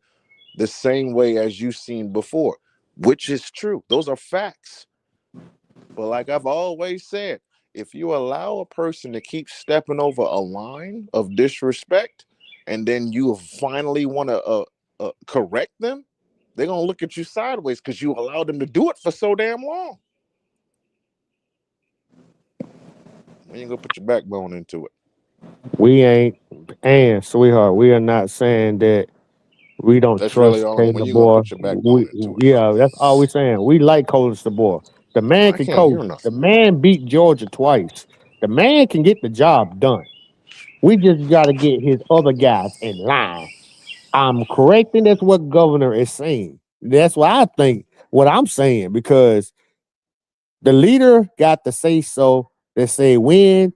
the same way as you've seen before, which is true. Those are facts. But like I've always said, if you allow a person to keep stepping over a line of disrespect and then you finally want to correct them, they're going to look at you sideways because you allowed them to do it for so damn long. You ain't going to put your backbone into it. We ain't, and sweetheart, we are not saying that we don't That's trust really all. Kalen When you DeBoer. gonna put your backbone into it? Yeah, that's all we're saying. We like Coach DeBoer. The man I can can't coach. hear nothing. The man beat Georgia twice. The man can get the job done. We just got to get his other guys in line. I'm correcting. That's what Governor is saying. That's what I think. What I'm saying, because the leader got to say so. They say when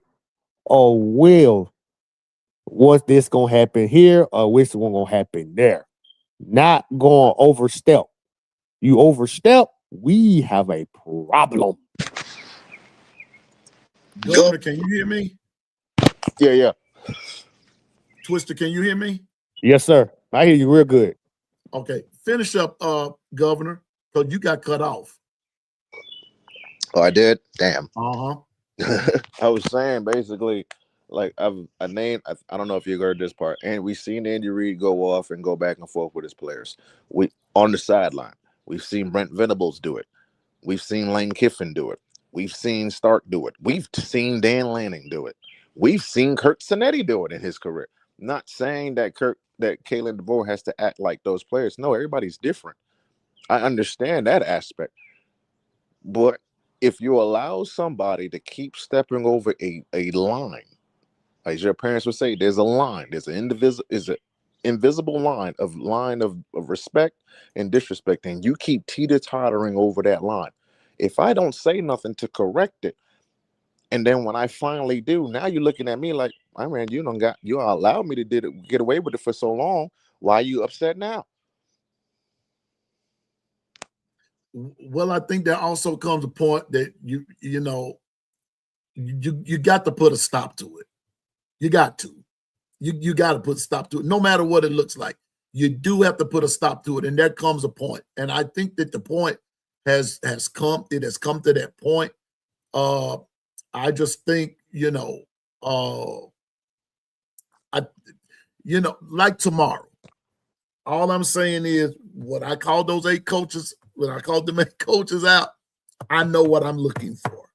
or will. Was this gonna happen here or what's gonna happen there? Not going overstep. You overstep, we have a problem. Governor, can you hear me? Yeah. Twister, can you hear me? Yes, sir. I hear you real good. Okay, finish up, Governor, because you got cut off. Oh, I did? Damn. Uh-huh. I was saying basically, like I don't know if you heard this part, and we've seen Andy Reid go off and go back and forth with his players. We on the sideline. We've seen Brent Venables do it. We've seen Lane Kiffin do it. We've seen Stark do it. We've seen Dan Lanning do it. We've seen Kurt Cinetti do it in his career. Not saying that Kalen DeBoer has to act like those players. No, everybody's different. I understand that aspect. But if you allow somebody to keep stepping over a line, as your parents would say, there's a line, there's an invisible line of respect and disrespect, and you keep teeter-tottering over that line. If I don't say nothing to correct it, and then when I finally do, now you're looking at me like, I mean, you allowed me to get away with it for so long. Why are you upset now? Well, I think there also comes a point that you got to put a stop to it. You got to. You got to put a stop to it. No matter what it looks like, you do have to put a stop to it, and there comes a point. And I think that the point has come. It has come to that point. I just think like tomorrow. All I'm saying is, what I call those 8 coaches, when I called them 8 coaches out, I know what I'm looking for.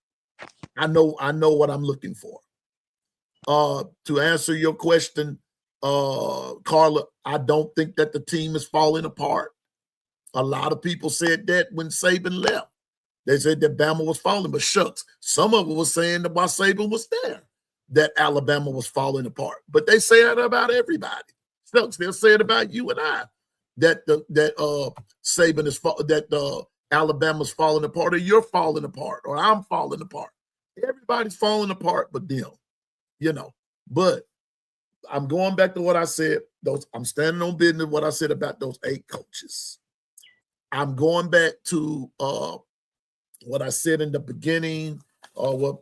I know what I'm looking for. To answer your question, Carla, I don't think that the team is falling apart. A lot of people said that when Saban left. They said that Bama was falling, but shucks, some of them was saying that while Saban was there, that Alabama was falling apart. But they say that about everybody. Shucks, they'll say it about you and I, that Saban is that Alabama's falling apart, or you're falling apart, or I'm falling apart. Everybody's falling apart, but them, But I'm going back to what I said. I'm standing on business. What I said about those 8 coaches. I'm going back to what I said in the beginning. When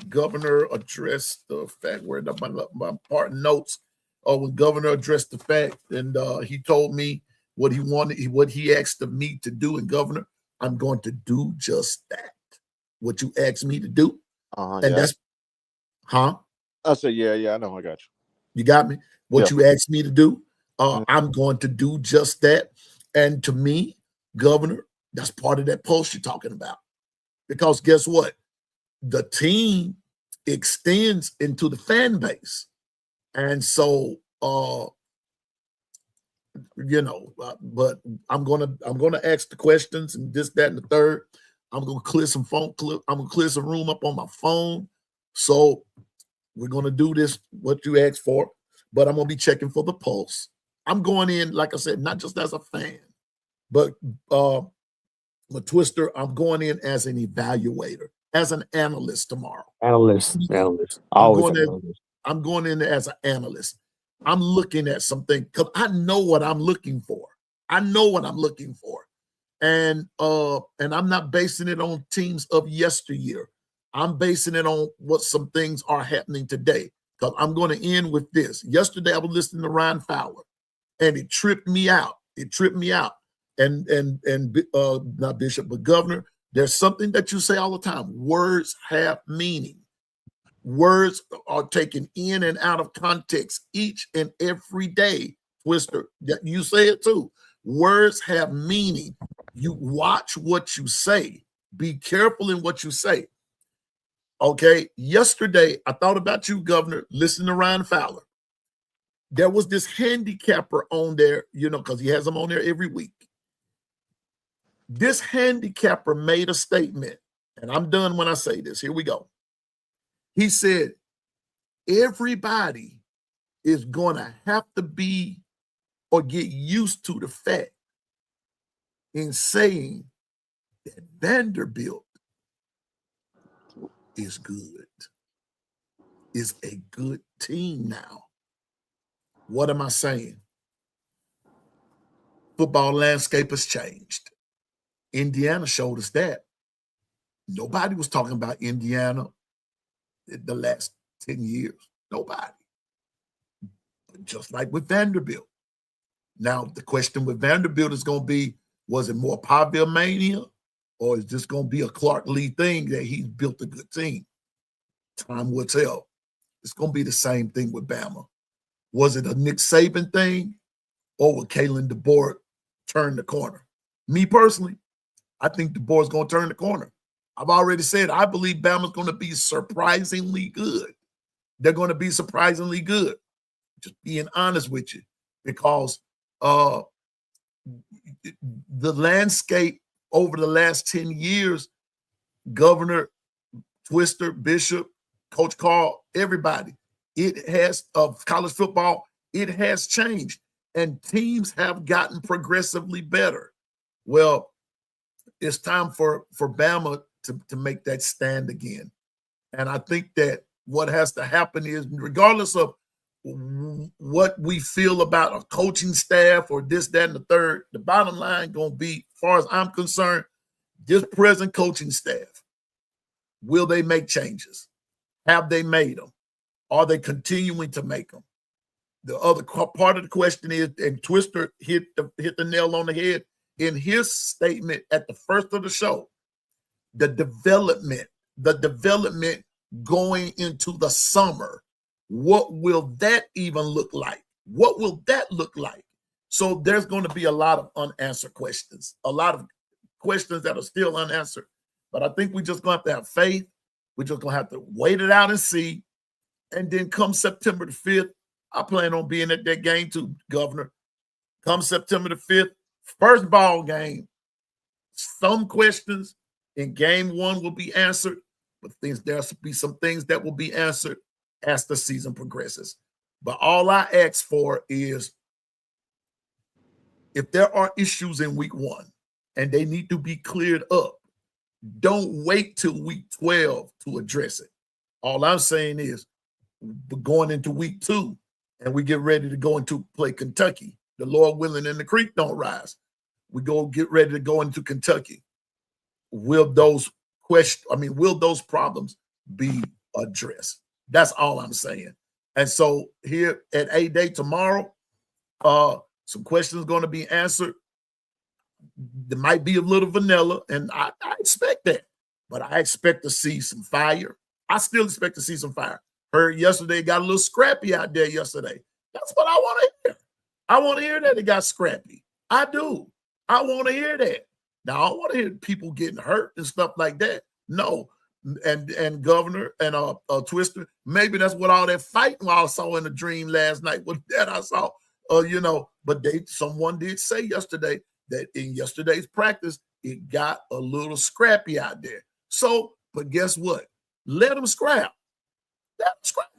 Governor addressed the fact, where my part notes. When Governor addressed the fact, and he told me what he wanted, what he asked of me to do. And Governor, I'm going to do just that. What you asked me to do, and that's, I said, yeah, I know, I got you. You got me? What you asked me to do, I'm going to do just that. And to me, Governor, that's part of that pulse you're talking about. because guess what? The team extends into the fan base. And so, but I'm gonna ask the questions and this, that, and the third. I'm gonna clear some I'm gonna clear some room up on my phone. So we're gonna do this, what you asked for, but I'm gonna be checking for the pulse. I'm going in, like I said, not just as a fan, but Twister, I'm going in as an evaluator, as an analyst tomorrow. Analyst. Always I'm going in as an analyst. I'm looking at something because I know what I'm looking for. And I'm not basing it on teams of yesteryear. I'm basing it on what some things are happening today. Because I'm going to end with this. Yesterday I was listening to Ryan Fowler, and it tripped me out. And not Bishop, but Governor, there's something that you say all the time. Words have meaning. Words are taken in and out of context each and every day. Twister, you say it too. Words have meaning. You watch what you say. Be careful in what you say. Okay, yesterday I thought about you, Governor, listening to Ryan Fowler. There was this handicapper on there, because he has them on there every week. This handicapper made a statement, and I'm done when I say this. Here we go. He said, everybody is going to have to be or get used to the fact in saying that Vanderbilt is good, is a good team now. What am I saying? Football landscape has changed. Indiana showed us that. Nobody was talking about Indiana the last 10 years. Nobody. But just like with Vanderbilt. Now, the question with Vanderbilt is going to be, was it more Paville mania, or is this going to be a Clark Lee thing that he's built a good team? Time will tell. It's going to be the same thing with Bama. Was it a Nick Saban thing, or will Kalen DeBoer turn the corner? Me personally, I think DeBoer's going to turn the corner. I've already said I believe Bama's going to be surprisingly good. They're going to be surprisingly good. Just being honest with you, because the landscape over the last 10 years, Governor, Twister, Bishop, Coach Carl, everybody, it has of college football, it has changed, and teams have gotten progressively better. Well, it's time for Bama to make that stand again. And I think that what has to happen is, regardless of what we feel about a coaching staff or this, that, and the third, the bottom line going to be, as far as I'm concerned, this present coaching staff, will they make changes? Have they made them? Are they continuing to make them? The other part of the question is, and Twister hit the nail on the head in his statement at the first of the show, the development going into the summer. What will that even look like? What will that look like? So there's going to be a lot of unanswered questions, a lot of questions that are still unanswered. But I think we're just going to have faith. We're just going to have to wait it out and see. And then come September the 5th, I plan on being at that game too, Governor. Come September the 5th, first ball game, some questions in game one will be answered, but there'll be some things that will be answered as the season progresses. But all I ask for is, if there are issues in week one and they need to be cleared up, don't wait till week 12 to address it. All I'm saying is, we're going into week 2 and we get ready to go into play Kentucky. The Lord willing and the creek don't rise. We get ready to go into Kentucky. Will those problems be addressed? That's all I'm saying. And so here at A-Day tomorrow, some questions going to be answered. There might be a little vanilla, and I expect that. But I expect to see some fire. I still expect to see some fire. Heard yesterday got a little scrappy out there yesterday. That's what I want to hear. I want to hear that it got scrappy. I do. I want to hear that. Now, I don't want to hear people getting hurt and stuff like that. No. And Governor and Twister, maybe that's what all that fighting I saw in the dream last night was that I saw. But someone did say yesterday that in yesterday's practice, it got a little scrappy out there. So, but guess what? Let them scrap. Let them scrap.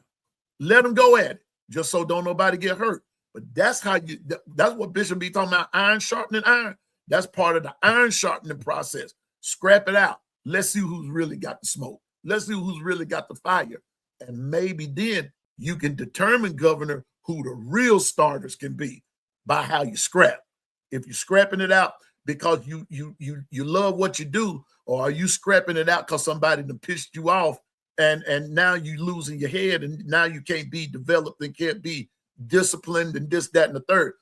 Let them go at it, just so don't nobody get hurt. But that's what Bishop be talking about, iron sharpening iron. That's part of the iron sharpening process. Scrap it out. Let's see who's really got the smoke. Let's see who's really got the fire. And maybe then you can determine, Governor, who the real starters can be by how you scrap. If you're scrapping it out because you love what you do, or are you scrapping it out because somebody done pissed you off and now you losing your head and now you can't be developed and can't be disciplined and this, that, and the third.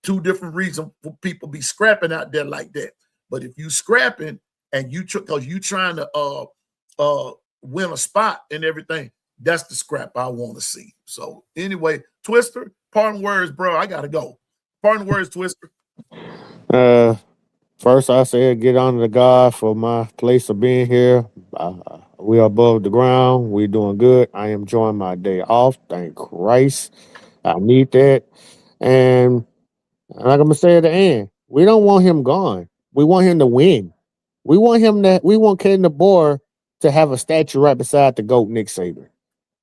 Two different reasons for people be scrapping out there like that. But if you scrapping and because you trying to win a spot and everything, that's the scrap I want to see. So anyway, Twister, parting words, bro. I gotta go. Parting words, Twister. First I said, get under the God for my place of being here. We are above the ground. We're doing good. I am enjoying my day off. Thank Christ. I need that. And like I'm gonna say at the end, we don't want him gone. We want him to win. We want Caden DeBoer to have a statue right beside the GOAT Nick Saban.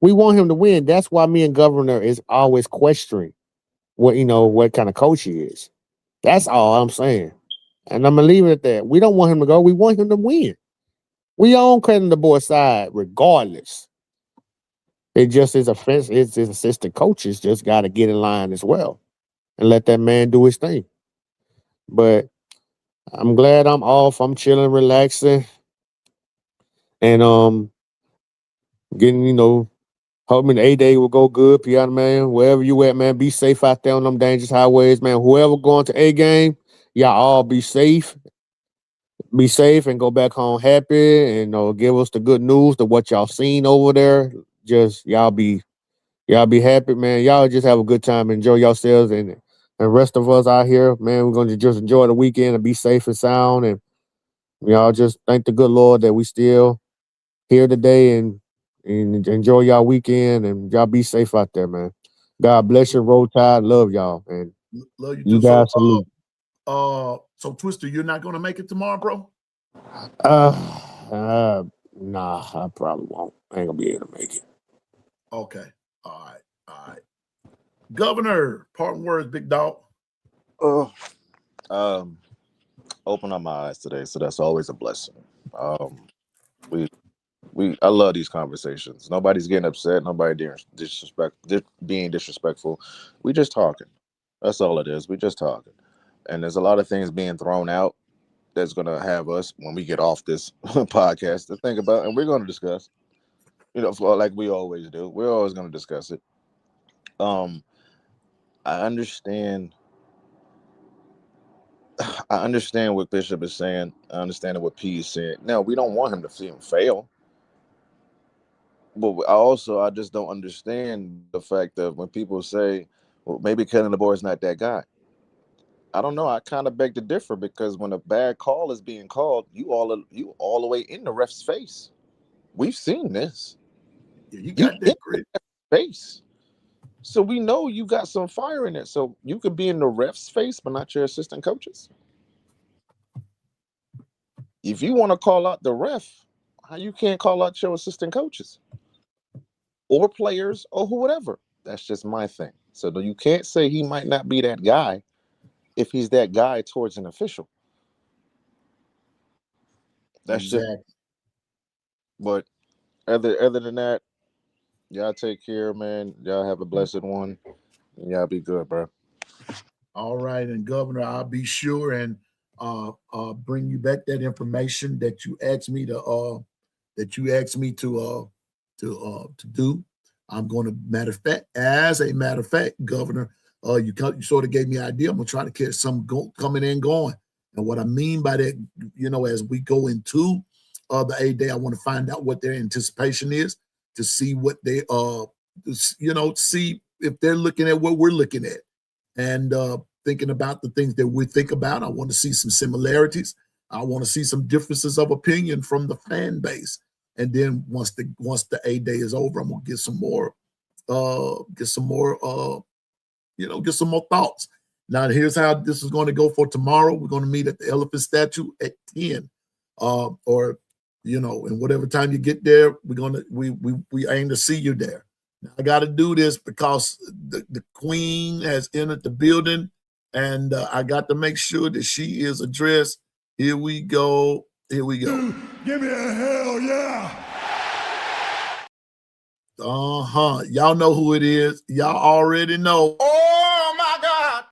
We want him to win. That's why me and Governor is always questioning what kind of coach he is. That's all I'm saying. And I'm gonna leave it at that. We don't want him to go. We want him to win. We on Caden DeBoer's side regardless. It just is offense. It's his assistant coaches just got to get in line as well and let that man do his thing. But I'm glad I'm off. I'm chilling, relaxing, and getting hoping the A-Day will go good. Piano man, wherever you at, man, be safe out there on them dangerous highways, man. Whoever going to A game, y'all all be safe. Be safe and go back home happy, and give us the good news to what y'all seen over there. Just y'all be happy, man. Y'all just have a good time, enjoy yourselves, and rest of us out here, man, we're gonna just enjoy the weekend and be safe and sound, and y'all just thank the good Lord that we still here today, and enjoy y'all weekend, and y'all be safe out there, man. God bless you, Roll Tide. Love y'all, and love you too. You guys salute. So Twister, you're not gonna make it tomorrow, bro? Nah, I probably won't. I ain't gonna be able to make it. Okay. All right. Governor, parting words, big dog. Open up my eyes today, so that's always a blessing. I love these conversations. Nobody's getting upset. Nobody being disrespectful. We just talking. That's all it is. We just talking. And there's a lot of things being thrown out that's going to have us, when we get off this podcast, to think about, and we're going to discuss. Like we always do. We're always going to discuss it. I understand what Bishop is saying. I understand what P is saying. Now, we don't want him to see him fail. But I just don't understand the fact that when people say, well, maybe Caden DeBoer is not that guy. I don't know. I kind of beg to differ, because when a bad call is being called, you all the way in the ref's face. We've seen this. Yeah, you got that grit. Face. So we know you got some fire in it. So you could be in the ref's face, but not your assistant coaches. If you want to call out the ref, how you can't call out your assistant coaches or players or whatever? That's just my thing. So you can't say he might not be that guy if he's that guy towards an official. That's exactly. But other than that, y'all take care, man. Y'all have a blessed one. Y'all be good, bro. All right, and Governor, I'll be sure and bring you back that information that you asked me to do. I'm going to, as a matter of fact, Governor, you sort of gave me an idea. I'm going to try to catch some coming and going. And what I mean by that, as we go into the A-Day, I want to find out what their anticipation is, to see what they, see if they're looking at what we're looking at. And thinking about the things that we think about. I want to see some similarities. I want to see some differences of opinion from the fan base. And then once the A-Day is over, I'm gonna get some more get some more thoughts. Now, here's how this is going to go for tomorrow. We're going to meet at the elephant statue at 10. Or and whatever time you get there, we aim to see you there. Now, I got to do this because the queen has entered the building, and I got to make sure that she is addressed. Here we go. Here we go. Dude, give me a hell yeah. Y'all know who it is. Y'all already know. Oh my God.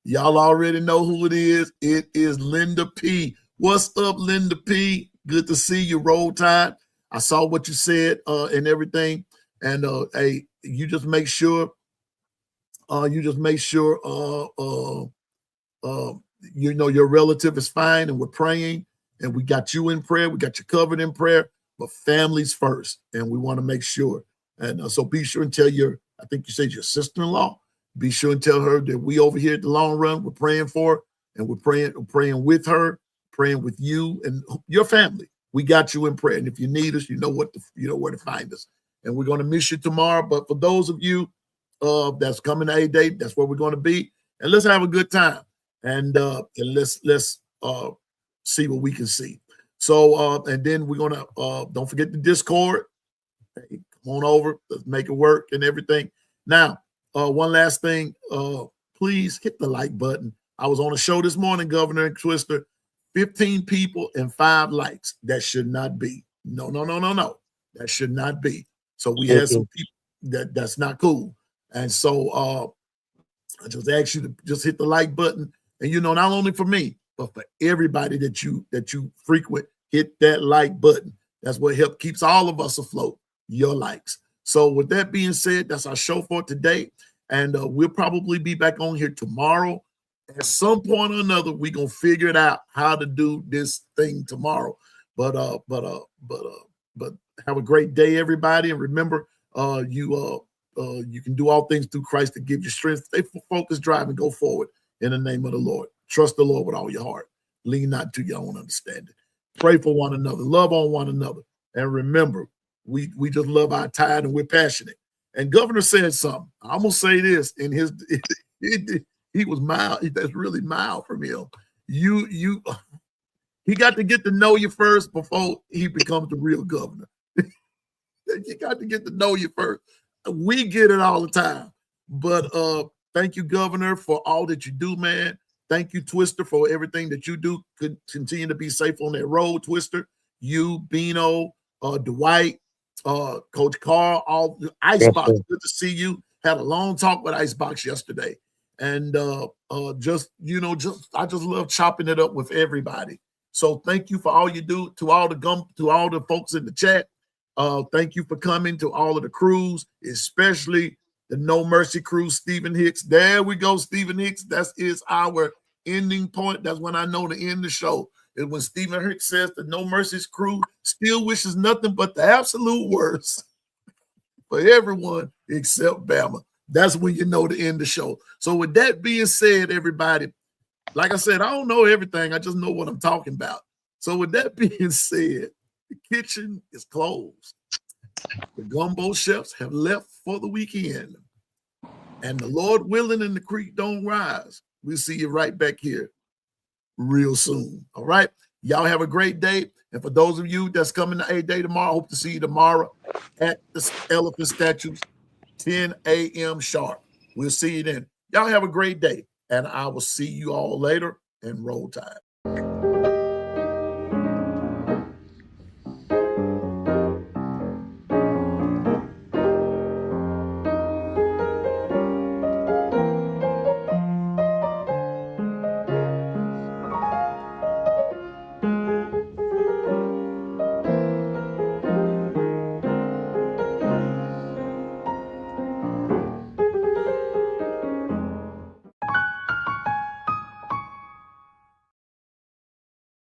Y'all already know who it is. It is Linda P. What's up, Linda P? Good to see you. Roll Tide. I saw what you said and everything. And hey, you just make sure. Your relative is fine, and we're praying, and we got you in prayer. We got you covered in prayer. But families first, and we want to make sure. And so be sure and tell I think you said your sister-in-law, be sure and tell her that we over here at the Long Run, we're praying for her, and we're praying with her, praying with you and your family. We got you in prayer. And if you need us, you know where to find us. And we're going to miss you tomorrow. But for those of you that's coming to A-Day, that's where we're going to be. And let's have a good time. And let's see what we can see. So, and then we're going to, don't forget the Discord. Hey, come on over. Let's make it work and everything. Now, one last thing. Please hit the like button. I was on a show this morning, Governor and Twister. 15 people and 5 likes. That should not be. No. That should not be. So we had some people that's not cool. And so I just ask you to just hit the like button. And, not only for me, but for everybody that you frequent, hit that like button. That's what keeps all of us afloat, your likes. So with that being said, that's our show for today. And we'll probably be back on here tomorrow. At some point or another, we're going to figure it out how to do this thing tomorrow. But have a great day, everybody. And remember, you can do all things through Christ to give you strength. Stay focused, drive, and go forward in the name of the Lord. Trust the Lord with all your heart. Lean not to your own understanding. Pray for one another. Love on one another. And remember, we just love our tide and we're passionate. And Governor said something. I'm going to say this in he was mild. That's really mild from him. He got to get to know you first before he becomes the real governor. You got to get to know you first. We get it all the time. But thank you, Governor, for all that you do, man. Thank you, Twister, for everything that you do. Could continue to be safe on that road, Twister. You, Bino, Dwight, Coach Carl, all Icebox. Yes, good to see you. Had a long talk with Icebox yesterday. And I just love chopping it up with everybody. So thank you for all you do to all the folks in the chat. Thank you for coming to all of the crews, especially the No Mercy crew, Stephen Hicks. There we go, Stephen Hicks. That is our ending point. That's when I know to end the show. Is when Stephen Hicks says the No Mercy's crew still wishes nothing but the absolute worst for everyone except Bama. That's when you know to end the show. So with that being said, everybody, like I said, I don't know everything. I just know what I'm talking about. So with that being said, the kitchen is closed. The gumbo chefs have left for the weekend. And the Lord willing and the creek don't rise. We'll see you right back here real soon. All right. Y'all have a great day. And for those of you that's coming to A-Day tomorrow, I hope to see you tomorrow at the elephant statues, 10 a.m. sharp. We'll see you then. Y'all have a great day. And I will see you all later, and roll tide.